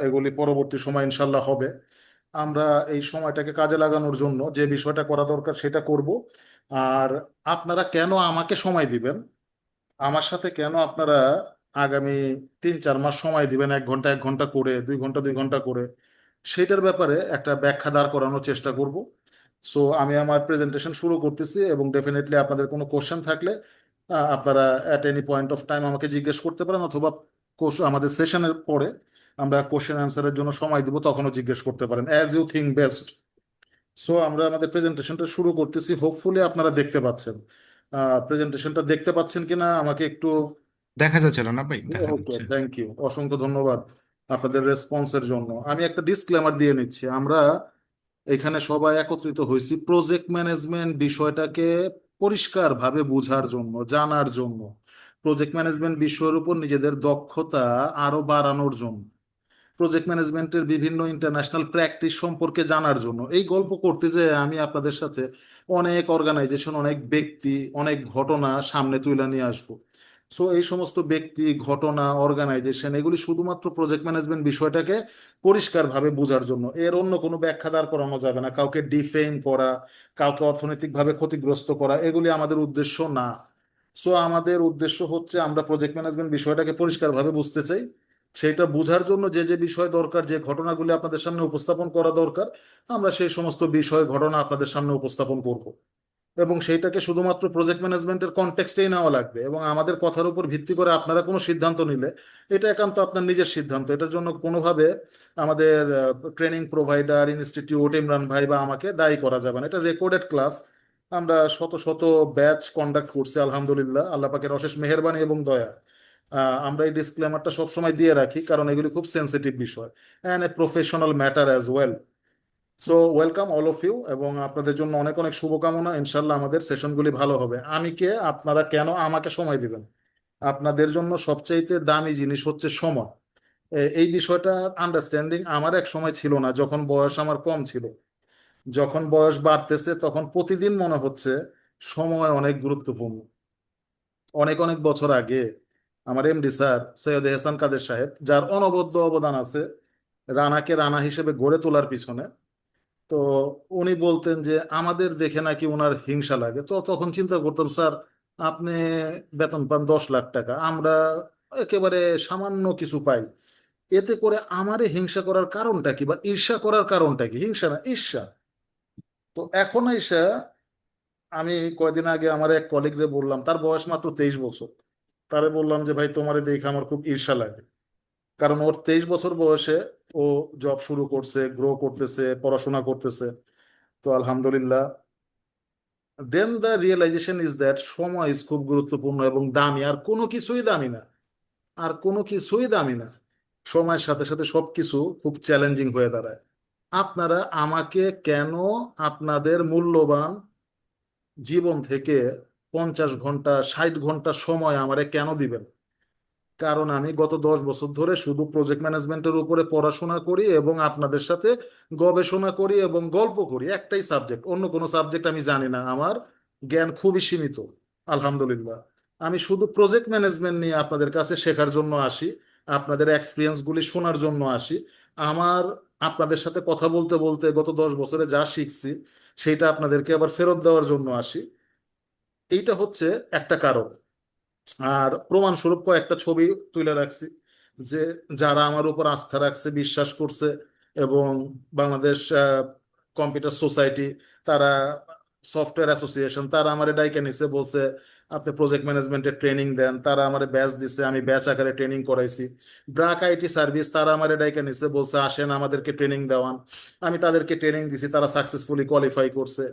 এগুলি পরবর্তী সময় ইনশাল্লাহ হবে। আমরা এই সময়টাকে কাজে লাগানোর জন্য যে বিষয়টা করা দরকার সেটা করব। আর আপনারা কেন আমাকে সময় দিবেন, আমার সাথে কেন আপনারা আগামী 3-4 মাস সময় দিবেন, 1 ঘন্টা 1 ঘন্টা করে, 2 ঘন্টা 2 ঘন্টা করে, সেটার ব্যাপারে একটা ব্যাখ্যা দাঁড় করানোর চেষ্টা করব। সো আমি আমার প্রেজেন্টেশন শুরু করতেছি, এবং ডেফিনেটলি আপনাদের কোনো কোশ্চেন থাকলে আপনারা at any point of time আমাকে জিজ্ঞেস করতে পারেন, অথবা আমাদের সেশনের পরে আমরা কোশ্চেন অ্যান্সারের জন্য সময় দিব, তখনও জিজ্ঞেস করতে পারেন as you think best. So আমরা আমাদের প্রেজেন্টেশনটা শুরু করতেছি, হোপফুলি আপনারা দেখতে পাচ্ছেন। প্রেজেন্টেশনটা দেখতে পাচ্ছেন কিনা আমাকে একটু। দেখা যাচ্ছে না ভাই, দেখা ওকে, যাচ্ছে। থ্যাংক ইউ, অসংখ্য ধন্যবাদ আপনাদের রেসপন্সের জন্য। আমি একটা ডিসক্লেমার দিয়ে নিচ্ছি, আমরা এখানে সবাই একত্রিত হয়েছি প্রজেক্ট ম্যানেজমেন্ট বিষয়টাকে পরিষ্কারভাবে বোঝার জন্য, জানার জন্য, প্রজেক্ট ম্যানেজমেন্ট বিষয়ের উপর নিজেদের দক্ষতা আরো বাড়ানোর জন্য, প্রজেক্ট ম্যানেজমেন্টের বিভিন্ন ইন্টারন্যাশনাল প্র্যাকটিস সম্পর্কে জানার জন্য। এই গল্প করতে যে আমি আপনাদের সাথে অনেক অর্গানাইজেশন, অনেক ব্যক্তি, অনেক ঘটনা সামনে তুলে নিয়ে আসবো। সো এই সমস্ত ব্যক্তি, ঘটনা, অর্গানাইজেশন, এগুলি শুধুমাত্র প্রজেক্ট ম্যানেজমেন্ট বিষয়টাকে পরিষ্কারভাবে বোঝার জন্য, এর অন্য কোনো ব্যাখ্যা দাঁড় করানো যাবে না। কাউকে ডিফেম করা, কাউকে অর্থনৈতিকভাবে ক্ষতিগ্রস্ত করা, এগুলি আমাদের উদ্দেশ্য না। সো আমাদের উদ্দেশ্য হচ্ছে আমরা প্রজেক্ট ম্যানেজমেন্ট বিষয়টাকে পরিষ্কারভাবে বুঝতে চাই। সেইটা বোঝার জন্য যে যে বিষয় দরকার, যে ঘটনাগুলি আপনাদের সামনে উপস্থাপন করা দরকার, আমরা সেই সমস্ত বিষয়, ঘটনা আপনাদের সামনে উপস্থাপন করব। এবং সেইটাকে শুধুমাত্র প্রজেক্ট ম্যানেজমেন্টের কনটেক্সটেই নেওয়া লাগবে, এবং আমাদের কথার উপর ভিত্তি করে আপনারা কোনো সিদ্ধান্ত নিলে এটা একান্ত আপনার নিজের সিদ্ধান্ত। এটার জন্য কোনোভাবে আমাদের ট্রেনিং প্রোভাইডার, ইনস্টিটিউট, ইমরান ভাই বা আমাকে দায়ী করা যাবে না। এটা রেকর্ডেড ক্লাস, আমরা শত শত ব্যাচ কন্ডাক্ট করছি আলহামদুলিল্লাহ, আল্লাহ পাকের অশেষ মেহেরবানি এবং দয়া। আমরা এই ডিসক্লেমারটা সবসময় দিয়ে রাখি, কারণ এগুলি খুব সেন্সিটিভ বিষয় and a professional matter as well. So welcome all of you, এবং আপনাদের জন্য অনেক অনেক শুভকামনা। ইনশাল্লাহ আমাদের সেশনগুলি ভালো হবে। আমি কে, আপনারা কেন আমাকে সময় দিবেন? আপনাদের জন্য সবচাইতে দামি জিনিস হচ্ছে সময়। এই বিষয়টা আন্ডারস্ট্যান্ডিং আমার এক সময় ছিল না, যখন বয়স আমার কম ছিল। যখন বয়স বাড়তেছে তখন প্রতিদিন মনে হচ্ছে সময় অনেক গুরুত্বপূর্ণ। অনেক অনেক বছর আগে আমার এমডি স্যার সৈয়দ এহসান কাদের সাহেব, যার অনবদ্য অবদান আছে রানাকে রানা হিসেবে গড়ে তোলার পিছনে, তো উনি বলতেন যে আমাদের দেখে নাকি ওনার হিংসা লাগে। তো তখন চিন্তা করতাম, স্যার আপনি বেতন পান 10 লাখ টাকা, আমরা একেবারে সামান্য কিছু পাই, এতে করে আমারে হিংসা করার কারণটা কি, বা ঈর্ষা করার কারণটা কি? হিংসা না, ঈর্ষা। তো এখন এসে আমি কয়দিন আগে আমার এক কলিগরে বললাম, তার বয়স মাত্র 23 বছর, তারে বললাম যে ভাই তোমারে দেখে আমার খুব ঈর্ষা লাগে। কারণ ওর 23 বছর বয়সে ও জব শুরু করছে, গ্রো করতেছে, পড়াশোনা করতেছে। তো আলহামদুলিল্লাহ, দেন দ্য রিয়েলাইজেশন ইজ দ্যাট সময় ইজ খুব গুরুত্বপূর্ণ এবং দামি, আর কোনো কিছুই দামি না। আর কোনো কিছুই দামি না। সময়ের সাথে সাথে সবকিছু খুব চ্যালেঞ্জিং হয়ে দাঁড়ায়। আপনারা আমাকে কেন আপনাদের মূল্যবান জীবন থেকে 50 ঘন্টা 60 ঘন্টা সময় আমারে কেন দিবেন? কারণ আমি গত 10 বছর ধরে শুধু প্রজেক্ট ম্যানেজমেন্টের উপরে পড়াশোনা করি, এবং আপনাদের সাথে গবেষণা করি এবং গল্প করি, একটাই সাবজেক্ট, অন্য কোনো সাবজেক্ট আমি জানি না। আমার জ্ঞান খুবই সীমিত আলহামদুলিল্লাহ। আমি শুধু প্রজেক্ট ম্যানেজমেন্ট নিয়ে আপনাদের কাছে শেখার জন্য আসি, আপনাদের এক্সপিরিয়েন্সগুলি শোনার জন্য আসি। আমার আপনাদের সাথে কথা বলতে বলতে গত 10 বছরে যা শিখছি সেইটা আপনাদেরকে আবার ফেরত দেওয়ার জন্য আসি। এইটা হচ্ছে একটা কারণ। আর প্রমাণস্বরূপ কয়েকটা ছবি তুলে রাখছি, যে যারা আমার উপর আস্থা রাখছে, বিশ্বাস করছে, এবং বাংলাদেশ কম্পিউটার সোসাইটি, তারা, সফটওয়্যার অ্যাসোসিয়েশন, তারা আমার ডাইকে নিছে, বলছে আপনি প্রজেক্ট ম্যানেজমেন্টের ট্রেনিং দেন, তারা আমার ব্যাচ দিছে, আমি ব্যাচ আকারে ট্রেনিং করাইছি। ব্রাক আইটি সার্ভিস, তারা আমার ডাইকে নিছে, বলছে আসেন আমাদেরকে ট্রেনিং দেওয়ান। আমি তাদেরকে ট্রেনিং দিছি, তারা সাকসেসফুলি কোয়ালিফাই করছে।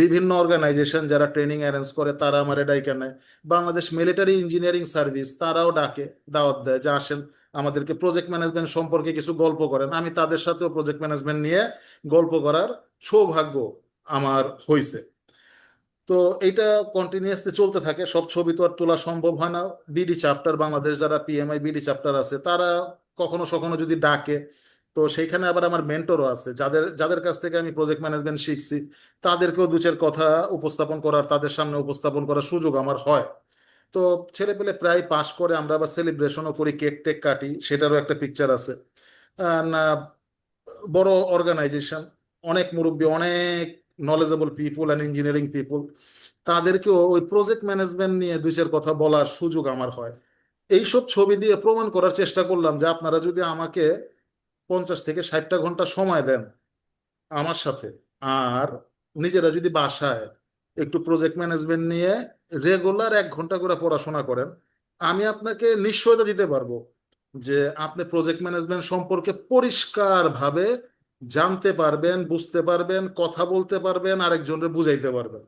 বিভিন্ন অর্গানাইজেশন যারা ট্রেনিং অ্যারেঞ্জ করে, তারা আমার ডাইকে নেয়। বাংলাদেশ মিলিটারি ইঞ্জিনিয়ারিং সার্ভিস, তারাও ডাকে, দাওয়াত দেয় যে আসেন আমাদেরকে প্রজেক্ট ম্যানেজমেন্ট সম্পর্কে কিছু গল্প করেন। আমি তাদের সাথেও প্রজেক্ট ম্যানেজমেন্ট নিয়ে গল্প করার সৌভাগ্য আমার হয়েছে। তো এইটা কন্টিনিউয়াসলি চলতে থাকে। সব ছবি তো আর তোলা সম্ভব হয় না। বিডি চ্যাপ্টার, বাংলাদেশ যারা পিএমআই বিডি চ্যাপ্টার আছে, তারা কখনো কখনো যদি ডাকে, তো সেইখানে আবার আমার মেন্টরও আছে, যাদের যাদের কাছ থেকে আমি প্রজেক্ট ম্যানেজমেন্ট শিখছি, তাদেরকেও দু চার কথা উপস্থাপন করার, তাদের সামনে উপস্থাপন করার সুযোগ আমার হয়। তো ছেলে পেলে প্রায় পাশ করে, আমরা আবার সেলিব্রেশনও করি, কেক টেক কাটি, সেটারও একটা পিকচার আছে। আহ, বড় অর্গানাইজেশন, অনেক মুরব্বী, অনেক নলেজেবল পিপুল অ্যান্ড ইঞ্জিনিয়ারিং পিপুল, তাদেরকেও ওই প্রজেক্ট ম্যানেজমেন্ট নিয়ে দুই চার কথা বলার সুযোগ আমার হয়। এইসব ছবি দিয়ে প্রমাণ করার চেষ্টা করলাম যে আপনারা যদি আমাকে 50 থেকে 60টা ঘন্টা সময় দেন আমার সাথে, আর নিজেরা যদি বাসায় একটু প্রজেক্ট ম্যানেজমেন্ট নিয়ে রেগুলার 1 ঘন্টা করে পড়াশোনা করেন, আমি আপনাকে নিশ্চয়তা দিতে পারবো যে আপনি প্রজেক্ট ম্যানেজমেন্ট সম্পর্কে পরিষ্কারভাবে জানতে পারবেন, বুঝতে পারবেন, কথা বলতে পারবেন, আরেকজনের বুঝাইতে পারবেন।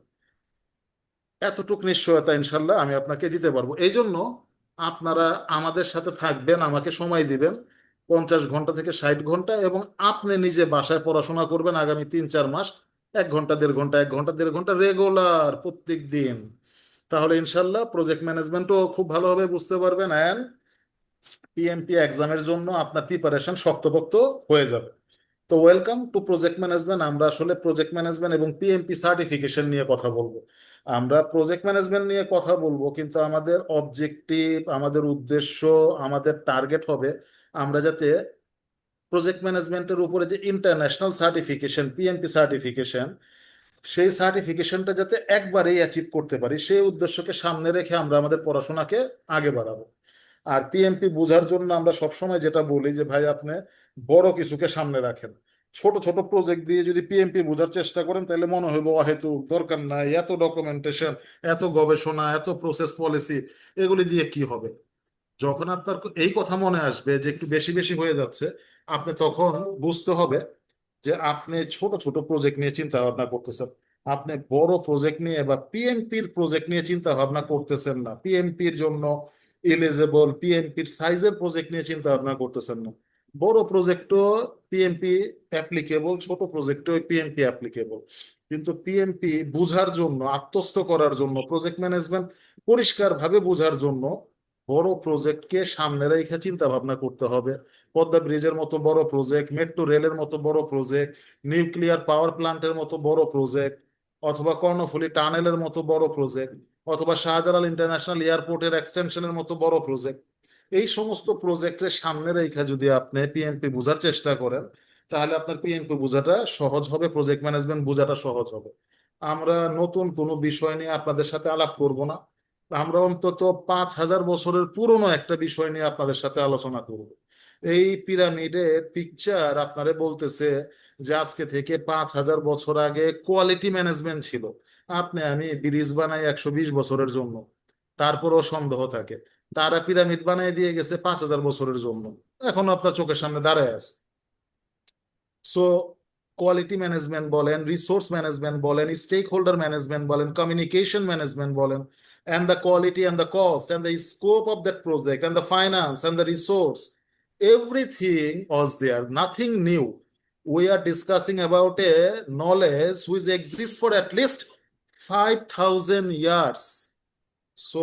এতটুকু নিশ্চয়তা ইনশাল্লাহ আমি আপনাকে দিতে পারবো। এই জন্য আপনারা আমাদের সাথে থাকবেন, আমাকে সময় দিবেন 50 ঘন্টা থেকে 60 ঘন্টা, এবং আপনি নিজে বাসায় পড়াশোনা করবেন আগামী 3-4 মাস, 1 ঘন্টা 1.5 ঘন্টা 1 ঘন্টা 1.5 ঘন্টা রেগুলার প্রত্যেক দিন। তাহলে ইনশাল্লাহ প্রজেক্ট ম্যানেজমেন্টও খুব ভালোভাবে বুঝতে পারবেন, অ্যান্ড পিএমপি এক্সামের জন্য আপনার প্রিপারেশন শক্তপোক্ত হয়ে যাবে। তো ওয়েলকাম টু প্রজেক্ট ম্যানেজমেন্ট। আমরা আসলে প্রজেক্ট ম্যানেজমেন্ট এবং পিএমপি সার্টিফিকেশন নিয়ে কথা বলবো। আমরা প্রজেক্ট ম্যানেজমেন্ট নিয়ে কথা বলবো, কিন্তু আমাদের অবজেক্টিভ, আমাদের উদ্দেশ্য, আমাদের টার্গেট হবে আমরা যাতে প্রজেক্ট ম্যানেজমেন্টের উপরে যে ইন্টারন্যাশনাল সার্টিফিকেশন, পিএমপি সার্টিফিকেশন, সেই সার্টিফিকেশনটা যাতে একবারেই অ্যাচিভ করতে পারি, সেই উদ্দেশ্যকে সামনে রেখে আমরা আমাদের পড়াশোনাকে আগে বাড়াবো। আর পিএমপি বোঝার জন্য আমরা সবসময় যেটা বলি যে ভাই আপনি বড় কিছুকে সামনে রাখেন। ছোট ছোট প্রজেক্ট দিয়ে যদি পিএমপি বোঝার চেষ্টা করেন তাহলে মনে হইব অহেতুক, দরকার নাই এত ডকুমেন্টেশন, এত গবেষণা, এত প্রসেস পলিসি, এগুলি দিয়ে কি হবে। যখন আপনার এই কথা মনে আসবে যে একটু বেশি বেশি হয়ে যাচ্ছে, আপনি তখন বুঝতে হবে যে আপনি ছোট ছোট প্রজেক্ট নিয়ে চিন্তা ভাবনা করতেছেন, আপনি বড় প্রজেক্ট নিয়ে বা পিএমপির প্রজেক্ট নিয়ে চিন্তা ভাবনা করতেছেন না, পিএমপির জন্য এলিজেবল পিএমপির সাইজের প্রজেক্ট নিয়ে চিন্তা ভাবনা করতেছেন না। বড় প্রজেক্টও পিএমপি অ্যাপ্লিকেবল, ছোট প্রজেক্টও পিএমপি অ্যাপ্লিকেবল। কিন্তু পিএমপি বুঝার জন্য, আত্মস্থ করার জন্য, প্রজেক্ট ম্যানেজমেন্ট পরিষ্কারভাবে বুঝার জন্য বড় প্রজেক্টকে সামনে রেখে চিন্তা ভাবনা করতে হবে। পদ্মা ব্রিজের মতো বড় প্রজেক্ট, মেট্রো রেলের মতো বড় প্রজেক্ট, নিউক্লিয়ার পাওয়ার প্ল্যান্টের মতো বড় প্রজেক্ট, অথবা কর্ণফুলী টানেলের মতো বড় প্রজেক্ট, অথবা শাহজালাল ইন্টারন্যাশনাল এয়ারপোর্টের এক্সটেনশনের মতো বড় প্রজেক্ট, এই সমস্ত প্রজেক্টের সামনে রেখে যদি আপনি পিএমপি বোঝার চেষ্টা করেন, তাহলে আপনার পিএমপি বোঝাটা সহজ হবে, প্রজেক্ট ম্যানেজমেন্ট বোঝাটা সহজ হবে। আমরা নতুন কোনো বিষয় নিয়ে আপনাদের সাথে আলাপ করব না, আমরা অন্তত 5,000 বছরের পুরনো একটা বিষয় নিয়ে আপনাদের সাথে আলোচনা করব। এই পিরামিডের পিকচার আপনারে বলতেছে যে আজকে থেকে 5,000 বছর আগে কোয়ালিটি ম্যানেজমেন্ট ছিল। আপনি আমি ব্রিজ বানাই 120 বছরের জন্য, তারপরও সন্দেহ থাকে। তারা পিরামিড বানিয়ে দিয়ে গেছে 5,000 বছরের জন্য, এখন আপনার চোখের সামনে দাঁড়ায় আছে। সো কোয়ালিটি ম্যানেজমেন্ট বলেন, রিসোর্স ম্যানেজমেন্ট বলেন, স্টেক হোল্ডার ম্যানেজমেন্ট বলেন, কমিউনিকেশন ম্যানেজমেন্ট বলেন, and the quality and the cost and the scope of that project and the finance and the resource, everything was there, nothing new. We are discussing about a knowledge which exists for at least 5,000 years. So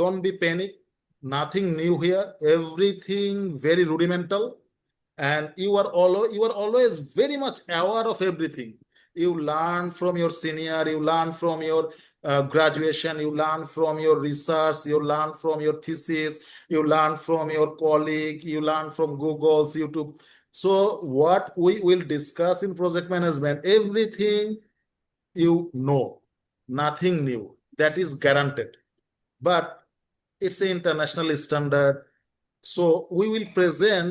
don't be panic. Nothing new here. Everything very rudimental, and you are always very much aware of everything. You learn from your senior. You learn from your graduation. You learn from your research. You learn from your thesis. You learn from your colleague. You learn from Google's YouTube. So what we will discuss in project management, everything you know, nothing new. That is guaranteed. But it's an international standard. So we will present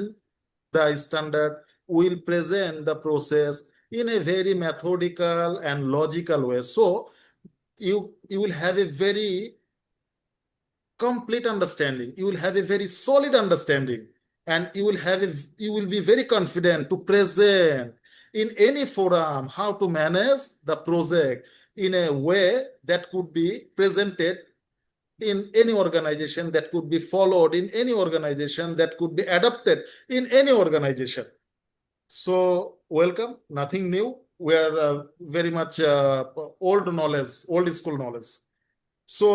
the standard, we will present the process in a very methodical and logical way. So you will have a very complete understanding, you will have a very solid understanding, and you will be very confident to present in any forum how to manage the project in a way that could be presented in any organization, that could be followed in any organization, that could be adopted in any organization. So welcome, nothing new. We are very much old knowledge, old school knowledge. So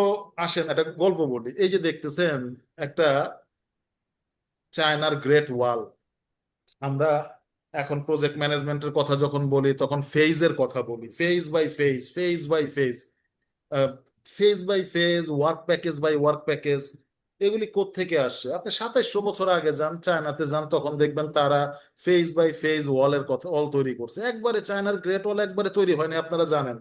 আসেন একটা গল্প বলি। এই যে দেখতেছেন একটা চায়নার great ওয়াল। আমরা এখন প্রজেক্ট ম্যানেজমেন্টের কথা যখন বলি তখন ফেজের কথা বলি, phase by phase, phase by phase, phase by phase, work package by work package. এগুলি কোত্থেকে আসছে? আপনি 2700 বছর আগে যান, চায়নাতে যান, তখন দেখবেন তারা ফেজ বাই ফেজ ওয়ালের কথা ওয়াল তৈরি করছে। একবারে চায়নার গ্রেট ওয়াল একবারে তৈরি হয়নি, আপনারা জানেন।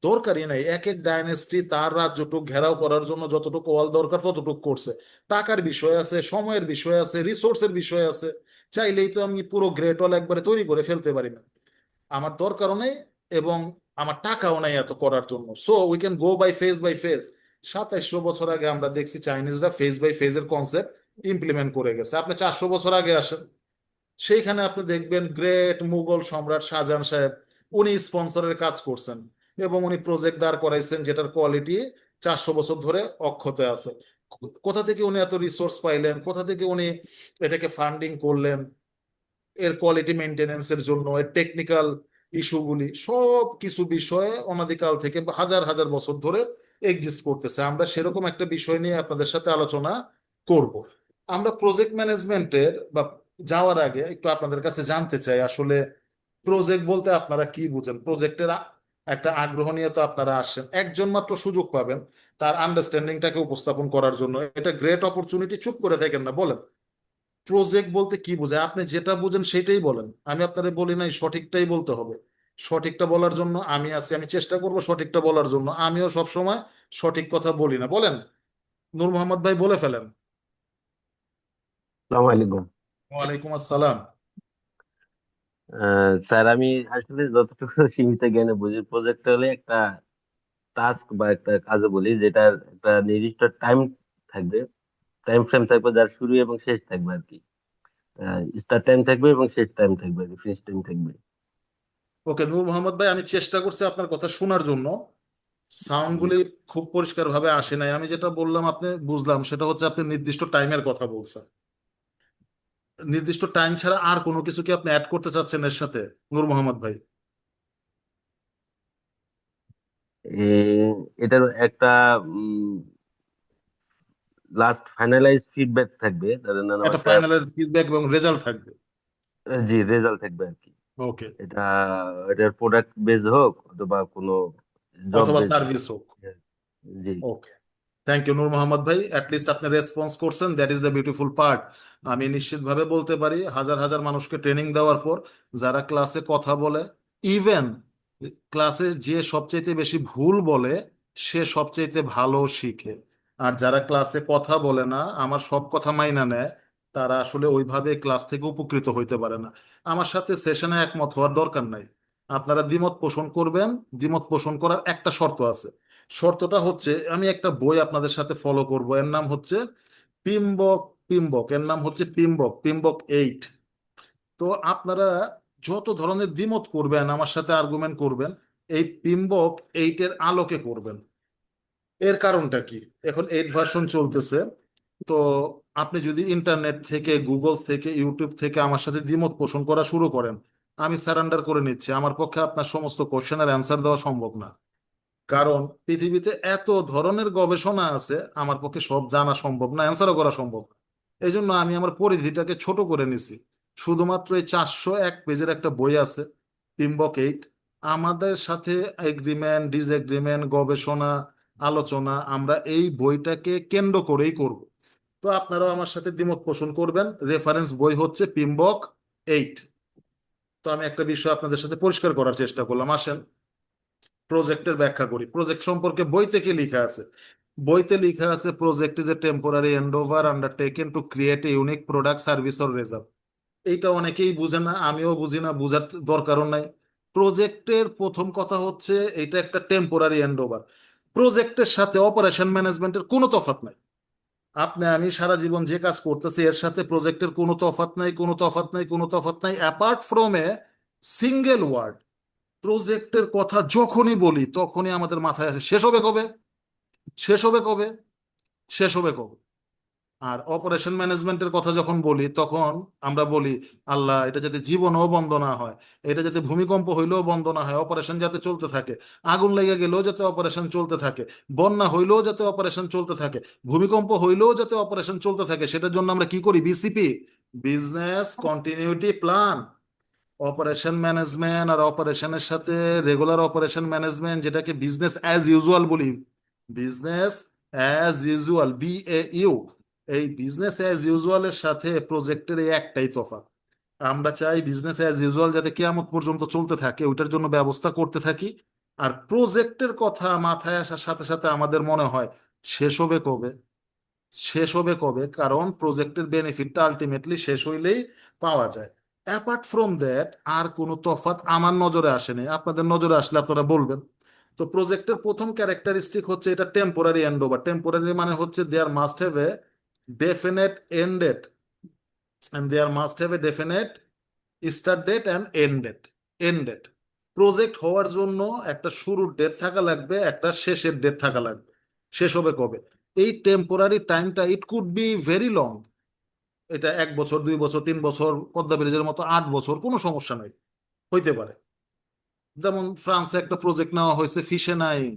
দরকারই নাই, এক এক ডাইনেস্টি তার রাজ্যটুক ঘেরাও করার জন্য যতটুকু ওয়াল দরকার ততটুকু করছে। টাকার বিষয় আছে, সময়ের বিষয় আছে, রিসোর্সের বিষয় আছে। চাইলেই তো আমি পুরো গ্রেট ওয়াল একবারে তৈরি করে ফেলতে পারি না। আমার দরকারও নেই, এবং আমার টাকাও নাই এত করার জন্য। So we can go by phase by phase. 2700 বছর আগে আমরা দেখছি চাইনিজরা ফেজ বাই ফেজের কনসেপ্ট ইমপ্লিমেন্ট করে গেছে। আপনি 400 বছর আগে আসেন, সেইখানে আপনি দেখবেন গ্রেট মুঘল সম্রাট শাহজাহান সাহেব, উনি স্পন্সরের কাজ করছেন, এবং উনি প্রজেক্ট দাঁড় করাইছেন যেটার কোয়ালিটি 400 বছর ধরে অক্ষত আছে। কোথা থেকে উনি এত রিসোর্স পাইলেন, কোথা থেকে উনি এটাকে ফান্ডিং করলেন, এর কোয়ালিটি মেনটেনেন্সের জন্য, এর টেকনিক্যাল ইস্যুগুলি, সব কিছু বিষয়ে অনাদিকাল থেকে হাজার হাজার বছর ধরে এক্সিস্ট করতেছে। আমরা সেরকম একটা বিষয় নিয়ে আপনাদের সাথে আলোচনা করব। আমরা প্রজেক্ট ম্যানেজমেন্টের বা যাওয়ার আগে একটু আপনাদের কাছে জানতে চাই, আসলে প্রজেক্ট বলতে আপনারা কি বুঝেন? প্রজেক্টের একটা আগ্রহ নিয়ে তো আপনারা আসেন, একজন মাত্র সুযোগ পাবেন তার আন্ডারস্ট্যান্ডিংটাকে উপস্থাপন করার জন্য। এটা গ্রেট অপরচুনিটি, চুপ করে থাকেন না, বলেন প্রজেক্ট বলতে কি বোঝায়? আপনি যেটা বুঝেন সেটাই বলেন। আমি আপনারে বলি নাই সঠিকটাই বলতে হবে। সঠিকটা বলার জন্য আমি আছি, আমি চেষ্টা করব সঠিকটা বলার জন্য। আমিও সব সময় সঠিক কথা বলি না, বলেন। নূর মোহাম্মদ ভাই বলে ফেলেন। আসসালামু আলাইকুম। ওয়ালাইকুম আসসালাম। স্যার, আমি আসলে যতটুকু সীমিত জ্ঞানে বুঝি, প্রজেক্ট হলে একটা টাস্ক বা একটা কাজে বলি, যেটার একটা নির্দিষ্ট টাইম থাকবে, টাইম ফ্রেম থাকবে, যার শুরু এবং শেষ থাকবে আর কি। স্টার্ট টাইম থাকবে এবং শেষ টাইম থাকবে, ফিনিশ টাইম থাকবে। ওকে নূর মোহাম্মদ ভাই, আমি চেষ্টা করছি আপনার কথা শোনার জন্য। জি। সাউন্ডগুলি খুব পরিষ্কার ভাবে আসে নাই। আমি যেটা বললাম আপনি বুঝলাম, সেটা হচ্ছে আপনি নির্দিষ্ট টাইমের কথা বলছেন। নির্দিষ্ট টাইম ছাড়া আর কোনো কিছু কি আপনি অ্যাড করতে চাচ্ছেন এর সাথে, নূর মোহাম্মদ ভাই? এটার একটা লাস্ট ফাইনালাইজ ফিডব্যাক থাকবে, ধরেন নেন একটা একটা। ফাইনালের ফিডব্যাক এবং রেজাল্ট থাকবে। জি, রেজাল্ট থাকবে আর কি। ওকে। এটা এটার প্রোডাক্ট বেজ হোক অথবা কোনো জব অথবা বেজ হোক। সার্ভিস হোক। জি। ওকে, থ্যাংক ইউ নূর মোহাম্মদ ভাই, অ্যাটলিস্ট আপনি রেসপন্স করছেন, that is the beautiful part. আমি নিশ্চিতভাবে বলতে পারি, হাজার হাজার মানুষকে ট্রেনিং দেওয়ার পর, যারা ক্লাসে কথা বলে, ইভেন ক্লাসে যে সবচাইতে বেশি ভুল বলে সে সবচাইতে ভালো শিখে। আর যারা ক্লাসে কথা বলে না, আমার সব কথা মাইনা নেয়, তারা আসলে ওইভাবে ক্লাস থেকে উপকৃত হইতে পারে না। আমার সাথে সেশনে একমত হওয়ার দরকার নাই, আপনারা দ্বিমত পোষণ করবেন। দ্বিমত পোষণ করার একটা শর্ত আছে। শর্তটা হচ্ছে, আমি একটা বই আপনাদের সাথে ফলো করব, এর নাম হচ্ছে পিম্বক। এর নাম হচ্ছে পিম্বক, পিম্বক 8। তো আপনারা যত ধরনের দ্বিমত করবেন, আমার সাথে আর্গুমেন্ট করবেন, এই পিম্বক 8 এর আলোকে করবেন। এর কারণটা কি? এখন 8 ভার্সন চলতেছে। তো আপনি যদি ইন্টারনেট থেকে, গুগল থেকে, ইউটিউব থেকে আমার সাথে দ্বিমত পোষণ করা শুরু করেন, আমি সারেন্ডার করে নিচ্ছি, আমার পক্ষে আপনার সমস্ত কোশ্চেনের অ্যান্সার দেওয়া সম্ভব না। কারণ পৃথিবীতে এত ধরনের গবেষণা আছে, আমার পক্ষে সব জানা সম্ভব না, অ্যান্সারও করা সম্ভব না। এই জন্য আমি আমার পরিধিটাকে ছোট করে নিছি। শুধুমাত্র এই 401 পেজের একটা বই আছে, পিম্বক 8। আমাদের সাথে এগ্রিমেন্ট, ডিসএগ্রিমেন্ট, গবেষণা, আলোচনা আমরা এই বইটাকে কেন্দ্র করেই করব। তো আপনারাও আমার সাথে দ্বিমত পোষণ করবেন। রেফারেন্স বই হচ্ছে পিম্বক 8। তো আমি একটা বিষয় আপনাদের সাথে পরিষ্কার করার চেষ্টা করলাম, আসেন প্রজেক্টের ব্যাখ্যা করি। প্রজেক্ট সম্পর্কে বইতে কি লেখা আছে? বইতে লেখা আছে, project is a temporary endeavour undertaken to create a unique product, service or result. এইটা অনেকেই বুঝে না, আমিও বুঝি না, বুঝার দরকারও নাই। প্রজেক্টের প্রথম কথা হচ্ছে এটা একটা টেম্পোরারি এন্ডোভার। প্রজেক্টের সাথে অপারেশন ম্যানেজমেন্টের কোনো তফাৎ নাই। আপনি আমি সারা জীবন যে কাজ করতেছি, এর সাথে প্রজেক্টের কোনো তফাৎ নাই, কোনো তফাৎ নাই, কোনো তফাৎ নাই, apart from a single word. প্রজেক্টের কথা যখনই বলি তখনই আমাদের মাথায় আসে শেষ হবে কবে, শেষ হবে কবে, শেষ হবে কবে। আর অপারেশন ম্যানেজমেন্টের কথা যখন বলি তখন আমরা বলি, আল্লাহ, এটা যাতে জীবনও বন্ধ না হয়, এটা যাতে ভূমিকম্প হইলেও বন্ধ না হয়, অপারেশন যাতে চলতে থাকে, আগুন লেগে গেলেও যাতে অপারেশন চলতে থাকে, বন্যা হইলেও যাতে অপারেশন চলতে থাকে, ভূমিকম্প হইলেও যাতে অপারেশন চলতে থাকে। সেটার জন্য আমরা কি করি? BCP, business continuity plan. Operation management আর অপারেশনের সাথে রেগুলার অপারেশন ম্যানেজমেন্ট, যেটাকে বিজনেস অ্যাজ ইউজুয়াল বলি, বিজনেস অ্যাজ ইউজুয়াল, BAU, এই বিজনেস অ্যাজ ইউজুয়ালের সাথে প্রজেক্টের এই একটাই তফাৎ। আমরা চাই বিজনেস অ্যাজ ইউজুয়াল যাতে কিয়ামত পর্যন্ত চলতে থাকে, ওইটার জন্য ব্যবস্থা করতে থাকি। আর প্রজেক্টের কথা মাথায় আসার সাথে সাথে আমাদের মনে হয় শেষ হবে কবে, শেষ হবে কবে, কারণ প্রজেক্টের বেনিফিটটা আলটিমেটলি শেষ হইলেই পাওয়া যায়। অ্যাপার্ট ফ্রম দ্যাট আর কোনো তফাৎ আমার নজরে আসেনি, আপনাদের নজরে আসলে আপনারা বলবেন। তো প্রজেক্টের প্রথম ক্যারেক্টারিস্টিক হচ্ছে এটা টেম্পোরারি এন্ড ওভার। টেম্পোরারি মানে হচ্ছে there must have a definite end date, and there must have a definite start date and end date. End date project হওয়ার জন্য একটা শুরুর ডেট থাকা লাগবে, একটা শেষের ডেট থাকা লাগবে। শেষ হবে কবে? এই টেম্পোরারি টাইমটা it could be very long. এটা 1 বছর, 2 বছর, 3 বছর, পদ্মা ব্রিজের মতো 8 বছর, কোনো সমস্যা নাই, হইতে পারে। যেমন ফ্রান্সে একটা প্রজেক্ট নেওয়া হয়েছে ফিশে 9,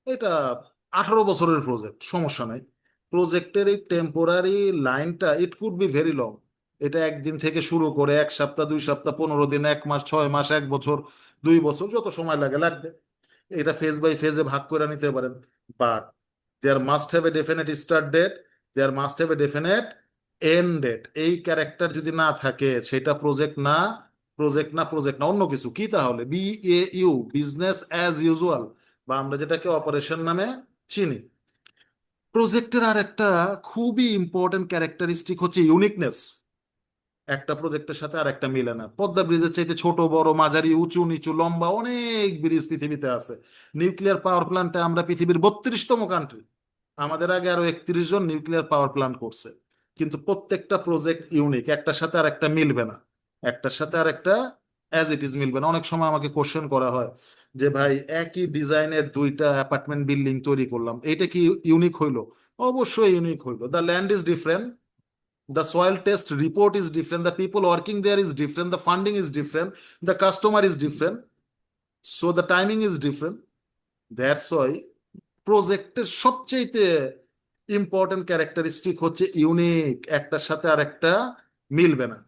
এটা 18 বছরের প্রজেক্ট, সমস্যা নাই। প্রজেক্টের এই টেম্পোরারি লাইনটা it could be very long. এটা একদিন থেকে শুরু করে 1 সপ্তাহ, 2 সপ্তাহ, 15 দিন, 1 মাস, 6 মাস, 1 বছর, 2 বছর, যত সময় লাগে লাগবে। এটা ফেজ বাই ফেজে ভাগ করে নিতে পারেন। But there must have a definite start date, there must have a definite end date. এই ক্যারেক্টার যদি না থাকে সেটা প্রজেক্ট না, প্রজেক্ট না, প্রজেক্ট না, অন্য কিছু কি তাহলে? BAU, বিজনেস অ্যাজ ইউজুয়াল, বা আমরা যেটাকে অপারেশন নামে চিনি। প্রজেক্টের আর একটা খুবই ইম্পর্টেন্ট ক্যারেক্টারিস্টিক হচ্ছে ইউনিকনেস। একটা প্রজেক্টের সাথে আর একটা মিলে না। পদ্মা ব্রিজের চাইতে ছোট বড় মাঝারি উঁচু নিচু লম্বা অনেক ব্রিজ পৃথিবীতে আছে। নিউক্লিয়ার পাওয়ার প্ল্যান্টে আমরা পৃথিবীর 32তম কান্ট্রি। আমাদের আগে আরো 31 জন নিউক্লিয়ার পাওয়ার প্ল্যান্ট করছে। কিন্তু প্রত্যেকটা প্রজেক্ট ইউনিক, একটার সাথে আর একটা মিলবে না, একটার সাথে আর একটা অ্যাজ ইট ইজ মিলবে না। অনেক সময় আমাকে কোশ্চেন করা হয় যে ভাই একই ডিজাইনের 2টা অ্যাপার্টমেন্ট বিল্ডিং তৈরি করলাম, এটা কি ইউনিক হইলো? অবশ্যই ইউনিক হইলো। The land is different, the soil test report is different, the people working there is different, the funding is different, the customer is different, so the timing is different. That's why প্রজেক্টের সবচেয়ে important characteristic হচ্ছে unique, একটার সাথে আর একটা মিলবে না।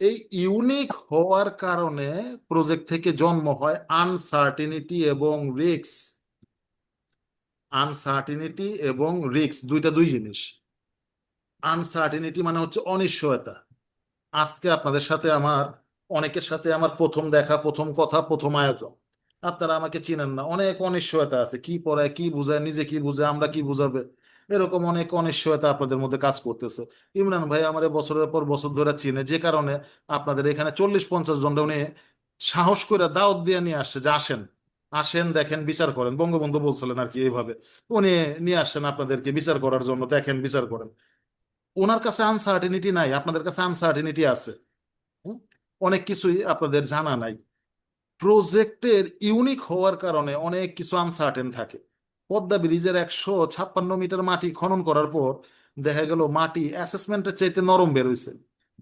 এই unique হওয়ার কারণে প্রজেক্ট থেকে জন্ম হয় আনসার্টিনিটি এবং রিস্ক। আনসার্টিনিটি এবং রিস্ক দুইটা দুই জিনিস। আনসার্টিনিটি মানে হচ্ছে অনিশ্চয়তা। আজকে আপনাদের সাথে আমার, অনেকের সাথে আমার প্রথম দেখা, প্রথম কথা, প্রথম আয়োজন। আপনারা আমাকে চিনেন না, অনেক অনিশ্চয়তা আছে, কি পড়ায়, কি বুঝায়, নিজে কি বুঝে, আমরা কি বুঝাবে, এরকম অনেক অনিশ্চয়তা আপনাদের মধ্যে কাজ করতেছে। ইমরান ভাই আমার বছরের পর বছর ধরে চিনে, যে কারণে আপনাদের এখানে 40-50 জন উনি সাহস করে দাওয়াত দিয়ে নিয়ে আসছে যে আসেন, আসেন, দেখেন, বিচার করেন। বঙ্গবন্ধু বলছিলেন আর কি এইভাবে, উনি নিয়ে আসছেন আপনাদেরকে বিচার করার জন্য, দেখেন, বিচার করেন। ওনার কাছে আনসার্টিনিটি নাই, আপনাদের কাছে আনসার্টিনিটি আছে। হুম? অনেক কিছুই আপনাদের জানা নাই। প্রজেক্টের ইউনিক হওয়ার কারণে অনেক কিছু আনসার্টেন থাকে। পদ্মা ব্রিজের 156 মিটার মাটি খনন করার পর দেখা গেল মাটি অ্যাসেসমেন্টের চাইতে নরম বের হয়েছে।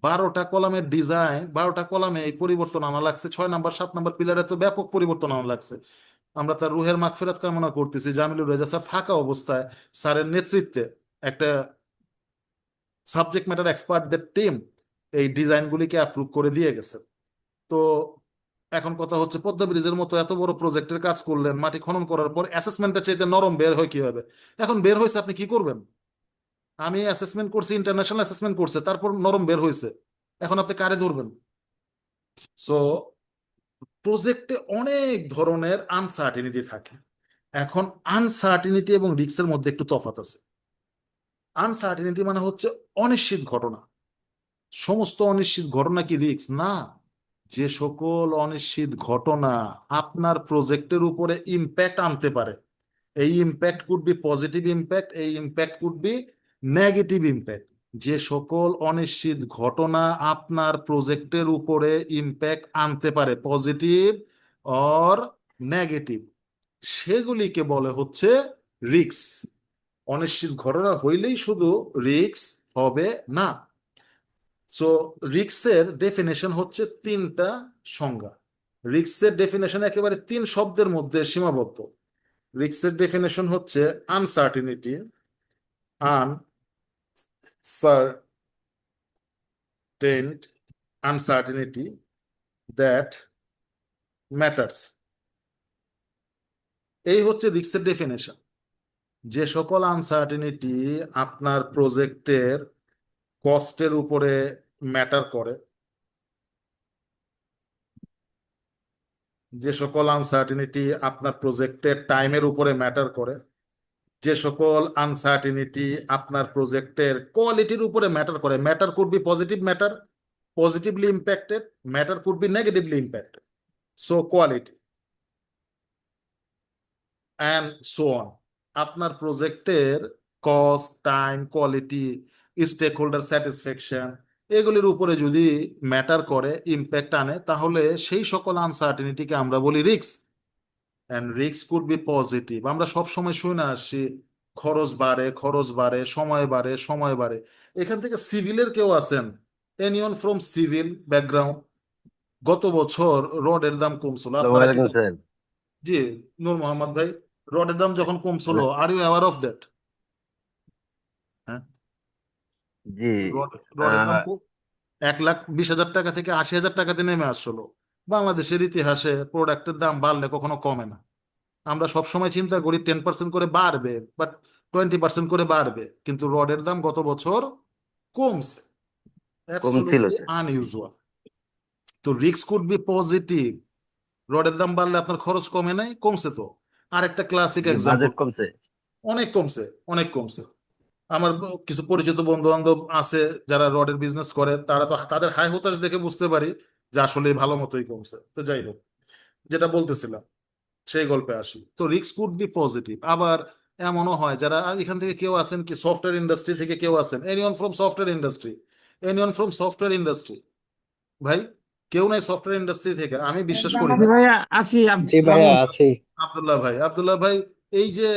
12টা কলামের ডিজাইন, 12টা কলামে এই পরিবর্তন আনা লাগছে। 6 নাম্বার 7 নাম্বার পিলারে তো ব্যাপক পরিবর্তন আনা লাগছে। আমরা তার রুহের মাগফিরাত কামনা করতেছি। জামিলুর রেজা স্যার থাকা অবস্থায় স্যারের নেতৃত্বে একটা সাবজেক্ট ম্যাটার এক্সপার্টদের টিম এই ডিজাইনগুলিকে অ্যাপ্রুভ করে দিয়ে গেছে। তো এখন কথা হচ্ছে পদ্মা ব্রিজের মতো এত বড় প্রজেক্টের কাজ করলেন, মাটি খনন করার পর অ্যাসেসমেন্টের চাইতে নরম বের হয় কিভাবে? এখন বের হয়েছে, আপনি কি করবেন? আমি অ্যাসেসমেন্ট করছি, ইন্টারন্যাশনাল অ্যাসেসমেন্ট করছে, তারপর নরম বের হয়েছে, এখন আপনি কারে ধরবেন? সো প্রজেক্টে অনেক ধরনের আনসার্টিনিটি থাকে। এখন আনসার্টিনিটি এবং রিস্কের মধ্যে একটু তফাৎ আছে। আনসার্টিনিটি মানে হচ্ছে অনিশ্চিত ঘটনা। সমস্ত অনিশ্চিত ঘটনা কি রিস্ক না? যে সকল অনিশ্চিত ঘটনা আপনার প্রজেক্টের উপরে ইম্প্যাক্ট আনতে পারে, এই impact could be positive impact, এই impact could be negative impact. যে সকল অনিশ্চিত ঘটনা আপনার প্রজেক্টের উপরে ইম্প্যাক্ট আনতে পারে, পজিটিভ অর নেগেটিভ, সেগুলিকে বলে হচ্ছে রিস্ক। অনিশ্চিত ঘটনা হইলেই শুধু রিস্ক হবে না। সো রিস্কের ডেফিনেশন হচ্ছে 3টা সংজ্ঞা। রিস্কের ডেফিনেশন একেবারে 3 শব্দের মধ্যে সীমাবদ্ধ। রিস্কের ডেফিনেশন হচ্ছে আনসার্টিনিটি, আনসার্টেনড, আনসার্টিনিটি দ্যাট ম্যাটার্স। এই হচ্ছে রিস্কের ডেফিনেশন। যে সকল আনসার্টিনিটি আপনার প্রজেক্টের কস্টের উপরে ম্যাটার করে, যে সকল আনসার্টিনিটি আপনার প্রজেক্টের টাইমের উপরে ম্যাটার করে, যে সকল আনসার্টিনিটি আপনার প্রজেক্টের কোয়ালিটির উপরে ম্যাটার করে, matter could be positive matter, positively impacted, matter could be negatively impacted, so quality and so on. আপনার প্রজেক্টের cost, time, quality, stakeholder satisfaction, এগুলির উপরে যদি ম্যাটার করে, ইম্প্যাক্ট আনে, তাহলে সেই সকল আনসার্টিনিটিকে আমরা বলি risk. And risk could be positive. আমরা সব সময় শুনে না আসছি খরচ বাড়ে, খরচ বাড়ে, সময় বাড়ে, সময় বাড়ে। এখান থেকে সিভিলের কেউ আছেন, এনিওন ফ্রম সিভিল ব্যাকগ্রাউন্ড? গত বছর রডের দাম কমছিল, আসসালামু আপনারা কি আলাইকুম স্যার। জি, নূর মোহাম্মদ ভাই, রডের দাম যখন কমছিল, মানে are you aware of that? হ্যাঁ, জি। রডের দাম আহ, 1,20,000 টাকা থেকে 80,000 টাকাতে নেমে আসলো। বাংলাদেশের ইতিহাসে প্রোডাক্টের দাম বাড়লে কখনো কমে না। আমরা সবসময় চিন্তা করি 10% করে বাড়বে, বাট 20% করে বাড়বে, কিন্তু রডের দাম গত বছর কমছে, কম ছিল অ্যাবসলিউটলি স্যার। আনইউজুয়াল। তো রিস্ক কুড বি পজিটিভ। রডের দাম বাড়লে আপনার খরচ কমে নাই, কমছে তো। আরেকটা ক্লাসিক জি, এক্সাম্পল, বাজেট কমছে। অনেক কমছে, অনেক কমছে। আমার কিছু পরিচিত বন্ধু বান্ধব আছে যারা রডের বিজনেস করে, তারা তো তাদের হাই হতাশ দেখে বুঝতে পারি যে আসলে ভালো মতোই কমছে। তো যাই হোক, যেটা বলতেছিলাম সেই গল্পে আসি। তো রিস্ক কুড বি পজিটিভ। আবার এমনও হয়, যারা এখান থেকে কেউ আছেন কি সফটওয়্যার ইন্ডাস্ট্রি থেকে কেউ আছেন? Anyone from software industry? Anyone from software industry? ভাই, কেউ নাই সফটওয়্যার ইন্ডাস্ট্রি থেকে, আমি বিশ্বাস করি জি না। ভাইয়া আছি জি ভাইয়া বলেন। আছি। আব্দুল্লাহ ভাই, আব্দুল্লাহ ভাই, এই যে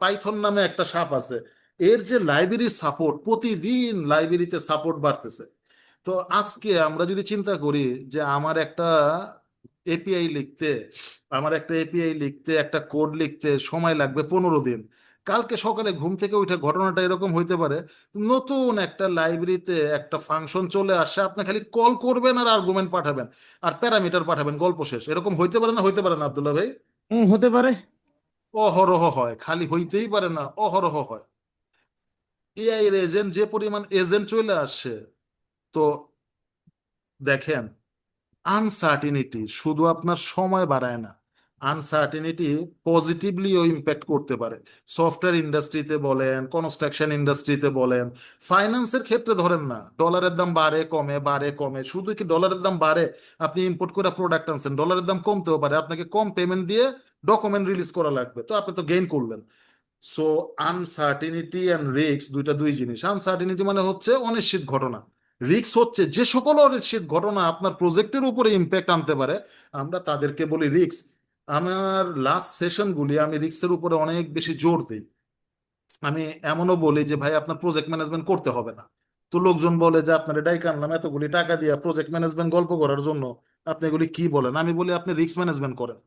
পাইথন নামে একটা সাপ আছে, এর যে লাইব্রেরি সাপোর্ট, প্রতিদিন লাইব্রেরিতে সাপোর্ট বাড়তেছে। তো আজকে আমরা যদি চিন্তা করি যে এপিআই লিখতে আমার একটা এপিআই লিখতে, একটা কোড লিখতে সময় লাগবে 15 দিন। কালকে সকালে ঘুম থেকে উঠে ঘটনাটা এরকম হইতে পারে, নতুন একটা লাইব্রেরিতে একটা ফাংশন চলে আসে, আপনি খালি কল করবেন আর আর্গুমেন্ট পাঠাবেন আর প্যারামিটার পাঠাবেন, গল্প শেষ। এরকম হইতে পারে না? হইতে পারে না আব্দুল্লাহ ভাই? হতে পারে। অহরহ হয়, খালি হইতেই পারে না, অহরহ হয়। এআই এর এজেন্ট, যে পরিমাণ এজেন্ট চলে আসছে, তো দেখেন, আনসার্টিনিটি শুধু আপনার সময় বাড়ায় না, আনসার্টিনিটি পজিটিভলিও ইম্প্যাক্ট করতে পারে। সফটওয়্যার ইন্ডাস্ট্রিতে বলেন, কনস্ট্রাকশন ইন্ডাস্ট্রিতে বলেন, ফাইন্যান্সের ক্ষেত্রে ধরেন না, ডলারের দাম বাড়ে কমে, বাড়ে কমে। শুধু কি ডলারের দাম বাড়ে? আপনি ইম্পোর্ট করে প্রোডাক্ট আনছেন, ডলারের দাম কমতেও পারে, আপনাকে কম পেমেন্ট দিয়ে ডকুমেন্ট রিলিজ করা লাগবে, তো আপনি তো গেইন করলেন। সো আনসার্টিনিটি অ্যান্ড রিস্ক দুইটা দুই জিনিস। আনসার্টিনিটি মানে হচ্ছে অনিশ্চিত ঘটনা, রিস্ক হচ্ছে যে সকল অনিশ্চিত ঘটনা আপনার প্রজেক্টের উপরে ইম্প্যাক্ট আনতে পারে, আমরা তাদেরকে বলি রিস্ক। আমার লাস্ট সেশনগুলি আমি রিস্কের উপরে অনেক বেশি জোর দিই। আমি এমনও বলি যে ভাই, আপনার প্রজেক্ট ম্যানেজমেন্ট করতে হবে না। তো লোকজন বলে যে আপনার এটাই কানলাম, এতগুলি টাকা দিয়ে প্রজেক্ট ম্যানেজমেন্ট গল্প করার জন্য আপনি এগুলি কি বলেন? আমি বলি আপনি রিস্ক ম্যানেজমেন্ট করেন,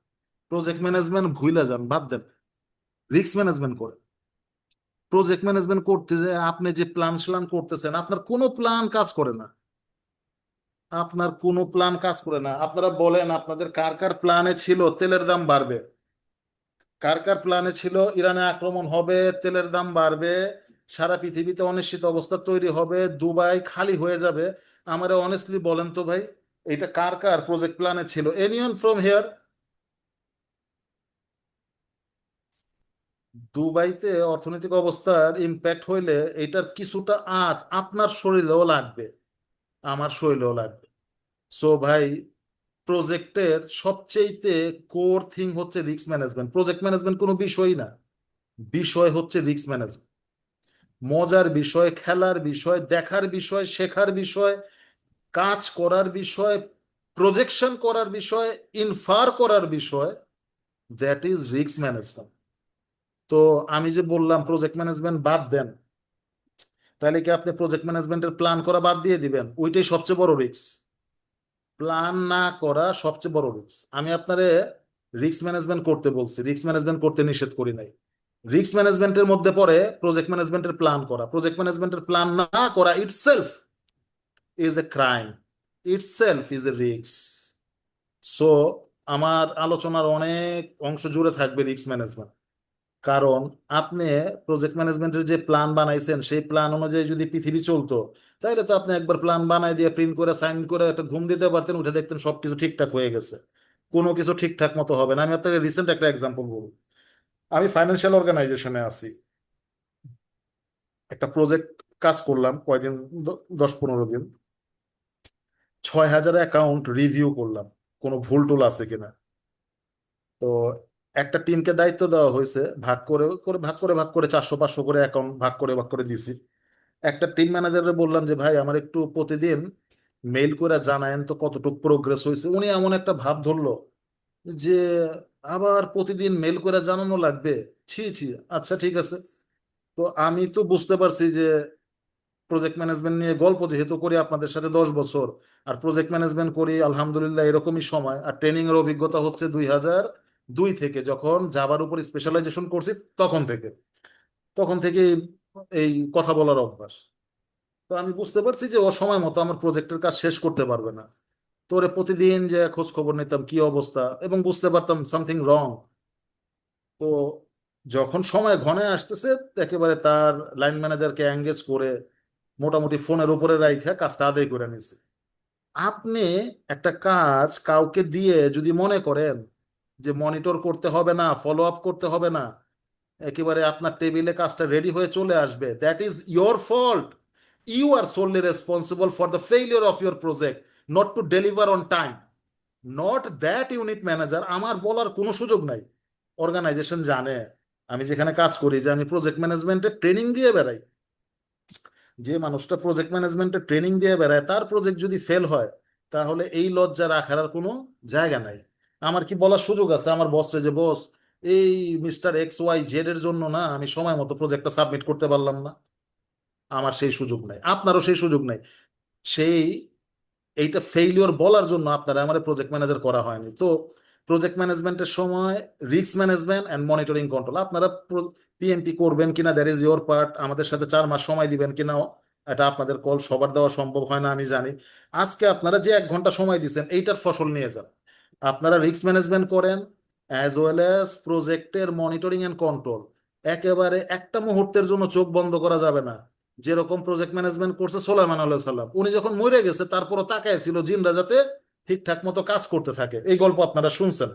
প্রজেক্ট ম্যানেজমেন্ট ভুলে যান, বাদ দেন, রিস্ক ম্যানেজমেন্ট করেন। প্রজেক্ট ম্যানেজমেন্ট করতে যে আপনি যে প্ল্যান শ্লান করতেছেন, আপনার কোনো প্ল্যান কাজ করে না, আপনার কোনো প্ল্যান কাজ করে না। আপনারা বলেন, আপনাদের কার কার প্ল্যানে ছিল তেলের দাম বাড়বে? কার কার প্ল্যানে ছিল ইরানে আক্রমণ হবে, তেলের দাম বাড়বে, সারা পৃথিবীতে অনিশ্চিত অবস্থা তৈরি হবে, দুবাই খালি হয়ে যাবে? আমারে অনেস্টলি বলেন তো ভাই, এটা কার কার প্রজেক্ট প্ল্যানে ছিল? Anyone from here? দুবাইতে অর্থনৈতিক অবস্থার ইম্প্যাক্ট হইলে এটার কিছুটা আঁচ আপনার শরীরেও লাগবে, আমার শরীরেও লাগবে। সো ভাই, প্রজেক্টের সবচেয়েতে কোর থিং হচ্ছে রিস্ক ম্যানেজমেন্ট। প্রজেক্ট ম্যানেজমেন্ট কোনো বিষয়ই না, বিষয় হচ্ছে রিস্ক ম্যানেজমেন্ট। মজার বিষয়, খেলার বিষয়, দেখার বিষয়, শেখার বিষয়, কাজ করার বিষয়, প্রজেকশন করার বিষয়, ইনফার করার বিষয়, দ্যাট ইজ রিস্ক ম্যানেজমেন্ট। তো আমি যে বললাম প্রজেক্ট ম্যানেজমেন্ট বাদ দেন, তাহলে কি আপনি প্রজেক্ট ম্যানেজমেন্টের প্ল্যান করা বাদ দিয়ে দিবেন? ওইটাই সবচেয়ে বড় রিস্ক। প্ল্যান না করা সবচেয়ে বড় রিস্ক। আমি আপনারে রিস্ক ম্যানেজমেন্ট করতে বলছি, রিস্ক ম্যানেজমেন্ট করতে নিষেধ করি নাই। রিস্ক ম্যানেজমেন্টের মধ্যে পড়ে প্রজেক্ট ম্যানেজমেন্টের প্ল্যান করা। প্রজেক্ট ম্যানেজমেন্টের প্ল্যান না করা itself is a crime, itself is a risk. So আমার আলোচনার অনেক অংশ জুড়ে থাকবে রিস্ক ম্যানেজমেন্ট। কারণ আপনি প্রজেক্ট ম্যানেজমেন্টের যে প্ল্যান বানাইছেন সেই প্ল্যান অনুযায়ী যদি পৃথিবী চলতো, তাহলে তো আপনি একবার প্ল্যান বানাই দিয়ে প্রিন্ট করে সাইন করে একটা ঘুম দিতে পারতেন, উঠে দেখতেন সবকিছু ঠিকঠাক হয়ে গেছে। কোনো কিছু ঠিকঠাক মতো হবে না। আমি আপনাকে রিসেন্ট একটা এক্সাম্পল বলবো। আমি ফাইন্যান্সিয়াল অর্গানাইজেশনে আছি, একটা প্রজেক্ট কাজ করলাম কয়দিন, 10-15 দিন। 6,000 অ্যাকাউন্ট রিভিউ করলাম, কোনো ভুল টুল আছে কিনা। তো একটা টিমকে দায়িত্ব দেওয়া হয়েছে, ভাগ করে 400-500 করে অ্যাকাউন্ট ভাগ করে দিছি। একটা টিম ম্যানেজারে বললাম যে ভাই আমার একটু প্রতিদিন মেইল করে জানায়েন তো কতটুকু প্রোগ্রেস হয়েছে। উনি এমন একটা ভাব ধরলো যে আবার প্রতিদিন মেইল করে জানানো লাগবে। ছি ছি, আচ্ছা ঠিক আছে। তো আমি তো বুঝতে পারছি যে প্রজেক্ট ম্যানেজমেন্ট নিয়ে গল্প যেহেতু করি আপনাদের সাথে 10 বছর, আর প্রজেক্ট ম্যানেজমেন্ট করি আলহামদুলিল্লাহ এরকমই সময়, আর ট্রেনিং এর অভিজ্ঞতা হচ্ছে 2002 থেকে, যখন জাভার উপর স্পেশালাইজেশন করছি তখন থেকে এই কথা বলার অভ্যাস। তো আমি বুঝতে পারছি যে ও সময় মতো আমার প্রজেক্টের কাজ শেষ করতে পারবে না। তো ওরে প্রতিদিন যে খোঁজ খবর নিতাম কি অবস্থা, এবং বুঝতে পারতাম সামথিং রং। তো যখন সময় ঘনে আসতেছে, একেবারে তার লাইন ম্যানেজারকে এঙ্গেজ করে মোটামুটি ফোনের উপরে রাইখা কাজটা আদায় করে নিছে। আপনি একটা কাজ কাউকে দিয়ে যদি মনে করেন যে মনিটর করতে হবে না, ফলো আপ করতে হবে না, একেবারে আপনার টেবিলে কাজটা রেডি হয়ে চলে আসবে, that is your fault. You are solely responsible for the failure of your project, not to deliver on time. Not that unit manager, আমার বলার কোনো সুযোগ নাই। অর্গানাইজেশন জানে আমি যেখানে কাজ করি যে আমি প্রজেক্ট ম্যানেজমেন্টের ট্রেনিং দিয়ে বেড়াই। যে মানুষটা প্রজেক্ট ম্যানেজমেন্টের ট্রেনিং দিয়ে বেড়ায় তার প্রজেক্ট যদি ফেল হয়, তাহলে এই লজ্জা রাখার আর কোনো জায়গা নাই। আমার কি বলার সুযোগ আছে আমার বসরে যে বস, এই Mr. XYZ এর জন্য না আমি সময় মতো প্রজেক্টটা সাবমিট করতে পারলাম না? আমার সেই সুযোগ নাই, আপনারও সেই সুযোগ নাই। সেই এইটা ফেইলিওর বলার জন্য আপনারা আমার প্রজেক্ট ম্যানেজার করা হয়নি। তো প্রজেক্ট ম্যানেজমেন্টের সময় risk management and monitoring control, আপনারা পিএমপি করবেন কিনা দ্যাট ইজ ইয়োর পার্ট, আমাদের সাথে 4 মাস সময় দিবেন কিনা এটা আপনাদের কল, সবার দেওয়া সম্ভব হয় না আমি জানি। আজকে আপনারা যে 1 ঘন্টা সময় দিচ্ছেন এইটার ফসল নিয়ে যান। আপনারা রিস্ক ম্যানেজমেন্ট করেন অ্যাজ ওয়েল অ্যাজ প্রজেক্টের মনিটরিং অ্যান্ড কন্ট্রোল। একেবারে একটা মুহূর্তের জন্য চোখ বন্ধ করা যাবে না। যেরকম প্রজেক্ট ম্যানেজমেন্ট করছে সোলাইমান আলাইহিস সালাম, উনি যখন মরে গেছে তারপরও তাকায় ছিল জিনরা যাতে ঠিকঠাক মতো কাজ করতে থাকে। এই গল্প আপনারা শুনছেন,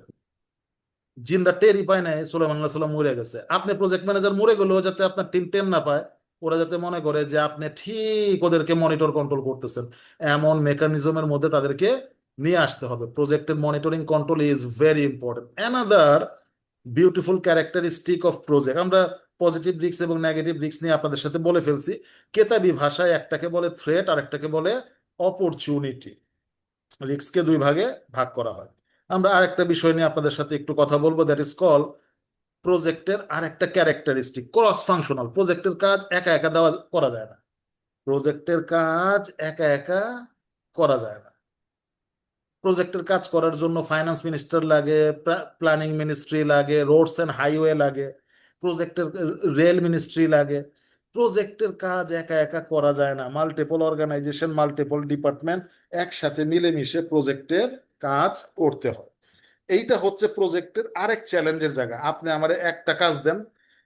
জিনরা টেরই পায় না সোলাইমান আলাইহিস সালাম মরে গেছে। আপনি প্রজেক্ট ম্যানেজার মরে গেলেও যাতে আপনার টিম টের না পায়, ওরা যাতে মনে করে যে আপনি ঠিক ওদেরকে মনিটর কন্ট্রোল করতেছেন, এমন মেকানিজমের মধ্যে তাদেরকে নিয়ে আসতে হবে। প্রজেক্টের monitoring control is very important. Another beautiful characteristic of project, আমরা পজিটিভ রিস্ক এবং নেগেটিভ রিস্ক নিয়ে আপনাদের সাথে বলে ফেলছি। কেতাবি ভাষায় একটাকে বলে থ্রেট আর একটাকে বলে অপরচুনিটি। রিস্ককে 2 ভাগে ভাগ করা হয়। আমরা আরেকটা বিষয় নিয়ে আপনাদের সাথে একটু কথা বলবো, দ্যাট ইজ কল প্রজেক্টের আর একটা ক্যারেক্টারিস্টিক ক্রস ফাংশনাল। প্রজেক্টের কাজ একা একা করা যায় না। প্রজেক্টের কাজ একা একা করা যায় না। প্রজেক্টের কাজ করার জন্য ফাইন্যান্স মিনিস্টার লাগে, প্ল্যানিং মিনিস্ট্রি লাগে, রোডস এন্ড হাইওয়ে লাগে, প্রজেক্টের রেল মিনিস্ট্রি লাগে। প্রজেক্টের কাজ একা একা করা যায় না। মাল্টিপল অর্গানাইজেশন, মাল্টিপল ডিপার্টমেন্ট একসাথে মিলেমিশে প্রজেক্টের কাজ করতে হয়। এইটা হচ্ছে প্রজেক্টের আরেক চ্যালেঞ্জের জায়গা। আপনি আমার একটা কাজ দেন,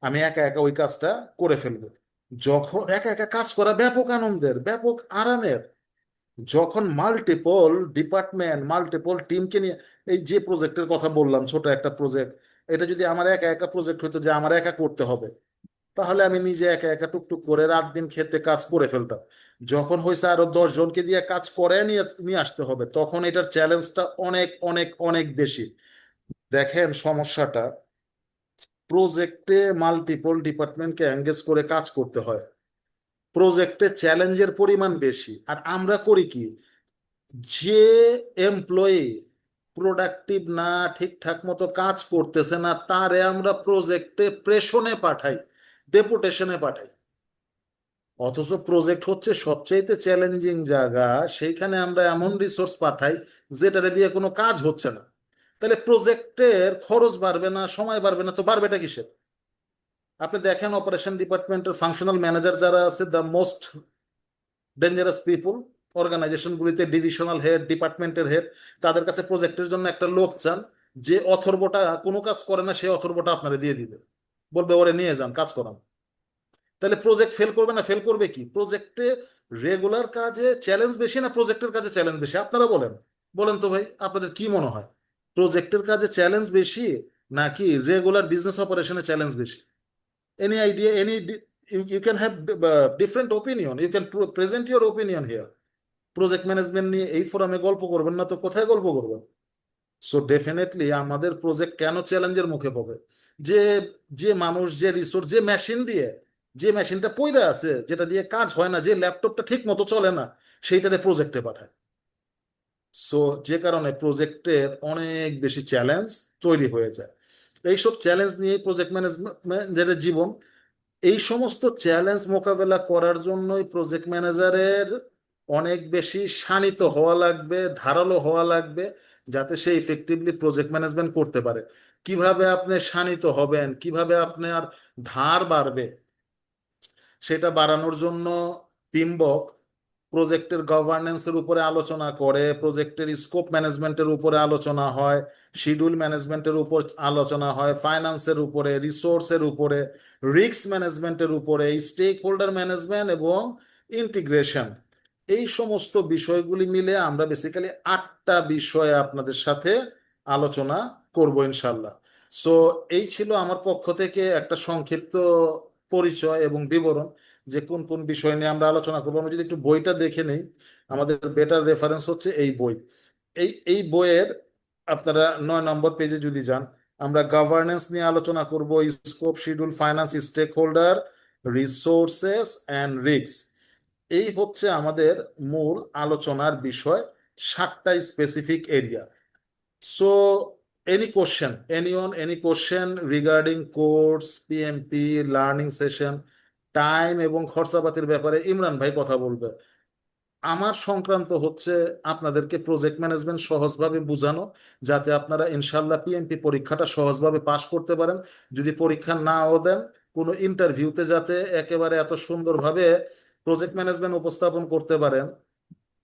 আমি একা একা ওই কাজটা করে ফেলবো। যখন একা একা কাজ করা ব্যাপক আনন্দের, ব্যাপক আরামের। যখন মাল্টিপল ডিপার্টমেন্ট, মাল্টিপল টিমকে নিয়ে, এই যে প্রজেক্টের কথা বললাম ছোট একটা প্রজেক্ট, এটা যদি আমার একা একা প্রজেক্ট হতো যে আমার একা করতে হবে, তাহলে আমি নিজে একা একা টুকটুক করে রাত দিন খেতে কাজ করে ফেলতাম। যখন হয়েছে আরো 10 জনকে দিয়ে কাজ করে নিয়ে নিয়ে আসতে হবে, তখন এটার চ্যালেঞ্জটা অনেক অনেক অনেক বেশি। দেখেন সমস্যাটা, প্রজেক্টে মাল্টিপল ডিপার্টমেন্টকে এঙ্গেজ করে কাজ করতে হয়, প্রজেক্টে চ্যালেঞ্জের পরিমাণ বেশি। আর আমরা করি কি, যে এমপ্লয়ি প্রোডাক্টিভ না, ঠিকঠাক মতো কাজ করতেছে না, তারে আমরা প্রজেক্টে প্রেষণে পাঠাই, ডেপুটেশনে পাঠাই। অথচ প্রজেক্ট হচ্ছে সবচাইতে চ্যালেঞ্জিং জায়গা, সেইখানে আমরা এমন রিসোর্স পাঠাই যেটারে দিয়ে কোনো কাজ হচ্ছে না। তাহলে প্রজেক্টের খরচ বাড়বে না, সময় বাড়বে না, তো বাড়বেটা কিসের? আপনি দেখেন অপারেশন ডিপার্টমেন্টের ফাংশনাল ম্যানেজার যারা আছে, দ্য মোস্ট ডেঞ্জারাস পিপুল। অর্গানাইজেশনগুলিতে ডিভিশনাল হেড, ডিপার্টমেন্টের হেড, তাদের কাছে প্রজেক্টের জন্য একটা লোক চান যে অথর্বটা কোনো কাজ করে না, সে অথর্বটা আপনারা দিয়ে দিবে। বলবে ওরে নিয়ে যান কাজ করান। তাহলে প্রজেক্ট ফেল করবে না? ফেল করবে কি? প্রজেক্টে রেগুলার কাজে চ্যালেঞ্জ বেশি না প্রজেক্টের কাজে চ্যালেঞ্জ বেশি? আপনারা বলেন, বলেন তো ভাই, আপনাদের কি মনে হয়? প্রজেক্টের কাজে চ্যালেঞ্জ বেশি নাকি রেগুলার বিজনেস অপারেশনে চ্যালেঞ্জ বেশি? Any idea, you can have different opinion, you can present your opinion here. Project management নিয়ে এই ফোরামে গল্প করবেন না তো কোথায় গল্প করবেন? সো ডেফিনেটলি আমাদের প্রজেক্ট কেন চ্যালেঞ্জের মুখে পড়বে? যে যে মানুষ, যে রিসোর্স, যে মেশিন দিয়ে, যে মেশিনটা পইরা আছে, যেটা দিয়ে কাজ হয় না, যে ল্যাপটপটা ঠিক মতো চলে না, সেইটারে প্রজেক্টে পাঠায়। সো যে কারণে প্রজেক্টের অনেক বেশি চ্যালেঞ্জ তৈরি হয়ে যায়। এইসব চ্যালেঞ্জ নিয়ে প্রজেক্ট ম্যানেজমেন্টের জীবন। এই সমস্ত চ্যালেঞ্জ মোকাবেলা করার জন্যই প্রজেক্ট ম্যানেজারের অনেক বেশি শানিত হওয়া লাগবে, ধারালো হওয়া লাগবে, যাতে সে ইফেক্টিভলি প্রজেক্ট ম্যানেজমেন্ট করতে পারে। কিভাবে আপনি শানিত হবেন, কিভাবে আপনার ধার বাড়বে, সেটা বাড়ানোর জন্য টিমবক প্রজেক্টের গভর্নেন্সের উপরে আলোচনা করে, প্রজেক্টের স্কোপ ম্যানেজমেন্টের উপরে আলোচনা হয়, শিডিউল ম্যানেজমেন্টের উপর আলোচনা হয়, ফাইন্যান্সের উপরে, রিসোর্সের উপরে, রিস্ক ম্যানেজমেন্টের উপরে, স্টেক হোল্ডার ম্যানেজমেন্ট এবং ইন্টিগ্রেশন। এই সমস্ত বিষয়গুলি মিলে আমরা বেসিক্যালি 8টা বিষয়ে আপনাদের সাথে আলোচনা করব ইনশাল্লাহ। সো এই ছিল আমার পক্ষ থেকে একটা সংক্ষিপ্ত পরিচয় এবং বিবরণ যে কোন কোন বিষয় নিয়ে আমরা আলোচনা করবো। আমরা যদি একটু বইটা দেখে নেই, আমাদের বেটার রেফারেন্স হচ্ছে এই বই। এই বইয়ের আপনারা 9 নম্বর পেজে যদি যান, আমরা গভর্নেন্স নিয়ে আলোচনা করব, scope, schedule, finance, stakeholder, resources and risk. এই হচ্ছে আমাদের মূল আলোচনার বিষয়, 7টা specific area. So, any question, anyone, any question regarding course, PMP, learning session, time এবং খরচাপাতির ব্যাপারে ইমরান ভাই কথা বলবে। আমার সংক্রান্ত হচ্ছে আপনাদেরকে প্রজেক্ট ম্যানেজমেন্ট সহজভাবে বোঝানো, যাতে আপনারা ইনশাল্লাহ পিএমপি পরীক্ষাটা সহজভাবে পাশ করতে পারেন। যদি পরীক্ষা নাও দেন, কোনো ইন্টারভিউতে যাতে একেবারে এত সুন্দরভাবে প্রজেক্ট ম্যানেজমেন্ট উপস্থাপন করতে পারেন,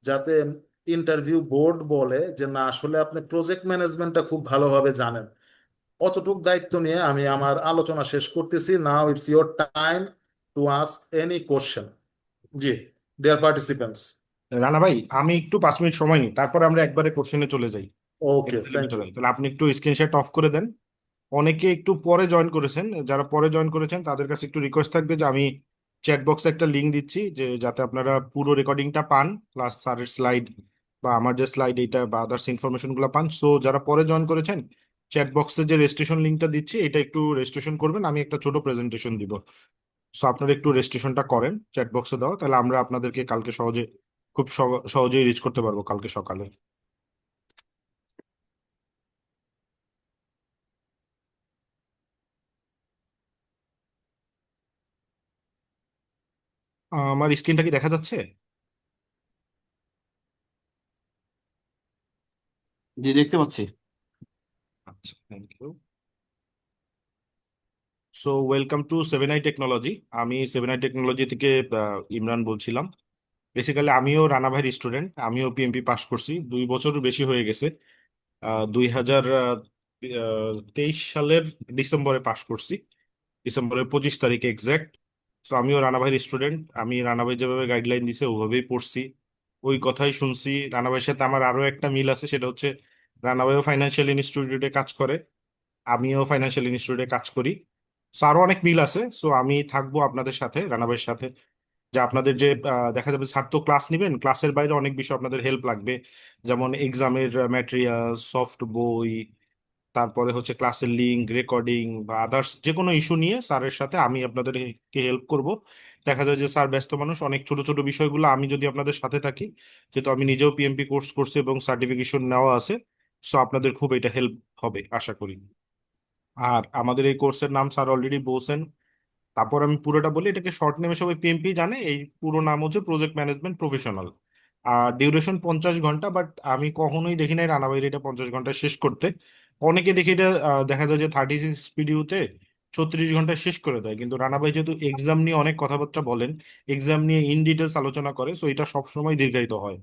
যাতে ইন্টারভিউ বোর্ড বলে যে না আসলে আপনি প্রজেক্ট ম্যানেজমেন্টটা খুব ভালোভাবে জানেন। অতটুক দায়িত্ব নিয়ে আমি আমার আলোচনা শেষ করতেছি। Now it's your time to ask any question. জি, ডিয়ার পার্টিসিপেন্টস। রানা ভাই, আমি একটু 5 মিনিট সময় নিই, তারপর আমরা একবারে কোশ্চেনে চলে যাই ওকে, এক্সেলের থ্যাংক ইউ। ভিতরে। তাহলে আপনি একটু স্ক্রিন শেয়ারটা অফ করে দেন। অনেকে একটু পরে জয়েন করেছেন, যারা পরে জয়েন করেছেন তাদের কাছে একটু রিকোয়েস্ট থাকবে যে আমি চ্যাট বক্সে একটা লিংক দিচ্ছি, যে যাতে আপনারা পুরো রেকর্ডিংটা পান, প্লাস স্যারের স্লাইড বা আমার যে স্লাইড এইটা বা আদার্স ইনফরমেশন গুলো পান। সো যারা পরে জয়েন করেছেন, চ্যাট বক্সে যে রেজিস্ট্রেশন লিংকটা দিচ্ছি এটা একটু রেজিস্ট্রেশন করবেন, আমি একটা ছোট প্রেজেন্টেশন দিব। সো আপনারা একটু রেজিস্ট্রেশনটা করেন চ্যাট বক্সে দাও, তাহলে আমরা আপনাদেরকে কালকে খুব সহজেই রিচ করতে পারবো কালকে সকালে। আমার স্ক্রিনটা কি দেখা যাচ্ছে? জি, দেখতে পাচ্ছি। আচ্ছা, thank you. So welcome to 7i technology. আমি 7i টেকনোলজি থেকে ইমরান বলছিলাম। বেসিক্যালি আমিও রানা ভাইয়ের স্টুডেন্ট, আমিও পিএমপি পাশ করছি, 2 বছর বেশি হয়ে গেছে। 2023 সালের ডিসেম্বরে পাশ করছি, ডিসেম্বরের 25 তারিখে এক্সাক্ট। তো আমিও রানা ভাইয়ের স্টুডেন্ট, আমি রানা ভাই যেভাবে গাইডলাইন দিছে ওভাবেই পড়ছি, ওই কথাই শুনছি। রানা ভাইয়ের সাথে আমার আরো একটা মিল আছে, সেটা হচ্ছে রানা ভাইও ফাইন্যান্সিয়াল ইনস্টিটিউটে কাজ করে, আমিও ফাইন্যান্সিয়াল ইনস্টিটিউটে কাজ করি। সো আরো অনেক মিল আছে। সো আমি থাকবো আপনাদের সাথে, রানা ভাইয়ের সাথে। যে আপনাদের যে দেখা যাবে স্যার তো ক্লাস নিবেন, ক্লাসের বাইরে অনেক বিষয় আপনাদের হেল্প লাগবে, যেমন এক্সামের ম্যাটেরিয়াল, সফট বই, তারপরে হচ্ছে ক্লাসের লিঙ্ক, রেকর্ডিং বা আদার্স যে কোনো ইস্যু নিয়ে স্যারের সাথে আমি আপনাদেরকে হেল্প করব। দেখা যায় যে স্যার ব্যস্ত মানুষ, অনেক ছোট ছোট বিষয়গুলো আমি যদি আপনাদের সাথে থাকি, যেহেতু আমি নিজেও পিএমপি কোর্স করছি এবং সার্টিফিকেশন নেওয়া আছে, সো আপনাদের খুব এটা হেল্প হবে আশা করি। আর আমাদের এই কোর্সের নাম স্যার অলরেডি বলছেন, তারপর আমি পুরোটা বলি, এটাকে শর্ট নেমে সবাই পিএমপি জানে। এই পুরো নাম হচ্ছে প্রজেক্ট ম্যানেজমেন্ট প্রফেশনাল। আর ডিউরেশন 50 ঘন্টা, বাট আমি কখনোই দেখি নাই রানাবাইরে এটা 50 ঘন্টা শেষ করতে। অনেকে দেখি এটা দেখা যায় যে 36 পিডিউতে 36 ঘন্টা শেষ করে দেয়, কিন্তু রানাবাই যেহেতু এক্সাম নিয়ে অনেক কথাবার্তা বলেন, এক্সাম নিয়ে ইন ডিটেলস আলোচনা করে, সো এটা সবসময় দীর্ঘায়িত হয়।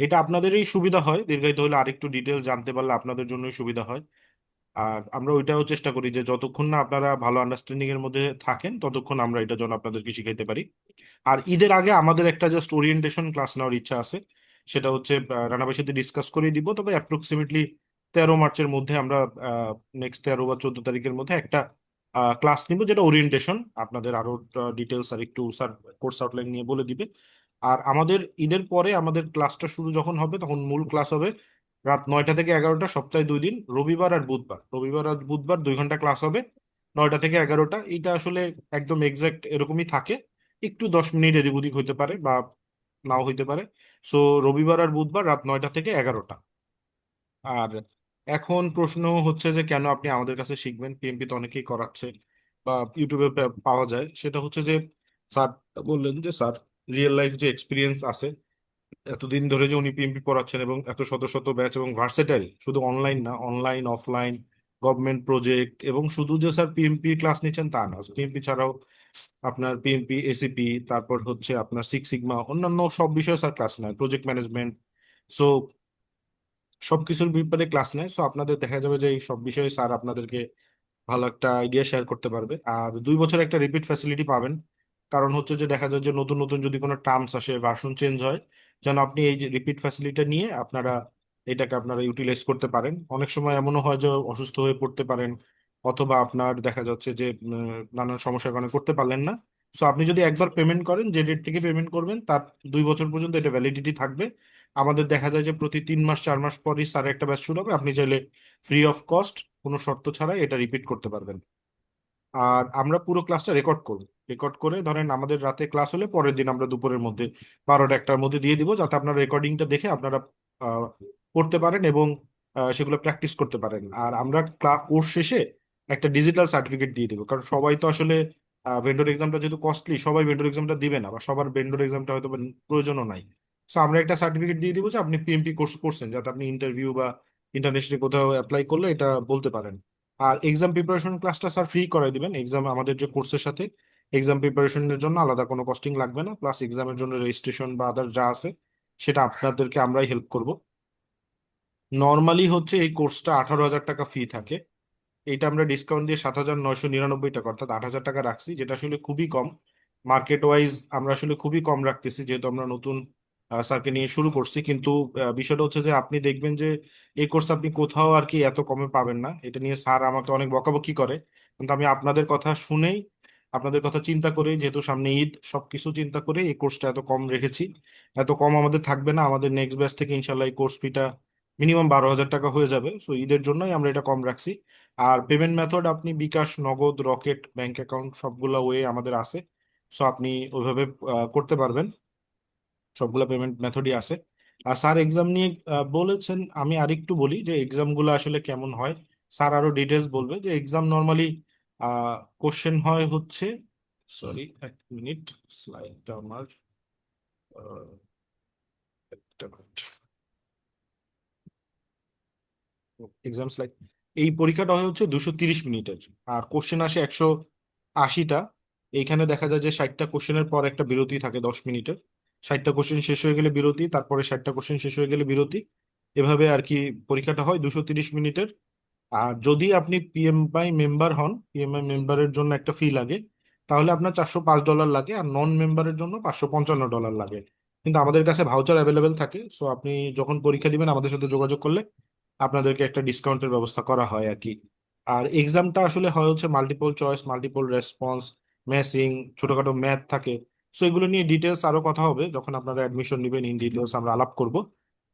এটা আপনাদেরই সুবিধা হয়, দীর্ঘায়িত হলে আরেকটু ডিটেলস জানতে পারলে আপনাদের জন্যই সুবিধা হয়। আর আমরা ওইটাও চেষ্টা করি যে যতক্ষণ না আপনারা ভালো আন্ডারস্ট্যান্ডিং এর মধ্যে থাকেন ততক্ষণ আমরা এটা যেন আপনাদেরকে শিখাইতে পারি। আর ঈদের আগে আমাদের একটা জাস্ট ওরিয়েন্টেশন ক্লাস নেওয়ার ইচ্ছা আছে। সেটা হচ্ছে রানা ভাইয়ের সাথে ডিসকাস করে দিব, তবে অ্যাপ্রক্সিমেটলি 13 মার্চের মধ্যে আমরা নেক্সট 13 বা 14 তারিখের মধ্যে একটা ক্লাস নিব, যেটা ওরিয়েন্টেশন। আপনাদের আরো ডিটেলস আর একটু স্যার কোর্স আউটলাইন নিয়ে বলে দিবে। আর আমাদের ঈদের পরে আমাদের ক্লাসটা শুরু যখন হবে তখন মূল ক্লাস হবে রাত 9টা থেকে 11টা, সপ্তাহে 2 দিন, রবিবার আর বুধবার। রবিবার আর বুধবার 2 ঘন্টা ক্লাস হবে, 9টা থেকে 11টা। এটা আসলে একদম এক্সাক্ট এরকমই থাকে, একটু 10 মিনিট এদিক ওদিক হইতে পারে বা নাও হইতে পারে। সো রবিবার আর বুধবার রাত 9টা থেকে 11টা। আর এখন প্রশ্ন হচ্ছে যে কেন আপনি আমাদের কাছে শিখবেন, পিএমপি তো অনেকেই করাচ্ছে বা ইউটিউবে পাওয়া যায়। সেটা হচ্ছে যে স্যার বললেন যে স্যার রিয়েল লাইফ যে এক্সপিরিয়েন্স আছে, এতদিন ধরে যে উনি পিএমপি পড়াচ্ছেন এবং এত শত শত ব্যাচ এবং ভার্সেটাইল, শুধু অনলাইন না, অনলাইন অফলাইন গভর্নমেন্ট প্রজেক্ট, এবং শুধু যে স্যার পিএমপি ক্লাস নিচ্ছেন তা না, পিএমপি ছাড়াও আপনার পিএমপি এসিপি, তারপর হচ্ছে আপনার সিক্স সিগমা, অন্যান্য সব বিষয়ে স্যার ক্লাস নেয়, প্রজেক্ট ম্যানেজমেন্ট। সো সবকিছুর ব্যাপারে ক্লাস নেয়। সো আপনাদের দেখা যাবে যে এই সব বিষয়ে স্যার আপনাদেরকে ভালো একটা আইডিয়া শেয়ার করতে পারবে। আর 2 বছর একটা রিপিট ফ্যাসিলিটি পাবেন, কারণ হচ্ছে যে দেখা যায় যে নতুন নতুন যদি কোনো টার্মস আসে, ভার্সন চেঞ্জ হয়, যেন আপনি এই যে রিপিট ফ্যাসিলিটি নিয়ে এটাকে আপনারা ইউটিলাইজ করতে পারেন। অনেক সময় এমনও হয় যে অসুস্থ হয়ে পড়তে পারেন, অথবা আপনার দেখা যাচ্ছে যে নানান সমস্যার কারণে করতে পারলেন না। সো আপনি যদি একবার পেমেন্ট করেন, যে ডেট থেকে পেমেন্ট করবেন তার 2 বছর পর্যন্ত এটা ভ্যালিডিটি থাকবে। আমাদের দেখা যায় যে প্রতি 3 মাস 4 মাস পরই স্যার একটা ব্যাচ শুরু হবে, আপনি চাইলে ফ্রি অফ কস্ট কোনো শর্ত ছাড়াই এটা রিপিট করতে পারবেন। আর আমরা পুরো ক্লাসটা রেকর্ড করব, রেকর্ড করে ধরেন আমাদের রাতে ক্লাস হলে পরের দিন আমরা দুপুরের মধ্যে 12টা 1টার মধ্যে দিয়ে দিব, যাতে আপনারা রেকর্ডিংটা দেখে আপনারা আহ, পড়তে পারেন এবং সেগুলো প্র্যাকটিস করতে পারেন। আর আমরা কোর্স শেষে একটা ডিজিটাল সার্টিফিকেট দিয়ে দেবো, কারণ সবাই তো আসলে ভেন্ডর এক্সামটা যেহেতু কস্টলি, সবাই ভেন্ডর এক্সামটা দিবে না, বা সবার ভেন্ডর এক্সামটা হয়তো বা প্রয়োজনও নাই। সো আমরা একটা সার্টিফিকেট দিয়ে দিব যে আপনি পিএমপি কোর্স করছেন, যাতে আপনি ইন্টারভিউ বা ইন্টারন্যাশনালি কোথাও অ্যাপ্লাই করলে এটা বলতে পারেন। আর এক্সাম প্রিপারেশন ক্লাসটা স্যার ফ্রি করাই দিবেন। এক্সাম আমাদের যে কোর্সের সাথে এক্সাম প্রিপারেশনের জন্য আলাদা কোনো কস্টিং লাগবে না, প্লাস এক্সামের জন্য রেজিস্ট্রেশন বা আদার যা আছে সেটা আপনাদেরকে আমরাই হেল্প করব। নর্মালি হচ্ছে এই কোর্সটা 18,000 টাকা ফি থাকে, এইটা আমরা ডিসকাউন্ট দিয়ে 7,999 টাকা অর্থাৎ 8,000 টাকা রাখছি, যেটা আসলে খুবই কম। মার্কেট ওয়াইজ আমরা আসলে খুবই কম রাখতেছি, যেহেতু আমরা নতুন স্যারকে নিয়ে শুরু করছি। কিন্তু বিষয়টা হচ্ছে যে আপনি দেখবেন যে এই কোর্স আপনি কোথাও আর কি এত কমে পাবেন না। এটা নিয়ে স্যার আমাকে অনেক বকাবকি করে, কিন্তু আমি আপনাদের কথা শুনেই, আপনাদের কথা চিন্তা করে, যেহেতু সামনে ঈদ, সবকিছু চিন্তা করে এই কোর্সটা এত কম রেখেছি। এত কম আমাদের থাকবে না, আমাদের নেক্সট ব্যাচ থেকে ইনশাল্লাহ এই কোর্স ফিটা মিনিমাম 12,000 টাকা হয়ে যাবে। সো ঈদের জন্যই আমরা এটা কম রাখছি। আর পেমেন্ট মেথড আপনি বিকাশ, নগদ, রকেট, ব্যাংক অ্যাকাউন্ট সবগুলা ওয়ে আমাদের আছে। সো আপনি ওইভাবে করতে পারবেন, সবগুলা পেমেন্ট মেথডই আছে। আর স্যার এক্সাম নিয়ে বলেছেন, আমি আরেকটু বলি যে এক্সাম গুলো আসলে কেমন হয়। স্যার আরো ডিটেলস বলবে যে এক্সাম নর্মালি কোশ্চেন হয় হচ্ছে, সরি 1 মিনিট, স্লাইডটা আমার আহ, একটা মিনিট। এক্সাম স্লাইড, এই পরীক্ষাটা হয় হচ্ছে 230 মিনিটের, আর কোশ্চেন আসে 180টা। এইখানে দেখা যায় যে 60টা কোশ্চেনের পর একটা বিরতি থাকে 10 মিনিটের। 60টা কোশ্চেন শেষ হয়ে গেলে বিরতি, তারপরে 60টা কোশ্চেন শেষ হয়ে গেলে বিরতি, এভাবে আর কি পরীক্ষাটা হয় 230 মিনিটের। আর যদি আপনি পিএমআই মেম্বার হন, পিএমআই মেম্বারের জন্য একটা ফি লাগে, তাহলে আপনার $405 লাগে, আর নন মেম্বারের জন্য $555 লাগে। কিন্তু আমাদের কাছে ভাউচার অ্যাভেলেবেল থাকে, সো আপনি যখন পরীক্ষা দিবেন আমাদের সাথে যোগাযোগ করলে আপনাদেরকে একটা ডিসকাউন্টের ব্যবস্থা করা হয় আর কি। আর এক্সামটা আসলে হয় হচ্ছে multiple choice, multiple response, matching, ছোটখাটো ম্যাথ থাকে। সো এগুলো নিয়ে ডিটেলস আরো কথা হবে যখন আপনারা অ্যাডমিশন নেবেন, ইন ডিটেলস আমরা আলাপ করব।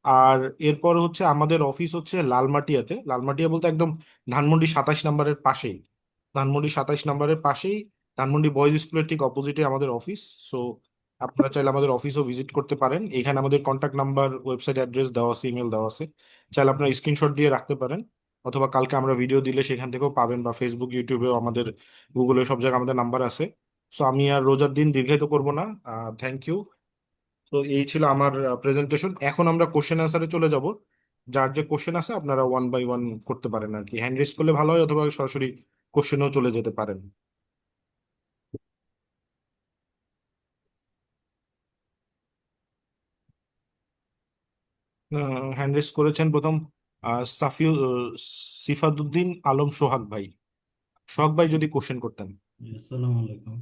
আর এরপর হচ্ছে আমাদের অফিস হচ্ছে লালমাটিয়াতে। লালমাটিয়া বলতে একদম ধানমন্ডি 27 নম্বরের পাশেই, ধানমন্ডি 27 নম্বরের পাশেই, ধানমন্ডি বয়েজ স্কুলের ঠিক অপোজিটে আমাদের অফিস। সো আপনারা চাইলে আমাদের অফিসও ভিজিট করতে পারেন। এখানে আমাদের কন্ট্যাক্ট নাম্বার, ওয়েবসাইট অ্যাড্রেস দেওয়া আছে, ইমেল দেওয়া আছে, চাইলে আপনারা স্ক্রিনশট দিয়ে রাখতে পারেন। অথবা কালকে আমরা ভিডিও দিলে সেখান থেকেও পাবেন, বা ফেসবুক, ইউটিউবেও আমাদের, গুগলে, সব জায়গায় আমাদের নাম্বার আছে। সো আমি আর রোজার দিন দীর্ঘায়িত করব না, থ্যাংক ইউ। তো এই ছিল আমার প্রেজেন্টেশন। এখন আমরা কোশ্চেন আনসারে চলে যাব। যার যে কোশ্চেন আছে আপনারা ওয়ান বাই ওয়ান করতে পারেন আর কি, হ্যান্ড রেজ করলে ভালো হয়, অথবা সরাসরি কোশ্চেনেও চলে যেতে পারেন। হ্যান্ড রেজ করেছেন প্রথম সাফিউ সিফাতুদ্দিন আলম সোহাগ ভাই। সোহাগ ভাই যদি কোশ্চেন করতেন। আসসালামু আলাইকুম।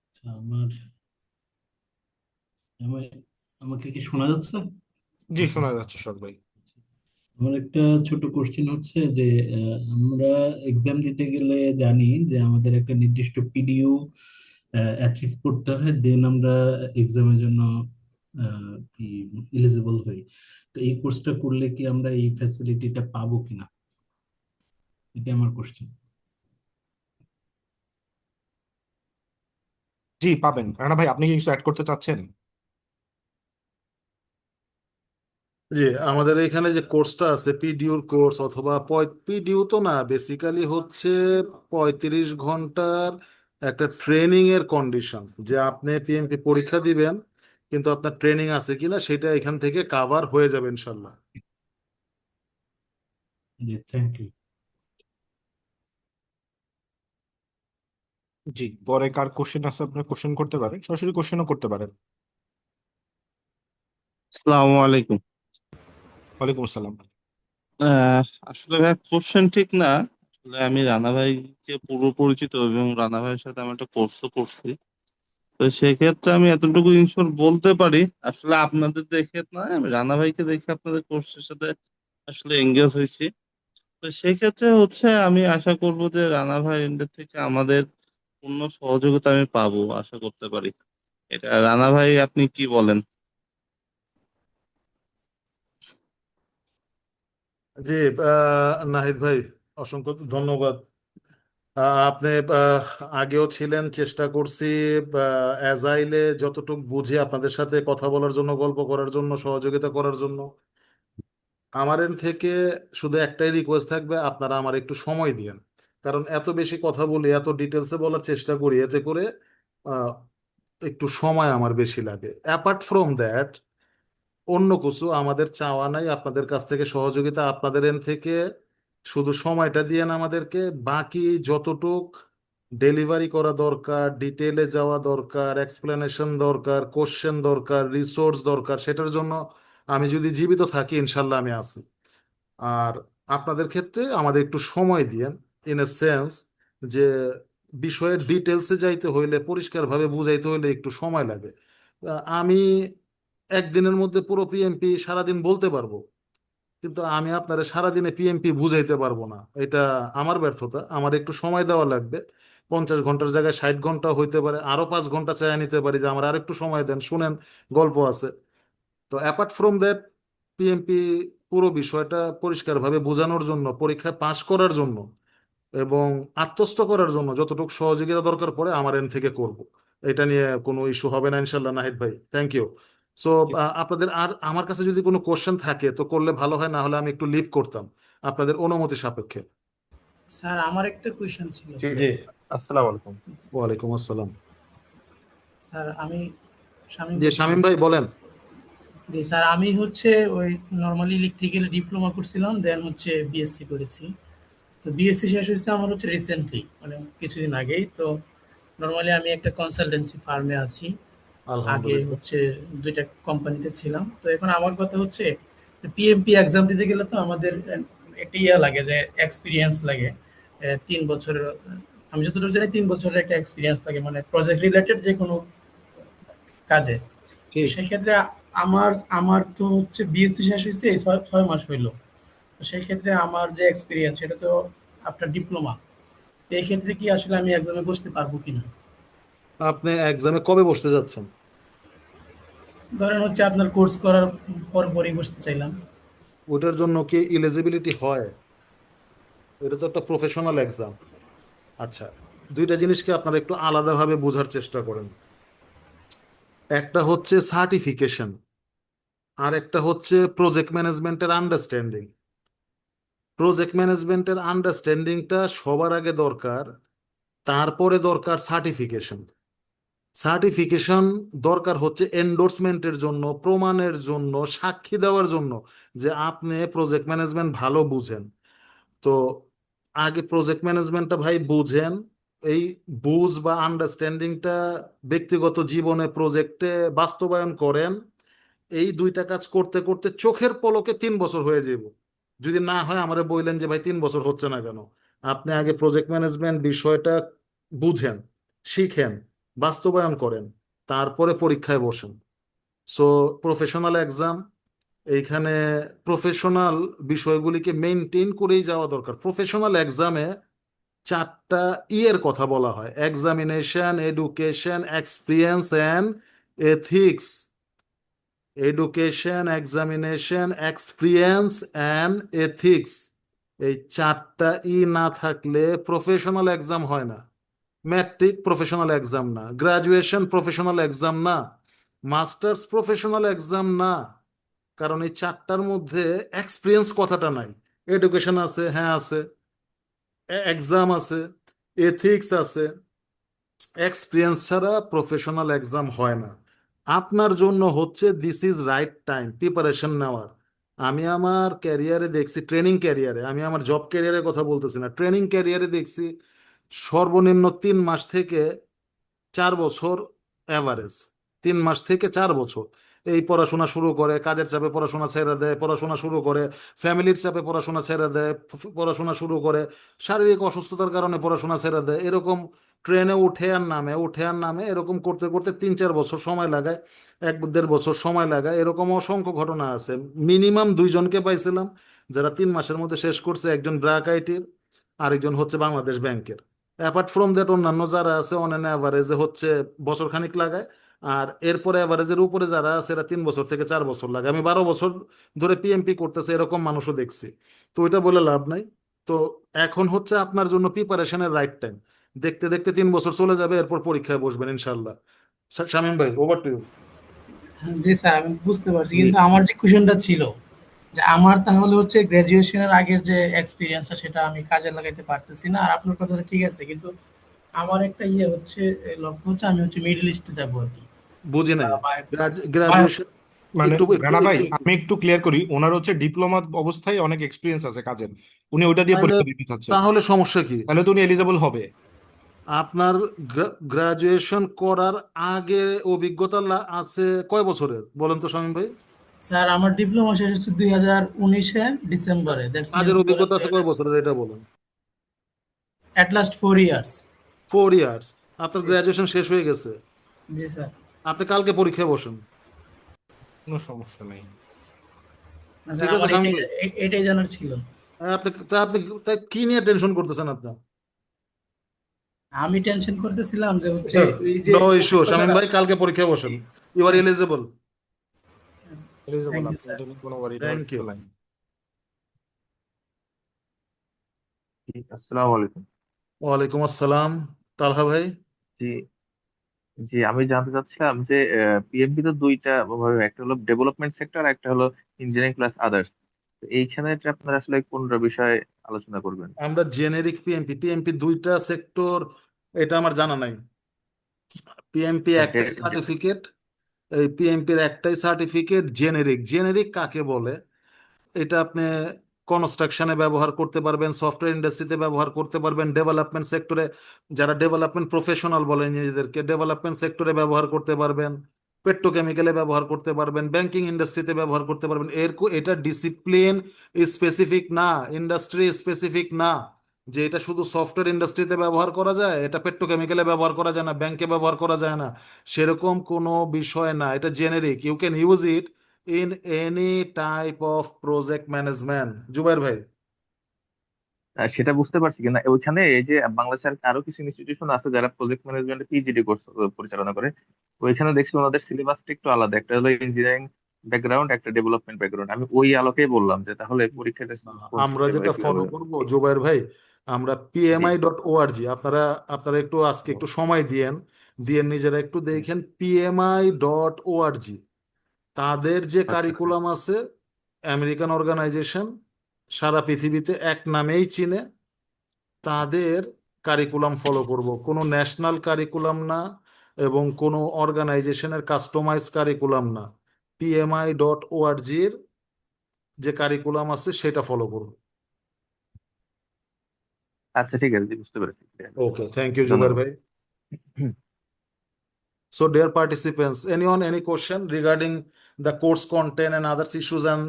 আচ্ছা, আমাকে কি শোনা যাচ্ছে? জি, শোনা যাচ্ছে সোহাগ ভাই। আমার একটা ছোট কোশ্চেন হচ্ছে যে আমরা এক্সাম দিতে গেলে জানি যে আমাদের একটা নির্দিষ্ট পিডিইউ অ্যাচিভ করতে হয়, দেন আমরা এক্সামের জন্য কি এলিজিবল হই। তো এই কোর্সটা করলে কি আমরা এই ফ্যাসিলিটিটা পাবো কিনা, এটা আমার কোশ্চেন। জি, পাবেন। রানা ভাই, আপনি কি কিছু অ্যাড করতে চাচ্ছেন? জি, আমাদের এখানে যে কোর্সটা আছে পিডিউর কোর্স অথবা পিডিউ তো না, বেসিক্যালি হচ্ছে 35 ঘন্টার একটা ট্রেনিং এর কন্ডিশন, যে আপনি পিএমপি পরীক্ষা দিবেন কিন্তু আপনার ট্রেনিং আছে কিনা সেটা এখান থেকে কাভার হয়ে যাবে ইনশাল্লাহ। জি, থ্যাংক ইউ। জি, পরে কার কোশ্চেন আছে আপনার কোশ্চেন করতে পারেন, সরাসরি কোশ্চেনও করতে পারেন। আসসালামু আলাইকুম। ওয়ালাইকুম আসসালাম। আহ, আসলে ভাই কোশ্চেন ঠিক না। আসলে আমি রানা ভাইকে পূর্ব পরিচিত এবং রানা ভাইয়ের সাথে আমি একটা কোর্সও করছি। তো সেক্ষেত্রে আমি এতটুকু ইনশোর বলতে পারি, আসলে আপনাদের দেখে না, আমি রানা ভাইকে দেখে আপনাদের কোর্সের সাথে আসলে এঙ্গেজ হয়েছি। তো সেক্ষেত্রে হচ্ছে আমি আশা করব যে রানা ভাইয়ের এন্ডের থেকে আমাদের পূর্ণ সহযোগিতা আমি পাবো, আশা করতে পারি। এটা রানা ভাই, আপনি কি বলেন? জি, নাহিদ ভাই, অসংখ্য ধন্যবাদ। আপনি আগেও ছিলেন, চেষ্টা করছি অ্যাজাইলে যতটুকু বুঝি আপনাদের সাথে কথা বলার জন্য, গল্প করার জন্য, সহযোগিতা করার জন্য। আমার এন্ড থেকে শুধু একটাই রিকোয়েস্ট থাকবে, আপনারা আমার একটু সময় দিন। কারণ এত বেশি কথা বলি, এত ডিটেলসে বলার চেষ্টা করি, এতে করে আহ, একটু সময় আমার বেশি লাগে। অ্যাপার্ট ফ্রম দ্যাট অন্য কিছু আমাদের চাওয়া নাই আপনাদের কাছ থেকে, সহযোগিতা আপনাদের এন্ড থেকে। শুধু সময়টা দিয়েন আমাদেরকে, বাকি যতটুক ডেলিভারি করা দরকার, ডিটেলে যাওয়া দরকার, এক্সপ্লেনেশন দরকার, কোশ্চেন দরকার, রিসোর্স দরকার, সেটার জন্য আমি যদি জীবিত থাকি ইনশাল্লাহ আমি আছি। আর আপনাদের ক্ষেত্রে আমাদের একটু সময় দিয়েন, ইন এ সেন্স যে বিষয়ের ডিটেলসে যাইতে হইলে, পরিষ্কারভাবে বুঝাইতে হইলে একটু সময় লাগে। আমি একদিনের মধ্যে পুরো পিএমপি সারাদিন বলতে পারবো, কিন্তু আমি আপনারা সারাদিনে পিএমপি বুঝাইতে পারবো না। এটা আমার ব্যর্থতা, আমার একটু সময় দেওয়া লাগবে। 50 ঘন্টার জায়গায় 60 ঘন্টা হইতে পারে, আরো 5 ঘন্টা চাইয়া নিতে পারি যে আমার আর একটু সময় দেন, শুনেন, গল্প আছে। তো অ্যাপার্ট ফ্রম দ্যাট, পিএমপি পুরো বিষয়টা পরিষ্কারভাবে বোঝানোর জন্য, পরীক্ষায় পাশ করার জন্য এবং আত্মস্থ করার জন্য যতটুকু সহযোগিতা দরকার পড়ে আমার এন্ড থেকে করব। এটা নিয়ে কোনো ইস্যু হবে না ইনশাল্লাহ। নাহিদ ভাই, থ্যাংক ইউ। সো আপনাদের আর আমার কাছে যদি কোনো কোশ্চেন থাকে তো করলে ভালো হয়, না হলে আমি একটু লিভ করতাম আপনাদের অনুমতি সাপেক্ষে। স্যার আমার একটা কোয়েশ্চেন ছিল। জি, জি, আসসালামু আলাইকুম। ওয়ালাইকুম আসসালাম। স্যার আমি শামীম জি, বলছি। শামীম ভাই বলেন। জি স্যার, আমি হচ্ছে ওই নর্মালি ইলেকট্রিক্যাল ডিপ্লোমা করছিলাম, দেন হচ্ছে বিএসসি করেছি। তো বিএসসি শেষ হয়েছে আমার হচ্ছে রিসেন্টলি, মানে কিছুদিন আগেই। তো নর্মালি আমি একটা কনসালটেন্সি ফার্মে আছি। আগে আলহামদুলিল্লাহ। হচ্ছে 2টা কোম্পানিতে ছিলাম। তো এখন আমার কথা হচ্ছে পিএমপি এক্সাম দিতে গেলে তো আমাদের একটা ইয়ে লাগে, যে এক্সপিরিয়েন্স লাগে। 3 বছরের, আমি যতটুকু জানি 3 বছরের একটা এক্সপিরিয়েন্স লাগে, মানে প্রজেক্ট রিলেটেড যে কোনো কাজে। তো ঠিক। সেই ক্ষেত্রে আমার আমার তো হচ্ছে বিএসসি শেষ হয়েছে এই 6 মাস হইলো। তো সেই ক্ষেত্রে আমার যে এক্সপিরিয়েন্স সেটা তো আফটার ডিপ্লোমা। তো এই ক্ষেত্রে কি আসলে আমি এক্সামে বসতে পারবো কিনা? আপনি এক্সামে কবে বসতে যাচ্ছেন? ধরেন হচ্ছে আপনার কোর্স করার পরই বসতে চাইলাম। ওটার জন্য কি এলিজিবিলিটি হয়? এটা তো একটা প্রফেশনাল এক্সাম। আচ্ছা, দুইটা জিনিসকে আপনারা একটু আলাদাভাবে বোঝার চেষ্টা করেন। একটা হচ্ছে সার্টিফিকেশন, আর একটা হচ্ছে প্রজেক্ট ম্যানেজমেন্টের আন্ডারস্ট্যান্ডিং। প্রজেক্ট ম্যানেজমেন্টের আন্ডারস্ট্যান্ডিংটা সবার আগে দরকার, তারপরে দরকার সার্টিফিকেশন। সার্টিফিকেশন দরকার হচ্ছে এন্ডোর্সমেন্টের জন্য, প্রমাণের জন্য, সাক্ষী দেওয়ার জন্য যে আপনি প্রজেক্ট ম্যানেজমেন্ট ভালো বুঝেন। তো আগে প্রজেক্ট ম্যানেজমেন্টটা ভাই বুঝেন। এই বুঝ বা আন্ডারস্ট্যান্ডিংটা ব্যক্তিগত জীবনে, প্রজেক্টে বাস্তবায়ন করেন। এই দুইটা কাজ করতে করতে চোখের পলকে 3 বছর হয়ে যাব। যদি না হয় আমারে বললেন যে ভাই 3 বছর হচ্ছে না কেন। আপনি আগে প্রজেক্ট ম্যানেজমেন্ট বিষয়টা বুঝেন, শিখেন, বাস্তবায়ন করেন, তারপরে পরীক্ষায় বসেন। সো প্রফেশনাল এক্সাম, এইখানে প্রফেশনাল বিষয়গুলিকে মেনটেন করেই যাওয়া দরকার। প্রফেশনাল এক্সামে 4টা এর কথা বলা হয়: examination, education, experience and ethics. Education, examination, experience and ethics, এই 4টা না থাকলে প্রফেশনাল এক্সাম হয় না। ম্যাট্রিক প্রফেশনাল এক্সাম না, গ্রাজুয়েশন প্রফেশনাল এক্সাম না, মাস্টার্স প্রফেশনাল এক্সাম না। কারণ এই 4টার মধ্যে এক্সপিরিয়েন্স কথাটা নাই। এডুকেশন আছে, হ্যাঁ আছে, এক্সাম আছে, এথিক্স আছে, এক্সপিরিয়েন্স ছাড়া প্রফেশনাল এক্সাম হয় না। আপনার জন্য হচ্ছে this is right time preparation নেওয়ার। আমি আমার ক্যারিয়ারে দেখছি, ট্রেনিং ক্যারিয়ারে, আমি আমার জব ক্যারিয়ারের কথা বলতেছি না, ট্রেনিং ক্যারিয়ারে দেখছি সর্বনিম্ন 3 মাস থেকে 4 বছর অ্যাভারেজ, 3 মাস থেকে 4 বছর এই পড়াশোনা শুরু করে, কাজের চাপে পড়াশোনা ছেড়ে দেয়, পড়াশোনা শুরু করে, ফ্যামিলির চাপে পড়াশোনা ছেড়ে দেয়, পড়াশোনা শুরু করে, শারীরিক অসুস্থতার কারণে পড়াশোনা ছেড়ে দেয়, এরকম ট্রেনে উঠে আর নামে, উঠে আর নামে, এরকম করতে করতে 3-4 বছর সময় লাগায়, 1-1.5 বছর সময় লাগায়, এরকম অসংখ্য ঘটনা আছে। মিনিমাম 2জনকে পাইছিলাম যারা 3 মাসের মধ্যে শেষ করছে, একজন ব্র্যাক আইটির, আরেকজন হচ্ছে বাংলাদেশ ব্যাংকের। অ্যাপার্ট ফ্রম দ্যাট অন্যান্য যারা আছে অন অ্যান অ্যাভারেজে হচ্ছে বছর খানিক লাগায়। আর এরপরে অ্যাভারেজের উপরে যারা আছে এরা 3 বছর থেকে 4 বছর লাগে। আমি 12 বছর ধরে পিএমপি করতেছে এরকম মানুষও দেখছি। তো ওইটা বলে লাভ নাই। তো এখন হচ্ছে আপনার জন্য প্রিপারেশনের রাইট টাইম। দেখতে দেখতে 3 বছর চলে যাবে, এরপর পরীক্ষায় বসবেন ইনশাল্লাহ। শামীম ভাই, ওভার টু ইউ। জি স্যার, আমি বুঝতে পারছি, কিন্তু আমার যে কোশ্চেনটা ছিল যে আমার তাহলে হচ্ছে গ্রাজুয়েশনের আগের যে এক্সপিরিয়েন্সটা সেটা আমি কাজে লাগাইতে পারতেছি না। আর আপনার কথাটা ঠিক আছে, কিন্তু আমার একটা হচ্ছে লক্ষ্য হচ্ছে আমি হচ্ছে মিডল ইস্টে যাবো আর কি। বুঝি নাই। বা- গ্রাজুয়েশন মানে একটু একটু রানা ভাই, একটু আমি একটু ক্লিয়ার করি, ওনার হচ্ছে ডিপ্লোমা অবস্থায় অনেক এক্সপিরিয়েন্স আছে কাজের, উনি ওইটা দিয়ে তাহলে পরীক্ষা দিতে চাচ্ছেন, তাহলে সমস্যা কি? তাহলে তো উনি এলিজেবল হবে। আপনার গ্রাজুয়েশন করার আগে অভিজ্ঞতা আছে কয় বছরের বলেন তো শামীম ভাই? স্যার, আমার ডিপ্লোমা শেষ হচ্ছে 2019-এর ডিসেম্বরে, দ্যাটস মিন কাজের অভিজ্ঞতা আছে কয় বছরের এটা বলেন। At last 4 years. 4 ইয়ার্স। আপনার গ্রাজুয়েশন শেষ হয়ে গেছে, জি স্যার। আপনি কালকে পরীক্ষায় বসেন। কোনো সমস্যা নেই। না স্যার, ঠিক আছে আমার শামীম এটাই ভাই? এটাই জানার ছিল। আপনি তাই কি নিয়ে টেনশন করতেছেন আপনি? আমি টেনশন করতেছিলাম যে হচ্ছে ওই যে নো ইস্যু শামীম অভিজ্ঞতাটা। ভাই, কালকে পরীক্ষায় বসেন। You are eligible. Eligible, thank you আপনি স্যার। এটা নিয়ে কোনো ওয়ারি নেওয়ার থ্যাংক কিছু ইউ। নাই। জি, আসসালামু আলাইকুম। ওয়ালাইকুম আসসালাম। তালহা ভাই, জি, জি, আমি জানতে চাচ্ছিলাম যে পিএমপি তো দুইটা ভাবে, একটা হলো ডেভেলপমেন্ট সেক্টর, একটা হলো ইঞ্জিনিয়ারিং প্লাস আদার্স। এইখানে যে আপনারা আসলে কোনটা বিষয়ে আলোচনা করবেন? আমরা জেনেরিক পিএমপি, পিএমপি 2টা সেক্টর, এটা আমার জানা নাই। পিএমপি ওকে, একটাই সার্টিফিকেট, এই পিএমপির একটাই সার্টিফিকেট জেনেরিক। জেনেরিক কাকে বলে? এটা আপনি কনস্ট্রাকশনে ব্যবহার করতে পারবেন, সফটওয়্যার ইন্ডাস্ট্রিতে ব্যবহার করতে পারবেন, ডেভেলপমেন্ট সেক্টরে, যারা ডেভেলপমেন্ট প্রফেশনাল বলে নিজেদেরকে, ডেভেলপমেন্ট সেক্টরে ব্যবহার করতে পারবেন, পেট্রোকেমিক্যালে ব্যবহার করতে পারবেন, ব্যাংকিং ইন্ডাস্ট্রিতে ব্যবহার করতে পারবেন। এটা ডিসিপ্লিন স্পেসিফিক না, ইন্ডাস্ট্রি স্পেসিফিক না, যে এটা শুধু সফটওয়্যার ইন্ডাস্ট্রিতে ব্যবহার করা যায়, এটা পেট্রোকেমিক্যালে ব্যবহার করা যায় না, ব্যাংকে ব্যবহার করা যায় না, সেরকম কোনো বিষয় না। এটা generic, you can use it in any type of project management. Zubair ভাই, সেটা বুঝতে পারছি, কিনা ওইখানে এই যে বাংলাদেশের আরো কিছু ইনস্টিটিউশন আছে যারা প্রজেক্ট ম্যানেজমেন্টে পিজিডি কোর্স পরিচালনা করে, ওইখানে দেখছি ওনাদের সিলেবাসটা একটু আলাদা, একটা হলো ইঞ্জিনিয়ারিং ব্যাকগ্রাউন্ড, একটা ডেভেলপমেন্ট ব্যাকগ্রাউন্ড। আমি ওই আলোকেই বললাম যে তাহলে পরীক্ষাটা কোন আমরা সিস্টেমে যেটা কিভাবে ফলো হবে। করব জুবাইর ভাই, আমরা জি, pmi.org, আপনারা আপনারা একটু আজকে একটু সময় দিয়েন, দিয়ে নিজেরা একটু দেখেন pmi.org। তাদের যে আচ্ছা, কারিকুলাম আছে, আমেরিকান অর্গানাইজেশন, সারা পৃথিবীতে এক নামেই চিনে, তাদের কারিকুলাম ফলো করব, কোনো ন্যাশনাল কারিকুলাম না এবং কোনো অর্গানাইজেশনের কাস্টমাইজ কারিকুলাম না। pmi.org-র যে কারিকুলাম আছে সেটা ফলো করব। আচ্ছা, ঠিক আছে, জি, বুঝতে পেরেছি। ওকে, থ্যাংক ইউ জুবাইর ধন্যবাদ। ভাই। So, dear participants, any question regarding the course content and other issues and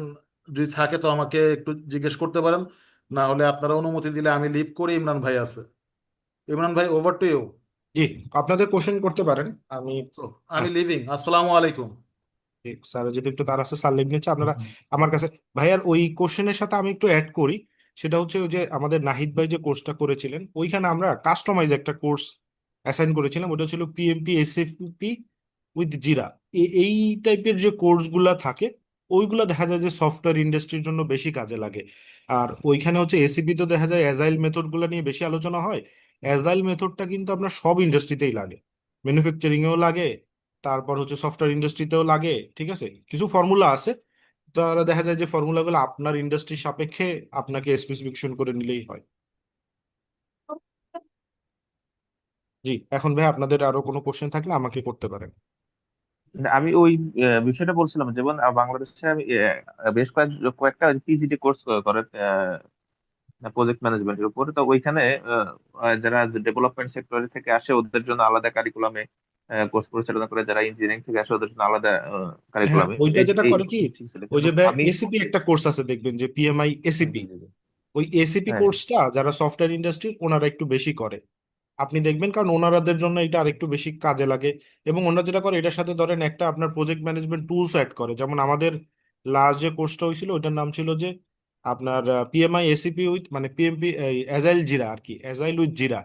যদি থাকে তো আমাকে একটু জিজ্ঞেস করতে পারেন, না হলে আপনারা অনুমতি দিলে আমি লিভ করে ইমরান ভাই আছে। ইমরান ভাই, ওভার টু ইউ। জি, আপনাদের কোশ্চেন করতে পারেন। আমি তো আমি লিভিং। আসসালামু আলাইকুম। স্যার যদি একটু তার আছে স্যার লিভ নিচ্ছে আপনারা আমার কাছে। ভাইয়ার ওই কোশ্চেনের সাথে আমি একটু অ্যাড করি, সেটা হচ্ছে ওই যে আমাদের নাহিদ ভাই যে কোর্সটা করেছিলেন ওইখানে আমরা কাস্টমাইজ একটা কোর্স অ্যাসাইন করেছিলাম, ওটা ছিল পিএমপি এসএফপি উইথ জিরা। এই টাইপের যে কোর্সগুলা থাকে ওইগুলা দেখা যায় যে সফটওয়্যার ইন্ডাস্ট্রির জন্য বেশি কাজে লাগে। আর ওইখানে হচ্ছে এসিপি তো দেখা যায় অ্যাজাইল মেথড গুলা নিয়ে বেশি আলোচনা হয়। অ্যাজাইল মেথডটা কিন্তু আপনার সব ইন্ডাস্ট্রিতেই লাগে, ম্যানুফ্যাকচারিং এও লাগে, তারপর হচ্ছে সফটওয়্যার ইন্ডাস্ট্রিতেও লাগে। ঠিক আছে, কিছু ফর্মুলা আছে, তাহলে দেখা যায় যে ফর্মুলাগুলো আপনার ইন্ডাস্ট্রির সাপেক্ষে আপনাকে স্পেসিফিকেশন করে নিলেই হয়। জি, এখন ভাই আপনাদের আরো কোনো কোশ্চেন থাকলে আমাকে করতে পারেন। আমি ওই বিষয়টা বলছিলাম, যেমন বাংলাদেশে আমি বেশ কয়েকটা পিজিডি কোর্স করে প্রজেক্ট ম্যানেজমেন্টের উপর। তো ওইখানে যারা ডেভেলপমেন্ট সেক্টর থেকে আসে ওদের জন্য আলাদা কারিকুলামে কোর্স পরিচালনা করে, যারা ইঞ্জিনিয়ারিং থেকে আসে ওদের জন্য আলাদা হ্যাঁ, কারিকুলামে। ওইটা এই যেটা এই করে কি, ঠিক ছিল, ওই কিন্তু যে ভাই আমি এসিপি একটা কোর্স আছে দেখবেন যে পিএমআই এসিপি, জি, জি, জি। ওই এসিপি হ্যাঁ, হ্যাঁ। কোর্সটা যারা সফটওয়্যার ইন্ডাস্ট্রি ওনারা একটু বেশি করে। আপনি দেখবেন, কারণ ওনারাদের জন্য এটা আরেকটু বেশি কাজে লাগে। এবং ওনারা যেটা করে এটার সাথে ধরেন একটা আপনার প্রজেক্ট ম্যানেজমেন্ট টুলস অ্যাড করে। যেমন আমাদের লাস্ট যে কোর্সটা হয়েছিল ওইটার নাম ছিল যে আপনার পিএমআই এসিপি উইথ মানে পিএমপি অ্যাজাইল জিরা আর কি, অ্যাজাইল উইথ জিরা।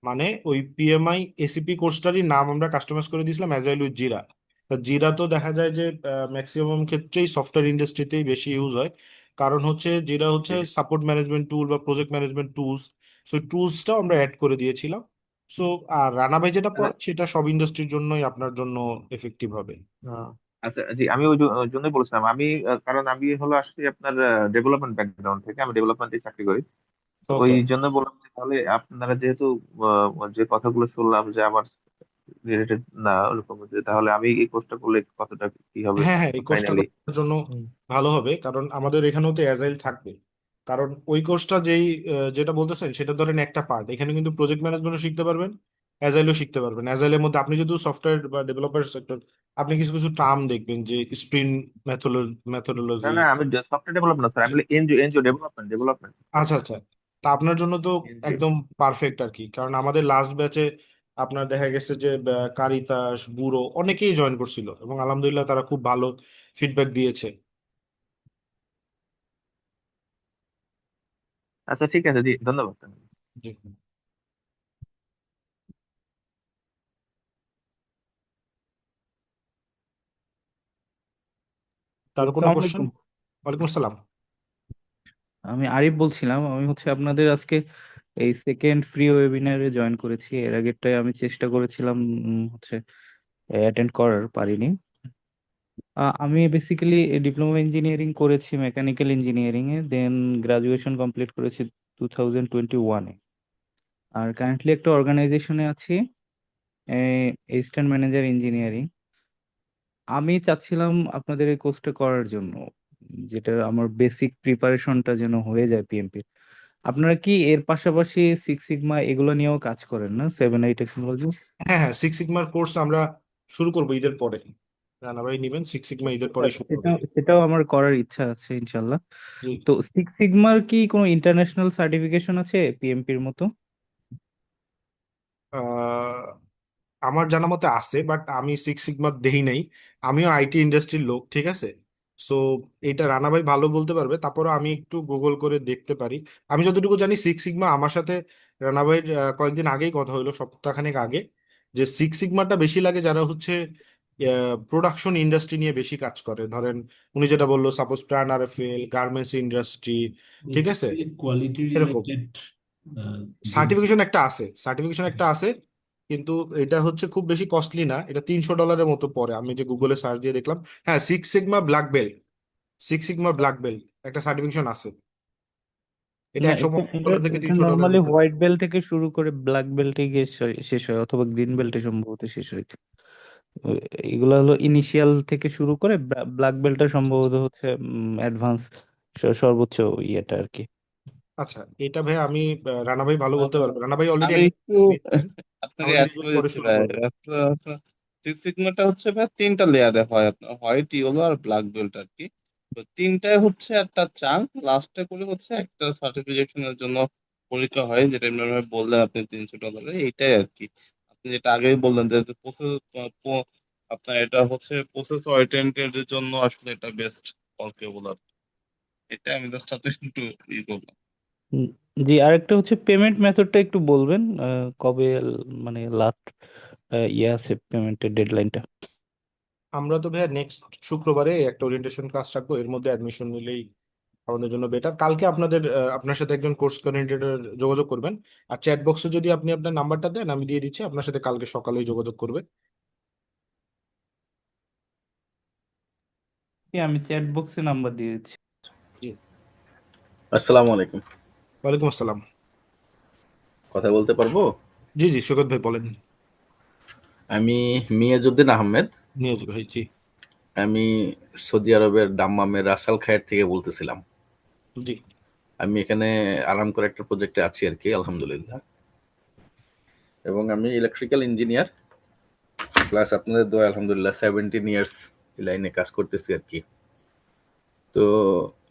মানে ওই পিএমআই এসিপি কোর্সটারই নাম আমরা কাস্টমাইজ করে দিয়েছিলাম অ্যাজাইল উইথ জিরা। তা জিরা তো দেখা যায় যে ম্যাক্সিমাম ক্ষেত্রেই সফটওয়্যার ইন্ডাস্ট্রিতেই বেশি ইউজ হয়, কারণ হচ্ছে জিরা হচ্ছে জি, জি। সাপোর্ট ম্যানেজমেন্ট টুল বা প্রজেক্ট ম্যানেজমেন্ট টুলস। সো টুলসটাও আমরা অ্যাড করে দিয়েছিলাম। সো আর রানা ভাই যেটা আচ্ছা, পড়ে সেটা সব ইন্ডাস্ট্রির জন্যই আপনার জন্য এফেক্টিভ হবে। আচ্ছা, জি, আমি ওই জন্যই বলছিলাম। আমি কারণ আমি হলো আসছি আপনার ডেভেলপমেন্ট ব্যাকগ্রাউন্ড থেকে, আমি ডেভেলপমেন্টে চাকরি করি। তো ওই ওকে। জন্য বললাম যে তাহলে আপনারা যেহেতু যে কথাগুলো শুনলাম যে আমার রিলেটেড না ওরকম, যে তাহলে আমি এই কোর্সটা করলে কতটা কি হবে হ্যাঁ হ্যাঁ, এই কোর্সটা ফাইনালি? করার জন্য ভালো হবে, কারণ আমাদের এখানেও তো অ্যাজাইল থাকবে। কারণ ওই কোর্সটা যেই যেটা বলতেছেন সেটা ধরেন একটা পার্ট, এখানে কিন্তু প্রজেক্ট ম্যানেজমেন্টও শিখতে পারবেন, অ্যাজাইলও শিখতে পারবেন। অ্যাজাইলের মধ্যে আপনি যদি সফটওয়্যার বা ডেভেলপার সেক্টর, আপনি কিছু কিছু টার্ম দেখবেন যে স্প্রিন্ট না, মেথোডোলজি। না, আমি সফটওয়্যার ডেভেলপমেন্ট না স্যার, আমি এনজিও এনজিও ডেভেলপমেন্ট আচ্ছা আচ্ছা, তা আপনার জন্য তো এনজিও। একদম পারফেক্ট আর কি। কারণ আমাদের লাস্ট ব্যাচে আপনার দেখা গেছে যে কারিতাস বুড়ো অনেকেই জয়েন করছিল এবং আলহামদুলিল্লাহ তারা খুব ভালো ফিডব্যাক দিয়েছে। আচ্ছা, ঠিক আছে, জি, ধন্যবাদ। জি। তার কোনো আসসালামু কোশ্চেন? আলাইকুম। ওয়ালাইকুম আসসালাম। আমি আরিফ বলছিলাম। আমি হচ্ছে আপনাদের আজকে এই সেকেন্ড ফ্রি ওয়েবিনারে জয়েন করেছি। এর আগেরটায় আমি চেষ্টা করেছিলাম হচ্ছে অ্যাটেন্ড করার পারিনি। আমি বেসিক্যালি ডিপ্লোমা ইঞ্জিনিয়ারিং করেছি মেকানিক্যাল ইঞ্জিনিয়ারিং এ, দেন গ্রাজুয়েশন কমপ্লিট করেছি 2021-এ। আর কারেন্টলি একটা অর্গানাইজেশনে আছি, অ্যাসিস্ট্যান্ট ম্যানেজার ইঞ্জিনিয়ারিং। আমি চাচ্ছিলাম আপনাদের এই কোর্সটা করার জন্য, যেটা আমার বেসিক প্রিপারেশনটা যেন হয়ে যায় পিএমপি। আপনারা কি এর পাশাপাশি সিক্স সিগমা এগুলো নিয়েও কাজ করেন না, 7 8 টেকনোলজি? হ্যাঁ হ্যাঁ, সিক্স সিগমার কোর্স আমরা শুরু করবো ঈদের পরে। রানা ভাই নিবেন, সিক্স সিগমা ঈদের পরে শুরু হবে। সেটাও সেটাও আমার করার ইচ্ছা আছে ইনশাল্লাহ। জি। তো সিক্স সিগমার কি কোনো ইন্টারন্যাশনাল সার্টিফিকেশন আছে পিএমপির মতো? আহ, আমার জানা মতে আছে, বাট আমি সিক্স সিগমা দেই নাই। আমিও আইটি ইন্ডাস্ট্রির লোক, ঠিক আছে। সো এটা রানা ভাই ভালো বলতে পারবে, তারপরে আমি একটু গুগল করে দেখতে পারি। আমি যতটুকু জানি সিক্স সিগমা আমার সাথে রানা ভাই কয়েকদিন আগেই কথা হলো, সপ্তাহখানেক আগে, যে সিক্স সিগমাটা বেশি লাগে যারা হচ্ছে প্রোডাকশন ইন্ডাস্ট্রি নিয়ে বেশি কাজ করে। ধরেন উনি যেটা বললো, সাপোজ প্রাণ আরএফএল, গার্মেন্টস ইন্ডাস্ট্রি, ঠিক আছে, বেসিক্যালি কোয়ালিটি এরকম। রিলেটেড জিনিস। সার্টিফিকেশন একটা আছে কিন্তু এটা হচ্ছে খুব বেশি কস্টলি না, এটা $300 মতো পড়ে। আমি যে গুগলে সার্চ দিয়ে দেখলাম। হ্যাঁ, সিক্স সিগমা ব্ল্যাক বেল্ট একটা সার্টিফিকেশন আছে, এটা না, একশো এটা পঞ্চাশ এটা ডলার থেকে এটা $300 নর্মালি ভিতরে। হোয়াইট বেল্ট থেকে শুরু করে ব্ল্যাক বেল্টে গিয়ে শেষ হয়, অথবা গ্রিন বেল্টে সম্ভবত শেষ হয়। এগুলো হলো ইনিশিয়াল থেকে শুরু করে, ব্ল্যাক বেল্টটা সম্ভবত হচ্ছে অ্যাডভান্স সর্বোচ্চ ইয়েটা আর কি। আচ্ছা, এটা ভাই আমি রানা ভাই ভালো বলতে আহ, পারবে। রানা ভাই অলরেডি আমি একজন একটু নিচ্ছেন, আপনাকে আমাদের অ্যাড ঈদের করে পরে দিচ্ছি শুরু ভাই। করবে। সিক্স সিগমাটা হচ্ছে ভাই তিনটা লেয়ারে হয়, আপনার হোয়াইট, ইয়েলো আর ব্ল্যাক বেল্ট আর কি। তো তিনটায় হচ্ছে একটা চান্স, লাস্টে করে হচ্ছে একটা সার্টিফিকেশনের জন্য পরীক্ষা হয়, যেটা ইমরান ভাই বললেন আপনি $300, এইটাই আর কি। আপনি যেটা আগেই বললেন যে প্রসেস, আপনার এটা হচ্ছে প্রসেস ওরিয়েন্টেড এর জন্য আসলে এটা বেস্ট ওয়ার্কেবল আর কি। এটা আমি জাস্ট আপনাকে একটু করলাম। উম, জি, আরেকটা হচ্ছে পেমেন্ট মেথডটা একটু বলবেন, কবে মানে লাস্ট ইয়ে আছে পেমেন্টের ডেডলাইনটা? আমরা তো ভাইয়া নেক্সট শুক্রবারে একটা ওরিয়েন্টেশন ক্লাস রাখবো, এর মধ্যে অ্যাডমিশন নিলেই আমাদের জন্য বেটার। কালকে আপনার সাথে একজন কোর্স কোঅর্ডিনেটর যোগাযোগ করবেন। আর চ্যাট বক্সে যদি আপনি আপনার নাম্বারটা দেন, আমি দিয়ে দিচ্ছি, আপনার সাথে কালকে সকালেই যোগাযোগ করবে। আমি চ্যাট বক্সে নাম্বার দিয়ে দিচ্ছি। জি। আসসালামু আলাইকুম। ওয়ালাইকুম আসসালাম। কথা বলতে পারবো? জি জি, সৈকত ভাই বলেন। আমি মিয়াজউদ্দিন আহমেদ। নিয়োগ ভাই, জি। আমি সৌদি আরবের দাম্মামের রাসাল খায়ের থেকে বলতেছিলাম। জি। আমি এখানে আরাম করে একটা প্রজেক্টে আছি আর কি, আলহামদুলিল্লাহ। এবং আমি ইলেকট্রিক্যাল ইঞ্জিনিয়ার, প্লাস আপনাদের দোয়া আলহামদুলিল্লাহ 17 ইয়ার্স এই লাইনে কাজ করতেছি আর কি। তো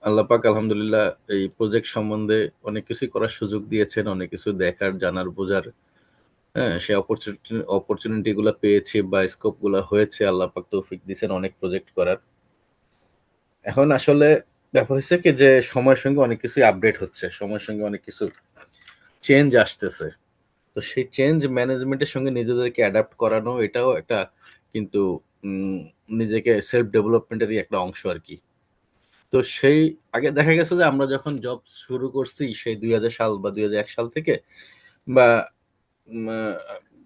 আল্লাহ পাক আলহামদুলিল্লাহ এই প্রজেক্ট সম্বন্ধে অনেক কিছু করার সুযোগ দিয়েছেন, অনেক কিছু দেখার, জানার, বোঝার। হ্যাঁ, সেই অপরচুনিটি গুলা পেয়েছি বা স্কোপ গুলা হয়েছে, আল্লাহ পাক তৌফিক দিয়েছেন অনেক প্রজেক্ট করার। এখন আসলে ব্যাপার হচ্ছে কি যে সময়ের সঙ্গে অনেক কিছুই আপডেট হচ্ছে, সময়ের সঙ্গে অনেক কিছু চেঞ্জ আসতেছে। তো সেই চেঞ্জ ম্যানেজমেন্টের সঙ্গে নিজেদেরকে অ্যাডাপ্ট করানো, এটাও একটা কিন্তু উম, নিজেকে সেলফ ডেভেলপমেন্টেরই একটা অংশ আর কি। তো সেই আগে দেখা গেছে যে আমরা যখন জব শুরু করছি সেই 2000 সাল বা 2001 সাল থেকে, বা উম, আহ,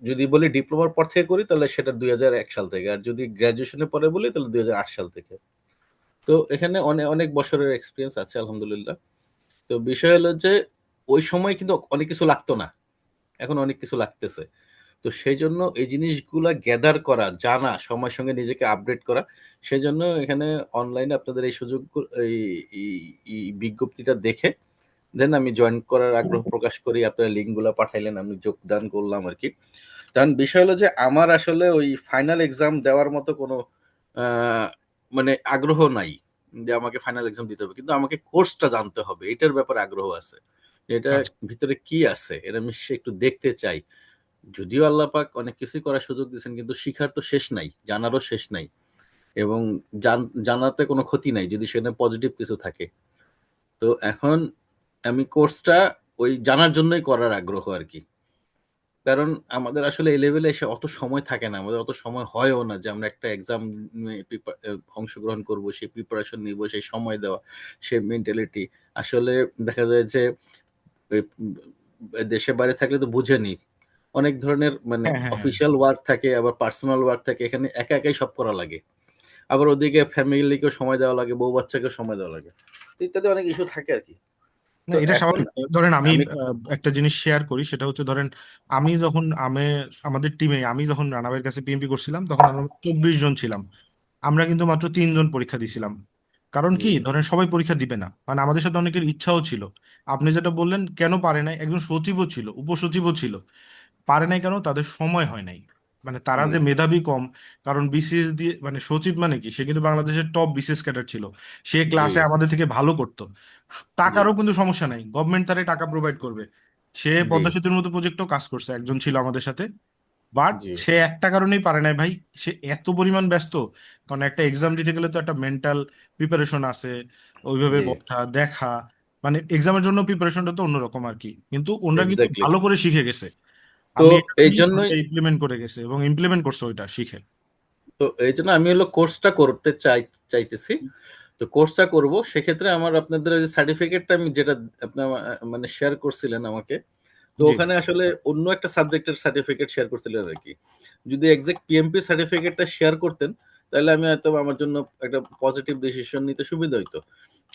যদি বলি ডিপ্লোমার পর থেকে করি তাহলে সেটা 2001 সাল থেকে, আর যদি গ্রাজুয়েশনের পরে বলি তাহলে 2008 সাল থেকে। তো এখানে অনেক অনেক বছরের এক্সপিরিয়েন্স আছে আলহামদুলিল্লাহ। তো বিষয় হলো যে ওই সময় কিন্তু অনেক কিছু লাগতো না, এখন অনেক কিছু লাগতেছে। তো সেই জন্য এই জিনিসগুলা গ্যাদার করা, জানা, সময়ের সঙ্গে নিজেকে আপডেট করা, সেই জন্য এখানে অনলাইনে আপনাদের এই সুযোগ, এই এই বিজ্ঞপ্তিটা দেখে দেন আমি জয়েন করার আগ্রহ প্রকাশ করি। আপনারা লিঙ্ক গুলা পাঠাইলেন, আমি যোগদান করলাম আর কি। কারণ বিষয় হলো যে আমার আসলে ওই ফাইনাল এক্সাম দেওয়ার মতো কোনো আহ, মানে আগ্রহ নাই যে আমাকে ফাইনাল এক্সাম দিতে হবে, কিন্তু আমাকে কোর্সটা জানতে হবে, এটার ব্যাপারে আগ্রহ আছে। যে এটা আচ্ছা। ভিতরে কি আছে এটা আমি একটু দেখতে চাই। যদিও আল্লাহ পাক অনেক কিছুই করার সুযোগ দিয়েছেন, কিন্তু শিখার তো শেষ নাই, জানারও শেষ নাই। এবং জানাতে কোনো ক্ষতি নাই যদি সেখানে পজিটিভ কিছু থাকে। তো এখন আমি কোর্সটা ওই জানার জন্যই করার আগ্রহ আর কি। কারণ আমাদের আসলে এই লেভেলে এসে অত সময় থাকে না, আমাদের অত সময় হয়ও না যে আমরা একটা এক্সাম অংশগ্রহণ করব, সেই প্রিপারেশন নিব, সেই সময় দেওয়া, সেই মেন্টালিটি। আসলে দেখা যায় যে এই, দেশে বাইরে থাকলে তো বুঝেনি, অনেক ধরনের মানে হ্যাঁ হ্যাঁ হ্যাঁ। অফিসিয়াল ওয়ার্ক থাকে, আবার পার্সোনাল ওয়ার্ক থাকে, এখানে একা একাই সব করা লাগে। আবার ওদিকে ফ্যামিলিকেও সময় দেওয়া লাগে, বউ বাচ্চাকেও সময় দেওয়া লাগে, ইত্যাদি অনেক ইস্যু থাকে আর কি। না, তো এটা এখন স্বাভাবিক। ধরেন আমি আমি একটা জিনিস শেয়ার করি, সেটা হচ্ছে ধরেন আমাদের টিমে আমি যখন রানাবের কাছে পিএমপি করছিলাম, তখন আমরা 24 জন ছিলাম। আমরা কিন্তু মাত্র 3 জন পরীক্ষা দিছিলাম। কারণ কি, হুম, ধরেন সবাই পরীক্ষা দিবে না, মানে আমাদের সাথে অনেকের ইচ্ছাও ছিল। আপনি যেটা বললেন কেন পারে নাই, একজন সচিবও ছিল, উপসচিবও ছিল। পারে নাই কেন? তাদের সময় হয় নাই। মানে তারা হুম, যে মেধাবী কম। কারণ বিসিএস দিয়ে, মানে সচিব মানে কি, সে কিন্তু বাংলাদেশের টপ বিসিএস ক্যাডার ছিল। সে জি, ক্লাসে আমাদের থেকে ভালো করতো। জি, টাকারও কিন্তু সমস্যা নাই, গভর্নমেন্ট তারে টাকা প্রোভাইড করবে। সে জি, পদ্মা সেতুর মতো প্রজেক্টও কাজ করছে, একজন ছিল আমাদের সাথে। বাট জি, সে একটা কারণেই পারে নাই ভাই, সে এত পরিমাণ ব্যস্ত। কারণ একটা এক্সাম দিতে গেলে তো একটা মেন্টাল প্রিপারেশন আছে, ওইভাবে জি, বসা, দেখা, মানে এক্সামের জন্য প্রিপারেশনটা তো অন্যরকম আর কি। কিন্তু ওনরা কিন্তু এক্স্যাক্টলি। ভালো করে শিখে গেছে। তো আমি এটা এই জানি, জন্যই, ওইটা ইমপ্লিমেন্ট করে গেছে এবং ইমপ্লিমেন্ট করছে ওইটা শিখে। আমি হলো কোর্সটা করতে চাইতেছি। তো কোর্সটা করব, সেক্ষেত্রে আমার আপনাদের ওই সার্টিফিকেটটা আমি যেটা আপনার মানে শেয়ার করছিলেন আমাকে, তো জি। ওখানে আসলে অন্য একটা সাবজেক্টের সার্টিফিকেট শেয়ার করছিলেন আর কি। যদি এক্সাক্ট পিএমপি সার্টিফিকেটটা শেয়ার করতেন তাহলে আমি হয়তো আমার জন্য একটা পজিটিভ ডিসিশন নিতে সুবিধা হইতো।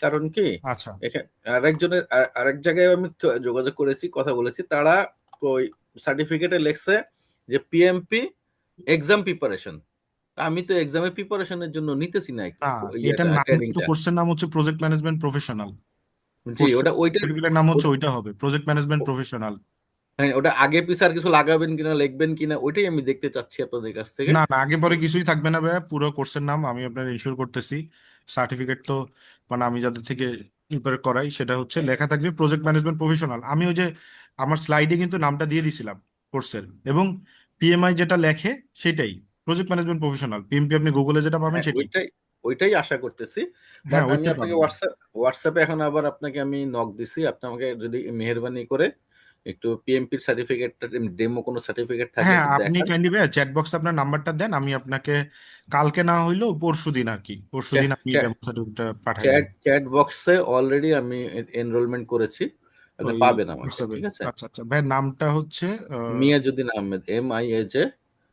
কারণ কি, আচ্ছা। এখানে আরেক জায়গায় আমি যোগাযোগ করেছি, কথা বলেছি, তারা ওই সার্টিফিকেটে লেখছে যে পিএমপি এক্সাম প্রিপারেশন। আমি তো এক্সামের প্রিপারেশনের জন্য নিতেছি না না, এটার ইয়াটা, নাম কিন্তু, ট্রেনিংটা। কোর্সের নাম হচ্ছে প্রজেক্ট ম্যানেজমেন্ট প্রফেশনাল। জি, কোর্সের ওইটা সার্টিফিকেটের নাম হচ্ছে ওইটা হবে, প্রজেক্ট ম্যানেজমেন্ট প্রফেশনাল। হ্যাঁ, ওটা আগে পিছে আর কিছু লাগাবেন কিনা লিখবেন কিনা ওইটাই আমি দেখতে চাচ্ছি আপনাদের কাছ থেকে। না না, আগে পরে কিছুই থাকবে না ভাইয়া, পুরো কোর্সের নাম আমি আপনার ইনশিওর করতেছি। সার্টিফিকেট তো মানে আমি যাদের থেকে প্রিপেয়ার করাই সেটা হচ্ছে লেখা থাকবে প্রজেক্ট ম্যানেজমেন্ট প্রফেশনাল। আমি ওই যে আমার স্লাইডে কিন্তু নামটা দিয়ে দিছিলাম কোর্সের, এবং পিএমআই যেটা লেখে সেটাই প্রজেক্ট ম্যানেজমেন্ট প্রফেশনাল। পিএমপি আপনি গুগলে যেটা পাবেন হ্যাঁ, সেটাই। ওইটাই ওইটাই আশা করতেছি। বাট হ্যাঁ, আমি ওইটাই আপনাকে পাবেন। হোয়াটসঅ্যাপে এখন আবার আপনাকে আমি নক দিছি, আপনি আমাকে যদি মেহেরবানি করে একটু পিএমপির সার্টিফিকেটটা, ডেমো কোনো সার্টিফিকেট থাকলে হ্যাঁ, একটু আপনি দেখান। কাইন্ডলি ভাইয়া চ্যাট বক্সে আপনার নাম্বারটা দেন, আমি আপনাকে কালকে না হইলেও পরশু দিন আর কি, পরশু দিন আমি ডেমো সার্টিফিকেটটা পাঠিয়ে চ্যাট দেবো। চ্যাট বক্সে অলরেডি আমি এনরোলমেন্ট করেছি, আপনি ওই পাবেন আমাকে, হোয়াটসঅ্যাপে। ঠিক আছে? আচ্ছা আচ্ছা ভাই, নামটা হচ্ছে মিয়াজুদ্দিন আহমেদ, MIAJ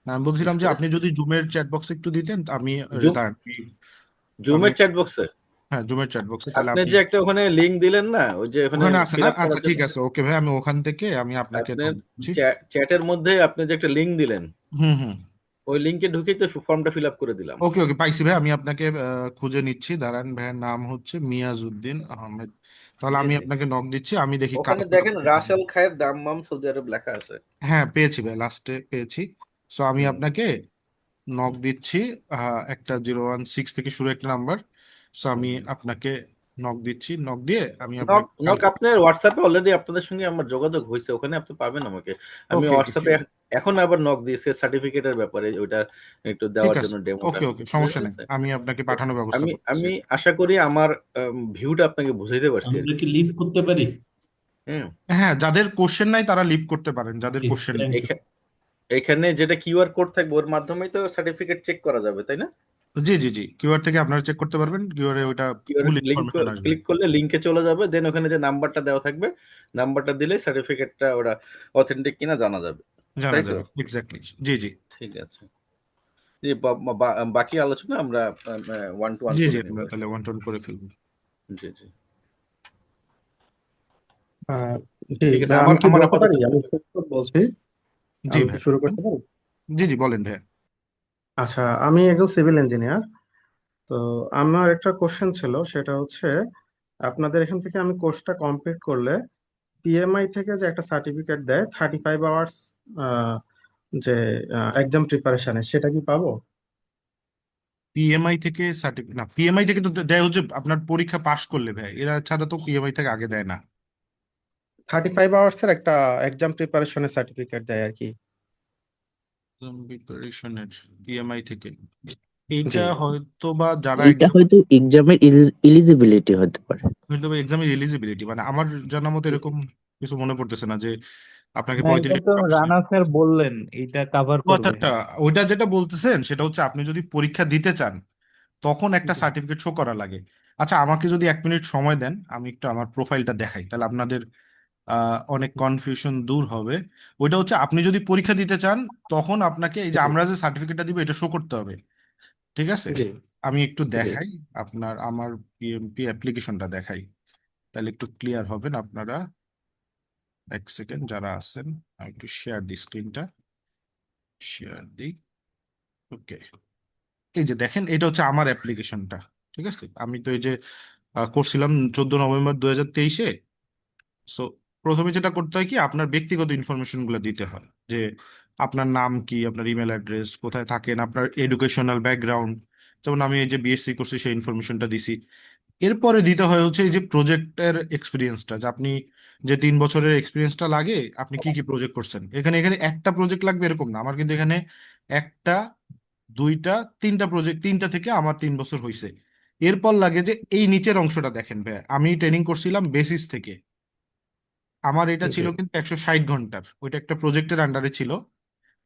আমি বলছিলাম যে স্পেস। আপনি যদি জুমের চ্যাট বক্সে একটু দিতেন আমি জুম দাঁড়ান, আমি জুমের চ্যাট বক্সে হ্যাঁ জুমের চ্যাট বক্সে তাহলে আপনি আপনি যে একটা ওখানে লিংক দিলেন না, ওই যে ওখানে ওখানে আছে ফিল না? আপ আচ্ছা করার ঠিক জন্য, আছে, ওকে ভাই, আমি ওখান থেকে আমি আপনাকে আপনার নক দিচ্ছি। চ্যাটের মধ্যে আপনি যে একটা লিংক দিলেন, হুম হুম। ওই লিংকে ঢুকেই তো ফর্মটা ফিল আপ করে দিলাম। ওকে ওকে, পাইছি ভাই, আমি আপনাকে খুঁজে নিচ্ছি, দাঁড়ান। ভাইয়ের নাম হচ্ছে মিয়াজউদ্দিন আহমেদ। তাহলে জি আমি জি, আপনাকে নক দিচ্ছি, আমি দেখি ওখানে কালকে। দেখেন রাসেল খায়ের দাম্মাম সৌদি আরব লেখা আছে। হ্যাঁ পেয়েছি ভাই, লাস্টে পেয়েছি। সো আমি হুম। আপনাকে নক দিচ্ছি। একটা 016 থেকে শুরু একটা নাম্বার। সো আমি হুম। আপনাকে নক দিচ্ছি, নক দিয়ে আমি নক আপনাকে নক কালকে। আপনার হোয়াটসঅ্যাপে অলরেডি আপনাদের সঙ্গে আমার যোগাযোগ হয়েছে, ওখানে আপনি পাবেন আমাকে। আমি ওকে হোয়াটসঅ্যাপে এখন আবার নক দিয়েছি সার্টিফিকেটের ব্যাপারে, ওইটা একটু ঠিক দেওয়ার আছে, জন্য ডেমোটা, ওকে ওকে, ঠিক সমস্যা নেই, আছে? আমি আপনাকে তো পাঠানোর ব্যবস্থা আমি করতেছি। আমি আশা করি আমার ভিউটা আপনাকে বুঝাইতে পারছি আর আমরা কি। কি লিভ করতে পারি? হুম। হ্যাঁ, যাদের কোশ্চেন নাই তারা লিভ করতে পারেন, যাদের জি, কোশ্চেন নেই। Thank you. এখা- এখানে যেটা কিউআর কোড থাকবে ওর মাধ্যমেই তো সার্টিফিকেট চেক করা যাবে, তাই না? জি জি জি, কিউআর থেকে আপনারা চেক করতে পারবেন, কিউআর এ ওইটা কিউআর ফুল লিঙ্ক ইনফরমেশন আসবে। ক্লিক করলে লিঙ্কে চলে যাবে, দেন ওখানে যে নাম্বারটা দেওয়া থাকবে, নাম্বারটা দিলে সার্টিফিকেটটা ওরা অথেন্টিক কিনা জানা যাবে, জানা তাই তো? যাবে, এক্স্যাক্টলি। জি জি। ঠিক আছে। জি, বাকি আলোচনা আমরা ওয়ান টু ওয়ান জি জি, করে নিব আমরা আর কি। তাহলে ওয়ান টন করে ফেলবো। জি জি, আহ, জি ঠিক আছে। আমি আমার কি আমার বলতে আপাতত পারি? আমি সৈকত বলছি। জি আমি কি ভাই। শুরু করতে পারি? জি জি, বলেন ভাই। আচ্ছা, আমি একজন সিভিল ইঞ্জিনিয়ার। তো আমার একটা কোশ্চেন ছিল, সেটা হচ্ছে আপনাদের এখান থেকে আমি কোর্সটা কমপ্লিট করলে পিএমআই থেকে যে একটা সার্টিফিকেট দেয় 35 আওয়ার্স, যে এক্সাম প্রিপারেশনের, সেটা কি পাবো? পিএমআই থেকে সার্টিফিকেট না, পিএমআই থেকে তো দেয় হচ্ছে আপনার পরীক্ষা পাশ করলে ভাই, এরা ছাড়া তো পিএমআই থেকে আগে দেয় না। 35 আওয়ার্সের একটা এক্সাম প্রিপারেশনের সার্টিফিকেট দেয় আর কি। প্রিপারেশনের পিএমআই থেকে জি। এইটা হয়তো বা যারা এইটা একদম হয়তো এক্সামের এলিজিবিলিটি হতে পারে। হয়তো বা এক্সামের এলিজিবিলিটি, মানে আমার জানা মতো এরকম কিছু মনে পড়তেছে না যে আপনাকে না, এটা 35 তো পার্সেন্ট। রানা স্যার বললেন এইটা কাভার ও আচ্ছা করবে। আচ্ছা, ওইটা যেটা বলতেছেন সেটা হচ্ছে আপনি যদি পরীক্ষা দিতে চান তখন একটা জি। সার্টিফিকেট শো করা লাগে। আচ্ছা, আমাকে যদি 1 মিনিট সময় দেন আমি একটু আমার প্রোফাইলটা দেখাই, তাহলে আপনাদের অনেক কনফিউশন দূর হবে। ওইটা হচ্ছে আপনি যদি পরীক্ষা দিতে চান তখন আপনাকে এই যে জি। আমরা যে সার্টিফিকেটটা দিব এটা শো করতে হবে, ঠিক আছে? জি। আমি একটু জি। দেখাই, আপনার আমার পিএমপি অ্যাপ্লিকেশনটা দেখাই, তাহলে একটু ক্লিয়ার হবেন আপনারা। 1 সেকেন্ড, যারা আছেন আমি একটু শেয়ার দিই স্ক্রিনটা, শেয়ার দিই। ওকে, এই যে দেখেন এটা হচ্ছে আমার অ্যাপ্লিকেশনটা, ঠিক আছে? আমি তো এই যে করছিলাম 14 নভেম্বর 2023-এ। সো প্রথমে যেটা করতে হয় কি, আপনার ব্যক্তিগত ইনফরমেশন গুলো দিতে হয়, যে আপনার নাম কি, আপনার ইমেল অ্যাড্রেস, কোথায় থাকেন, আপনার এডুকেশনাল ব্যাকগ্রাউন্ড। যেমন আমি এই যে বিএসসি করছি সেই ইনফরমেশনটা দিছি। এরপরে দিতে হয় হচ্ছে এই যে প্রজেক্টের এক্সপিরিয়েন্সটা, যে আপনি যে 3 বছরের এক্সপিরিয়েন্সটা লাগে, আপনি কি কি প্রজেক্ট করছেন। এখানে এখানে একটা প্রজেক্ট লাগবে এরকম না, আমার কিন্তু এখানে একটা, দুইটা, তিনটা প্রজেক্ট, তিনটা থেকে আমার 3 বছর হয়েছে। এরপর লাগে যে এই নিচের অংশটা দেখেন ভাই, আমি ট্রেনিং করছিলাম বেসিস থেকে, আমার এটা জি। ছিল কিন্তু 160 ঘন্টার, ওইটা একটা প্রজেক্টের আন্ডারে ছিল,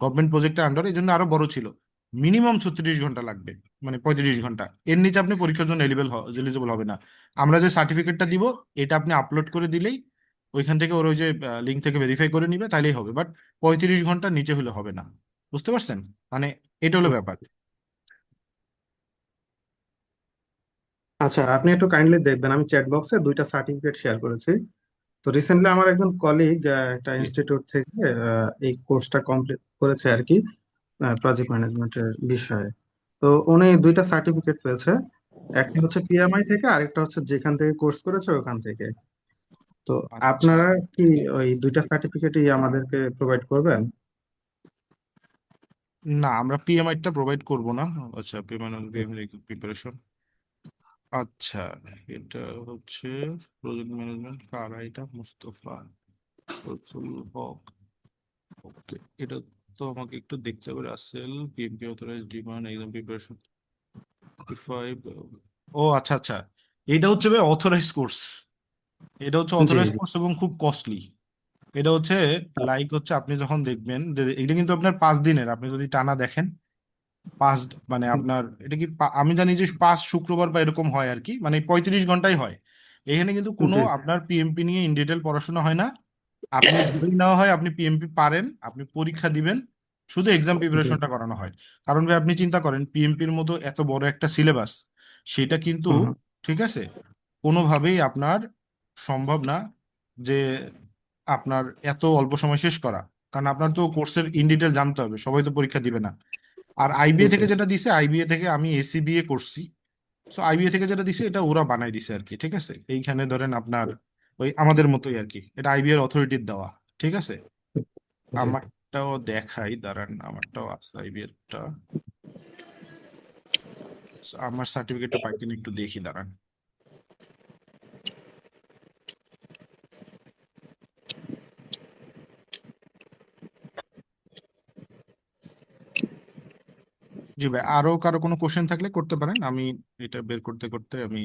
গভর্নমেন্ট প্রজেক্টের আন্ডারে, এই জন্য আরো বড় ছিল। মিনিমাম 36 ঘন্টা লাগবে, মানে 35 ঘন্টা। এর নিচে আপনি পরীক্ষার জন্য এলিজিবল হবে না। আমরা যে সার্টিফিকেটটা দিব এটা আপনি আপলোড করে দিলেই ওইখান থেকে ওর ওই যে লিঙ্ক থেকে ভেরিফাই করে নিবে, তাইলেই হবে। বাট 35 ঘন্টার নিচে হলে হবে না, বুঝতে পারছেন? মানে এটা হলো ব্যাপার। আচ্ছা, আপনি একটু কাইন্ডলি দেখবেন, আমি চ্যাট বক্সে দুইটা সার্টিফিকেট শেয়ার করেছি। তো রিসেন্টলি আমার একজন কলিগ একটা ইনস্টিটিউট থেকে এই কোর্সটা কমপ্লিট করেছে আর কি, প্রজেক্ট ম্যানেজমেন্টের বিষয়ে। তো উনি দুইটা সার্টিফিকেট পেয়েছে, একটা হচ্ছে পিএমআই থেকে, আরেকটা হচ্ছে যেখান থেকে কোর্স করেছে ওখান থেকে। তো আচ্ছা আপনারা কি ওই দুইটা সার্টিফিকেটই আমাদেরকে প্রোভাইড করবেন? না, আমরা পিএমআইটা প্রোভাইড করব না। আচ্ছা, পিএমআই প্রিপারেশন। আচ্ছা, এটা হচ্ছে প্রজেক্ট ম্যানেজমেন্ট, কার এটা? মুস্তফা ফজলুল হক। ওকে, এটা তো আমাকে একটু দেখতে হবে। Rasel PMP authorise demand exam preparation 55। ও আচ্ছা আচ্ছা, এটা হচ্ছে ভাই অথরাইজ কোর্স। এটা হচ্ছে জি অথরাইজ জি। কোর্স এবং খুব কস্টলি। এটা হচ্ছে লাইক হচ্ছে আপনি যখন দেখবেন যে এটা কিন্তু আপনার 5 দিনের, আপনি যদি টানা দেখেন পাঁচ, মানে আপনার এটা কি আমি জানি যে 5 শুক্রবার বা এরকম হয় আর কি, মানে 35 ঘন্টাই হয়। এখানে কিন্তু কোনো জি আপনার পিএমপি নিয়ে ইন ডিটেল পড়াশোনা হয় না। আপনি ধরেই নেওয়া হয় আপনি পিএমপি পারেন, আপনি পরীক্ষা দিবেন, শুধু এক্সাম জি। প্রিপারেশনটা করানো হয়। কারণ ভাই আপনি চিন্তা করেন পিএমপির মতো এত বড় একটা সিলেবাস, সেটা কিন্তু, হুম হুম। ঠিক আছে, কোনোভাবেই আপনার সম্ভব না যে আপনার এত অল্প সময় শেষ করা। কারণ আপনার তো কোর্সের ইন ডিটেল জানতে হবে, সবাই তো পরীক্ষা দিবে না। আর আইবিএ জি থেকে যেটা দিছে, আইবিএ থেকে আমি এসিবিএ করছি, সো আইবিএ থেকে যেটা দিছে এটা ওরা বানাই দিছে আর কি, ঠিক আছে। এইখানে ধরেন আপনার ওই আমাদের মতোই আর কি, এটা আইবিএর অথরিটির দেওয়া, ঠিক আছে। জি। আমারটাও দেখাই, দাঁড়ান, আমারটাও আছে আইবিএরটা। আমার সার্টিফিকেটটা পাই কিনা একটু দেখি, দাঁড়ান। জি ভাই, আরো কারো কোনো কোশ্চেন থাকলে করতে পারেন, আমি এটা বের করতে করতে আমি।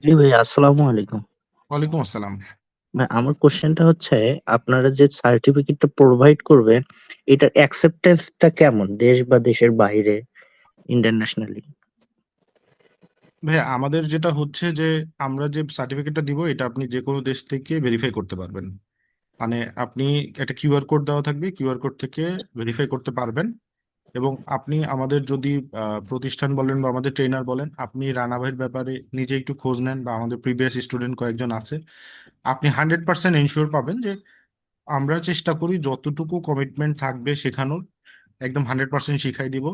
জি ভাই, আসসালামু আলাইকুম। ওয়ালাইকুম আসসালাম। ভাই, আমার কোশ্চেনটা হচ্ছে, আপনারা যে সার্টিফিকেটটা প্রোভাইড করবেন, এটার অ্যাকসেপ্টেন্সটা কেমন দেশ বা দেশের বাইরে, ইন্টারন্যাশনালি? ভাইয়া আমাদের যেটা হচ্ছে যে আমরা যে সার্টিফিকেটটা দিব এটা আপনি যে কোনো দেশ থেকে ভেরিফাই করতে পারবেন। মানে আপনি একটা কিউআর কোড দেওয়া থাকবে, কিউআর কোড থেকে ভেরিফাই করতে পারবেন। এবং আপনি আমাদের যদি প্রতিষ্ঠান বলেন বা আমাদের ট্রেনার বলেন, আপনি রানা ভাইয়ের ব্যাপারে নিজে একটু খোঁজ নেন বা আমাদের প্রিভিয়াস স্টুডেন্ট কয়েকজন আছে, আপনি 100% এনশিওর পাবেন যে আমরা চেষ্টা করি যতটুকু কমিটমেন্ট থাকবে শেখানোর একদম 100% শিখাই দিব।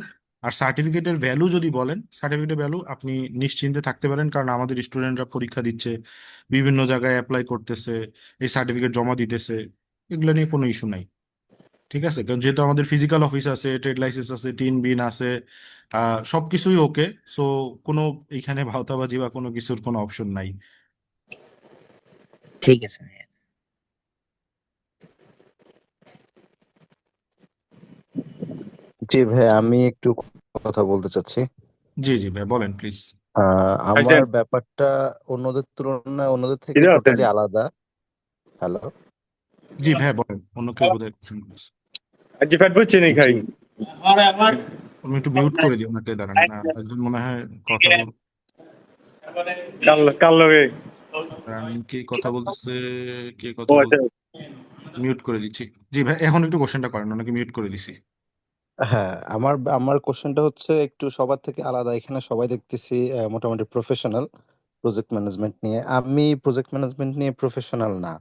আর সার্টিফিকেটের ভ্যালু যদি বলেন, সার্টিফিকেটের ভ্যালু আপনি নিশ্চিন্তে থাকতে পারেন, কারণ আমাদের স্টুডেন্টরা পরীক্ষা দিচ্ছে, বিভিন্ন জায়গায় অ্যাপ্লাই করতেছে, এই সার্টিফিকেট জমা দিতেছে, এগুলো নিয়ে কোনো ইস্যু নাই। ঠিক আছে, কারণ যেহেতু আমাদের ফিজিক্যাল অফিস আছে, ট্রেড লাইসেন্স আছে, টিন বিন আছে, সবকিছুই ওকে। সো কোনো এখানে ভাওতাবাজি বা কোনো কিছুর কোনো অপশন নাই। ঠিক আছে ভাইয়া। জি ভাই, আমি একটু কথা বলতে চাচ্ছি। জি জি ভাই, বলেন প্লিজ। আমার ব্যাপারটা অন্যদের তুলনায় অন্যদের থেকে টোটালি আলাদা। হ্যালো। জি ভাই বলেন, অন্য কেউ বোধহয় question করছে। জি। আমি একটু মিউট করে দিই ওনাকে, দাঁড়ান, একজন মনে হয় কথা বল, দাঁড়ান, কে কথা বলতেছে, কে কথা বল, মিউট করে দিচ্ছি। জি ভাই, এখন একটু কোশ্চেনটা করেন, ওনাকে মিউট করে দিছি। হ্যাঁ, আমার আমার কোশ্চেনটা হচ্ছে একটু সবার থেকে আলাদা। এখানে সবাই দেখতেছি মোটামুটি প্রফেশনাল প্রজেক্ট ম্যানেজমেন্ট নিয়ে। আমি প্রজেক্ট ম্যানেজমেন্ট নিয়ে প্রফেশনাল না।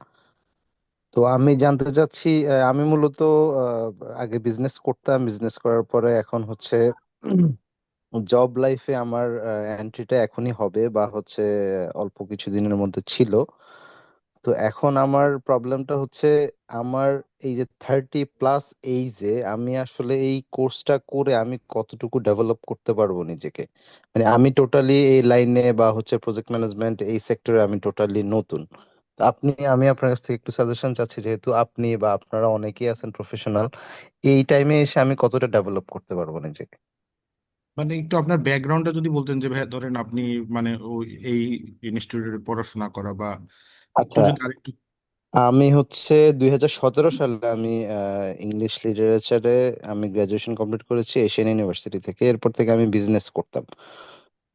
তো আমি জানতে চাচ্ছি, আমি মূলত আগে বিজনেস করতাম, বিজনেস করার পরে এখন হচ্ছে জব লাইফে আমার এন্ট্রিটা এখনই হবে বা হচ্ছে অল্প কিছুদিনের মধ্যে ছিল। তো এখন আমার প্রবলেমটা হচ্ছে, আমার এই যে 30+ এইজে আমি আসলে এই কোর্সটা করে আমি কতটুকু ডেভেলপ করতে পারবো নিজেকে। মানে আমি টোটালি এই লাইনে বা হচ্ছে প্রজেক্ট ম্যানেজমেন্ট এই সেক্টরে আমি টোটালি নতুন। তো আমি আপনার কাছ থেকে একটু সাজেশন চাচ্ছি, যেহেতু আপনি বা আপনারা অনেকেই আছেন প্রফেশনাল, এই টাইমে এসে আমি কতটা ডেভেলপ করতে পারবো নিজেকে। মানে একটু আপনার ব্যাকগ্রাউন্ডটা যদি বলতেন, যে ভাই ধরেন আপনি মানে ওই এই ইনস্টিটিউটে পড়াশোনা করা বা একটু আচ্ছা, যদি আরেকটু। আমি হচ্ছে 2017 সালে আমি ইংলিশ লিটারেচারে আমি গ্রাজুয়েশন কমপ্লিট করেছি এশিয়ান ইউনিভার্সিটি থেকে। এরপর থেকে আমি বিজনেস করতাম।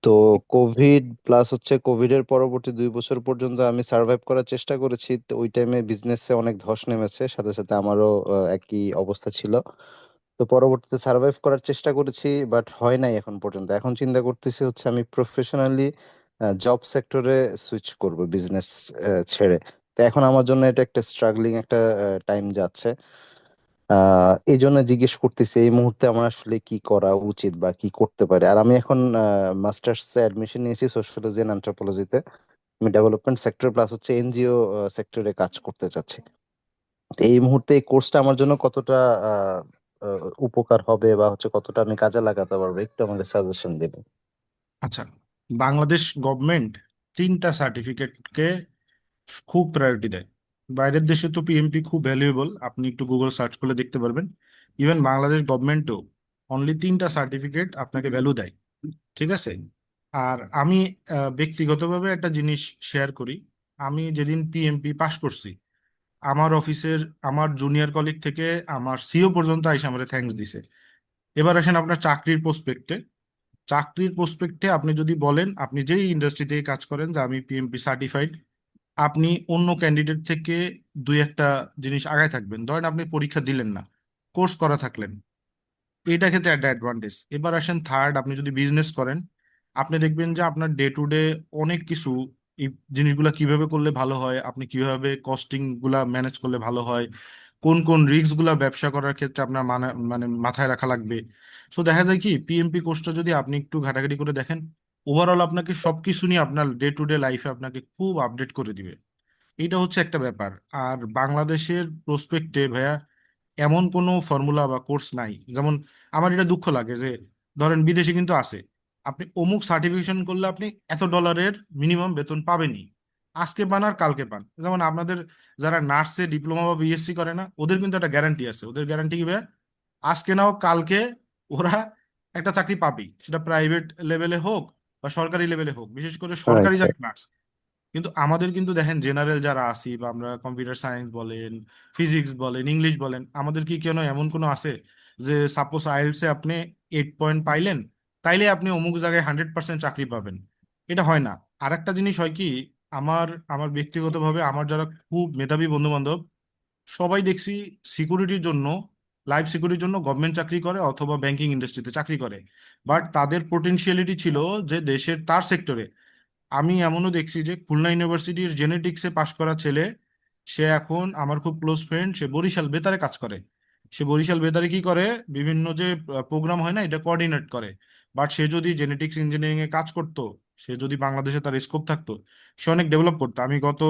তো কোভিড প্লাস হচ্ছে কোভিডের পরবর্তী 2 বছর পর্যন্ত আমি সার্ভাইভ করার চেষ্টা করেছি। তো ওই টাইমে বিজনেসে অনেক ধস নেমেছে, সাথে সাথে আমারও একই অবস্থা ছিল। তো পরবর্তীতে সার্ভাইভ করার চেষ্টা করেছি, বাট হয় নাই এখন পর্যন্ত। এখন চিন্তা করতেছি হচ্ছে আমি প্রফেশনালি জব সেক্টরে সুইচ করব বিজনেস ছেড়ে। তো এখন আমার জন্য এটা একটা স্ট্রাগলিং একটা টাইম যাচ্ছে। এই জন্য জিজ্ঞেস করতেছি এই মুহূর্তে আমার আসলে কি করা উচিত বা কি করতে পারি। আর আমি এখন মাস্টার্স অ্যাডমিশন নিয়েছি সোশ্যোলজি এন্ড অ্যানথ্রোপলজিতে। আমি ডেভেলপমেন্ট সেক্টর প্লাস হচ্ছে এনজিও সেক্টরে কাজ করতে চাচ্ছি। তো এই মুহূর্তে এই কোর্সটা আমার জন্য কতটা আহ, উপকার হবে বা হচ্ছে কতটা আমি কাজে লাগাতে পারবো, একটু আমাকে সাজেশন দিন। আচ্ছা, বাংলাদেশ গভর্নমেন্ট 3টা সার্টিফিকেটকে খুব প্রায়োরিটি দেয়। বাইরের দেশে তো পিএমপি খুব ভ্যালুয়েবল, আপনি একটু গুগল সার্চ করলে দেখতে পারবেন। ইভেন বাংলাদেশ গভর্নমেন্টও অনলি 3টা সার্টিফিকেট আপনাকে ভ্যালু দেয়, ঠিক আছে? আর আমি ব্যক্তিগতভাবে একটা জিনিস শেয়ার করি। আমি যেদিন পিএমপি পাশ করছি, আমার অফিসের আমার জুনিয়র কলিগ থেকে আমার সিও পর্যন্ত আইসা আমাকে থ্যাঙ্কস দিছে। এবার আসেন আপনার চাকরির প্রসপেক্টে। চাকরির প্রসপেক্টে আপনি যদি বলেন আপনি যেই ইন্ডাস্ট্রি থেকে কাজ করেন যে আমি পিএমপি সার্টিফাইড, আপনি অন্য ক্যান্ডিডেট থেকে দুই একটা জিনিস আগায় থাকবেন। ধরেন আপনি পরীক্ষা দিলেন না, কোর্স করা থাকলেন, এটা ক্ষেত্রে একটা অ্যাডভান্টেজ। এবার আসেন থার্ড, আপনি যদি বিজনেস করেন, আপনি দেখবেন যে আপনার ডে টু ডে অনেক কিছু, এই জিনিসগুলা কিভাবে করলে ভালো হয়, আপনি কিভাবে কস্টিং গুলা ম্যানেজ করলে ভালো হয়, কোন কোন রিস্ক গুলা ব্যবসা করার ক্ষেত্রে আপনার মানে মাথায় রাখা লাগবে। সো দেখা যায় কি পিএমপি কোর্সটা যদি আপনি একটু ঘাটাঘাটি করে দেখেন, ওভারঅল আপনাকে সবকিছু নিয়ে আপনার ডে টু ডে লাইফে আপনাকে খুব আপডেট করে দিবে। এইটা হচ্ছে একটা ব্যাপার। আর বাংলাদেশের প্রসপেক্টে ভাইয়া এমন কোনো ফর্মুলা বা কোর্স নাই। যেমন আমার এটা দুঃখ লাগে যে ধরেন বিদেশে কিন্তু আছে, আপনি অমুক সার্টিফিকেশন করলে আপনি এত ডলারের মিনিমাম বেতন পাবেনই, আজকে পান আর কালকে পান। যেমন আপনাদের যারা নার্সে ডিপ্লোমা বা বিএসসি করে না, ওদের কিন্তু একটা গ্যারান্টি আছে। ওদের গ্যারান্টি কি ভাইয়া? আজকে নাও কালকে ওরা একটা চাকরি পাবেই, সেটা প্রাইভেট লেভেলে হোক বা সরকারি লেভেলে হোক, বিশেষ করে রাইট, সরকারি যারা রাইট। নার্স। কিন্তু আমাদের কিন্তু দেখেন জেনারেল যারা আছি বা আমরা কম্পিউটার সায়েন্স বলেন, ফিজিক্স বলেন, ইংলিশ বলেন, আমাদের কি কেন এমন কোনো আছে যে সাপোজ আইএলটিএস আপনি 8 পয়েন্ট পাইলেন, তাইলে আপনি অমুক জায়গায় 100% চাকরি পাবেন? এটা হয় না। আর একটা জিনিস হয় কি, আমার আমার ব্যক্তিগতভাবে আমার যারা খুব মেধাবী বন্ধু বান্ধব, সবাই দেখছি সিকিউরিটির জন্য, লাইফ সিকিউরিটির জন্য গভর্নমেন্ট চাকরি করে অথবা ব্যাংকিং ইন্ডাস্ট্রিতে চাকরি করে। বাট তাদের পোটেনশিয়ালিটি ছিল যে দেশের তার সেক্টরে। আমি এমনও দেখছি যে খুলনা ইউনিভার্সিটির জেনেটিক্সে পাশ করা ছেলে, সে এখন আমার খুব ক্লোজ ফ্রেন্ড, সে বরিশাল বেতারে কাজ করে। সে বরিশাল বেতারে কি করে, বিভিন্ন যে প্রোগ্রাম হয় না, এটা কোঅর্ডিনেট করে। বাট সে যদি জেনেটিক্স ইঞ্জিনিয়ারিং এ কাজ করতো, সে যদি বাংলাদেশে তার স্কোপ থাকতো, সে অনেক ডেভেলপ করতো। আমি গত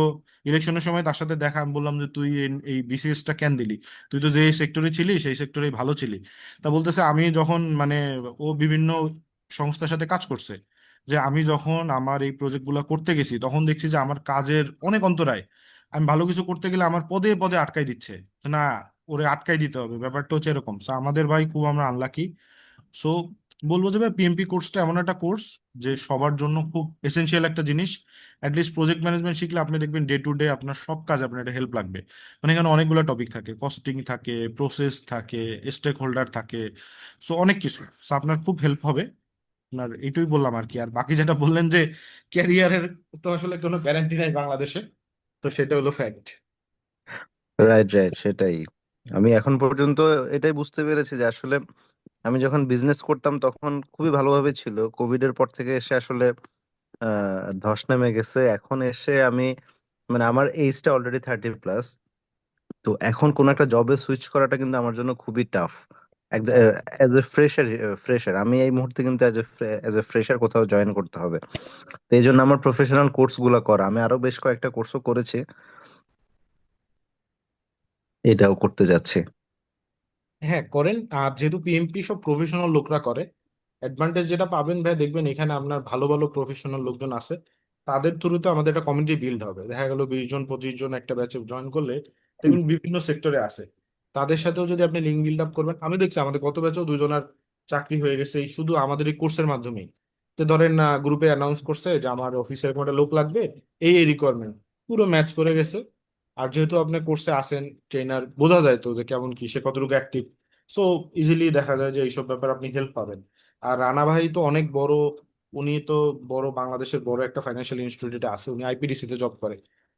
ইলেকশনের সময় তার সাথে দেখা, আমি বললাম যে তুই এই বিসিএস টা কেন দিলি, তুই তো যে সেক্টরে ছিলি সেই সেক্টরেই ভালো ছিলি। তা বলতেছে আমি যখন মানে, ও বিভিন্ন সংস্থার সাথে কাজ করছে, যে আমি যখন আমার এই প্রজেক্টগুলো করতে গেছি তখন দেখছি যে আমার কাজের অনেক অন্তরায়। আমি ভালো কিছু করতে গেলে আমার পদে পদে আটকাই দিচ্ছে, যে না, ওরে আটকাই দিতে হবে। ব্যাপারটা হচ্ছে এরকম। সো আমাদের ভাই খুব আমরা আনলাকি। সো বলবো যে ভাই পিএমপি কোর্সটা এমন একটা কোর্স যে সবার জন্য খুব এসেনশিয়াল একটা জিনিস। অ্যাটলিস্ট প্রজেক্ট ম্যানেজমেন্ট শিখলে আপনি দেখবেন ডে টু ডে আপনার সব কাজ আপনার একটা হেল্প লাগবে। মানে এখানে অনেকগুলো টপিক থাকে, কস্টিং থাকে, প্রসেস থাকে, স্টেক হোল্ডার থাকে, সো অনেক কিছু। সো আপনার খুব হেল্প হবে। আপনার এইটুই বললাম আর কি। আর বাকি যেটা বললেন যে ক্যারিয়ারের তো আসলে কোনো গ্যারান্টি নাই বাংলাদেশে, তো সেটা হলো ফ্যাক্ট। রাইট, রাইট, সেটাই। আমি এখন পর্যন্ত এটাই বুঝতে পেরেছি যে আসলে আমি যখন বিজনেস করতাম তখন খুবই ভালোভাবে ছিল, কোভিড এর পর থেকে এসে আসলে ধস নেমে গেছে। এখন এসে আমি মানে আমার এইজটা অলরেডি 30+। তো এখন কোন একটা জবে সুইচ করাটা কিন্তু আমার জন্য খুবই tough. As a fresher, fresher আমি এই মুহূর্তে কিন্তু অ্যাজ এ ফ্রেশার কোথাও জয়েন করতে হবে। তো এই জন্য আমার প্রফেশনাল কোর্স গুলা করা, আমি আরো বেশ কয়েকটা কোর্সও করেছি, এটাও করতে যাচ্ছি। হ্যাঁ করেন। আর যেহেতু পিএমপি সব প্রফেশনাল লোকরা করে, অ্যাডভান্টেজ যেটা পাবেন ভাই, দেখবেন এখানে আপনার ভালো ভালো প্রফেশনাল লোকজন আছে, তাদের থ্রুতে আমাদের একটা কমিউনিটি বিল্ড হবে। দেখা গেল 20 জন 25 জন একটা ব্যাচে জয়েন করলে দেখবেন বিভিন্ন সেক্টরে আছে, তাদের সাথেও যদি আপনি লিঙ্ক বিল্ড আপ করবেন। আমি দেখছি আমাদের গত ব্যাচেও 2 জনের চাকরি হয়ে গেছে এই শুধু আমাদের এই কোর্সের মাধ্যমেই। তো ধরেন গ্রুপে অ্যানাউন্স করছে যে আমার অফিসে একটা লোক লাগবে, এই রিকোয়ারমেন্ট, পুরো ম্যাচ করে গেছে। আর যেহেতু আপনি কোর্সে আসেন, ট্রেনার বোঝা যায় তো যে কেমন কি, সে কতটুকু অ্যাক্টিভ। সো ইজিলি দেখা যায় যে এইসব ব্যাপারে আপনি হেল্প পাবেন। আর রানা ভাই তো অনেক বড়, উনি তো বড় বাংলাদেশের বড় একটা ফাইন্যান্সিয়াল ইনস্টিটিউটে আছে, উনি আইপিডিসি তে জব করে,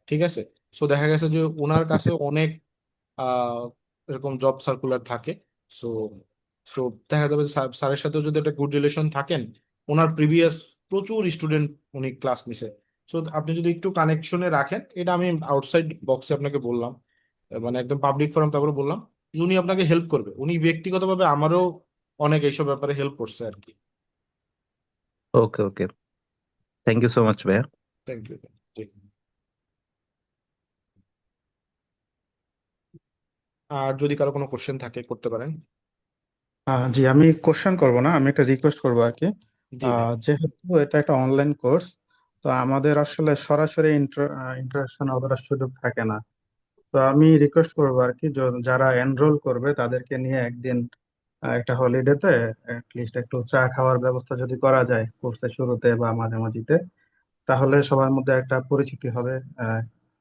ঠিক আছে? সো দেখা গেছে যে ওনার কাছে অনেক আহ এরকম জব সার্কুলার থাকে। সো সো দেখা যাবে যে স্যারের সাথেও যদি একটা গুড রিলেশন থাকেন, ওনার প্রিভিয়াস প্রচুর স্টুডেন্ট উনি ক্লাস নিছে। সো আপনি যদি একটু কানেকশনে রাখেন, এটা আমি আউটসাইড বক্সে আপনাকে বললাম, মানে একদম পাবলিক ফোরাম তারপরে বললাম, উনি আপনাকে হেল্প করবে। উনি ব্যক্তিগতভাবে আমারও অনেক এইসব ব্যাপারে হেল্প করছে আর কি। Okay okay, thank you so much ভাইয়া। Thank you. আর যদি কারো কোনো কোশ্চেন থাকে করতে পারেন। জি, আমি কোশ্চেন করব না, আমি একটা রিকোয়েস্ট করবো আর কি। জি ভাই। যেহেতু এটা একটা অনলাইন কোর্স, তো আমাদের আসলে সরাসরি ইন্টারাকশন করার সুযোগ থাকে না। তো আমি রিকোয়েস্ট করবো আর কি, যারা এনরোল করবে তাদেরকে নিয়ে একদিন একটা হলিডেতে লিস্ট একটু চা খাওয়ার ব্যবস্থা যদি করা যায় কোর্সের শুরুতে বা মাঝামাঝিতে, তাহলে সবার মধ্যে একটা পরিচিতি হবে, আহ,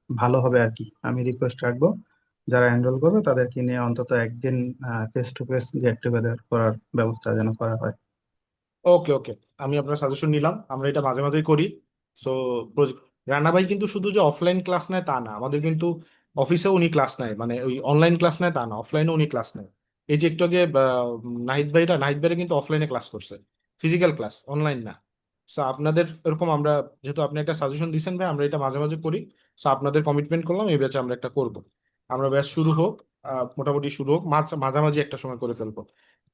ভালো হবে আর কি। আমি রিকোয়েস্ট রাখবো যারা এনরোল করবে তাদেরকে নিয়ে অন্তত একদিন face to face get together করার ব্যবস্থা যেন করা হয়। ওকে ওকে, আমি আপনার সাজেশন নিলাম, আমরা এটা মাঝে মাঝেই করি। সো রানা ভাই কিন্তু শুধু যে অফলাইন ক্লাস নেয় তা না, আমাদের কিন্তু অফিসেও উনি ক্লাস নেয়, মানে ওই অনলাইন ক্লাস নেয় তা না, অফলাইনেও উনি ক্লাস নেয়। এই যে একটু আগে নাহিদ ভাইরা কিন্তু অফলাইনে ক্লাস করছে, ফিজিক্যাল ক্লাস, অনলাইন না। সো আপনাদের এরকম আমরা, যেহেতু আপনি একটা সাজেশন দিচ্ছেন ভাই, আমরা এটা মাঝে মাঝে করি। সো আপনাদের কমিটমেন্ট করলাম এই ব্যাচে আমরা একটা করব। আমরা ব্যাচ শুরু হোক, মোটামুটি শুরু হোক, মাঝামাঝি একটা সময় করে ফেলবো।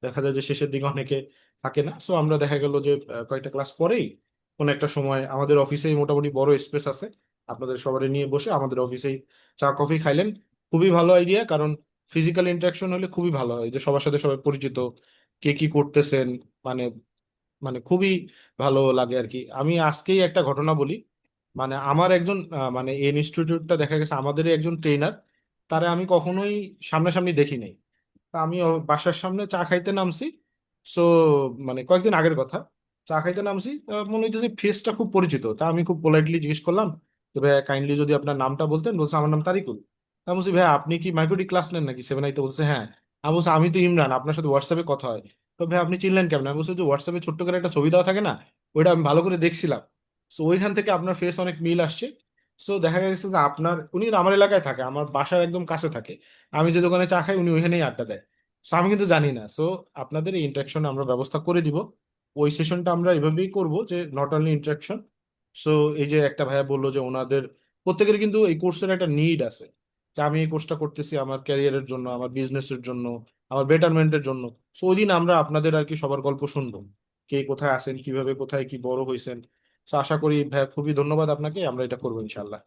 দেখা যায় যে শেষের দিকে অনেকে থাকে না, সো আমরা দেখা গেল যে কয়েকটা ক্লাস পরেই কোন একটা সময় আমাদের অফিসেই মোটামুটি বড় স্পেস আছে, আপনাদের সবারই নিয়ে বসে আমাদের অফিসেই চা কফি খাইলেন। খুবই ভালো আইডিয়া, কারণ ফিজিক্যাল ইন্টারাকশন হলে খুবই ভালো হয়, যে সবার সাথে সবাই পরিচিত, কে কি করতেছেন, মানে মানে খুবই ভালো লাগে আর কি। আমি আজকেই একটা ঘটনা বলি, মানে আমার একজন মানে এই ইনস্টিটিউটটা দেখা গেছে আমাদেরই একজন ট্রেনার, তারে আমি কখনোই সামনাসামনি দেখি নাই। তা আমি ওর বাসার সামনে চা খাইতে নামছি। সো মানে কয়েকদিন আগের কথা, চা খাইতে নামছি, মনে হইতেছে ফেসটা খুব পরিচিত। তা আমি খুব পোলাইটলি জিজ্ঞেস করলাম যে ভাই কাইন্ডলি যদি আপনার নামটা বলতেন। বলছে আমার নাম তারিকুল। তা আমি বলছি ভাই আপনি কি মাইক্রোটি ক্লাস নেন নাকি 7 আইতে? বলছে হ্যাঁ। আমি বলছি আমি তো ইমরান, আপনার সাথে হোয়াটসঅ্যাপে কথা হয়। তো ভাই আপনি চিনলেন কেমন? আমি বলছি যে হোয়াটসঅ্যাপে ছোট্ট করে একটা ছবি দেওয়া থাকে না, ওইটা আমি ভালো করে দেখছিলাম। সো ওইখান থেকে আপনার ফেস অনেক মিল আসছে। সো দেখা গেছে যে আপনার, উনি আমার এলাকায় থাকে, আমার বাসার একদম কাছে থাকে। আমি যে দোকানে চা খাই উনি ওইখানেই আড্ডা দেয়। সো আমি কিন্তু জানি না। সো আপনাদের এই ইন্টারাকশন আমরা ব্যবস্থা করে দিব। ওই সেশনটা আমরা এভাবেই করব যে নট অনলি ইন্টারাকশন। সো এই যে একটা ভাইয়া বললো যে ওনাদের প্রত্যেকের কিন্তু এই কোর্সের একটা নিড আছে, যে আমি এই কোর্সটা করতেছি আমার ক্যারিয়ারের জন্য, আমার বিজনেসের জন্য, আমার বেটারমেন্টের জন্য। সো ওই দিন আমরা আপনাদের আর কি সবার গল্প শুনবো, কে কোথায় আছেন, কিভাবে কোথায় কি বড় হয়েছেন। সো আশা করি ভাইয়া, খুবই ধন্যবাদ আপনাকে, আমরা এটা করবো ইনশাল্লাহ।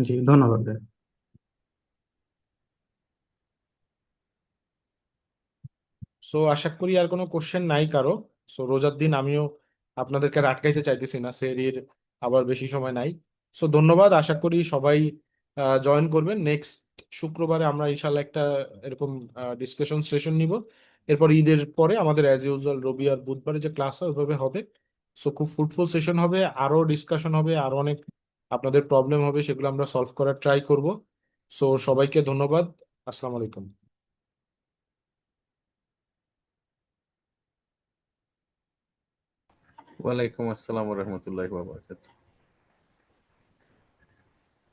জি, ধন্যবাদ ভাই। সো আশা করি আর কোনো কোশ্চেন নাই কারো। সো রোজার দিন আমিও আপনাদেরকে আর আটকাইতে চাইতেছি না, সেরির আবার বেশি সময় নাই। সো ধন্যবাদ, আশা করি সবাই জয়েন করবেন। নেক্সট শুক্রবারে আমরা ইনশাল্লাহ একটা এরকম ডিসকাশন সেশন নিব। এরপর ঈদের পরে আমাদের অ্যাজ ইউজুয়াল রবি আর বুধবারে যে ক্লাস হয় ওইভাবে হবে। সো খুব ফ্রুটফুল সেশন হবে, আরো ডিসকাশন হবে, আরো অনেক আপনাদের প্রবলেম হবে, সেগুলো আমরা সলভ করার ট্রাই করব। সো সবাইকে ধন্যবাদ। আসসালামু আলাইকুম। ওয়ালাইকুম আসসালাম রহমতুল্লাহ বাবরাকাতুহু।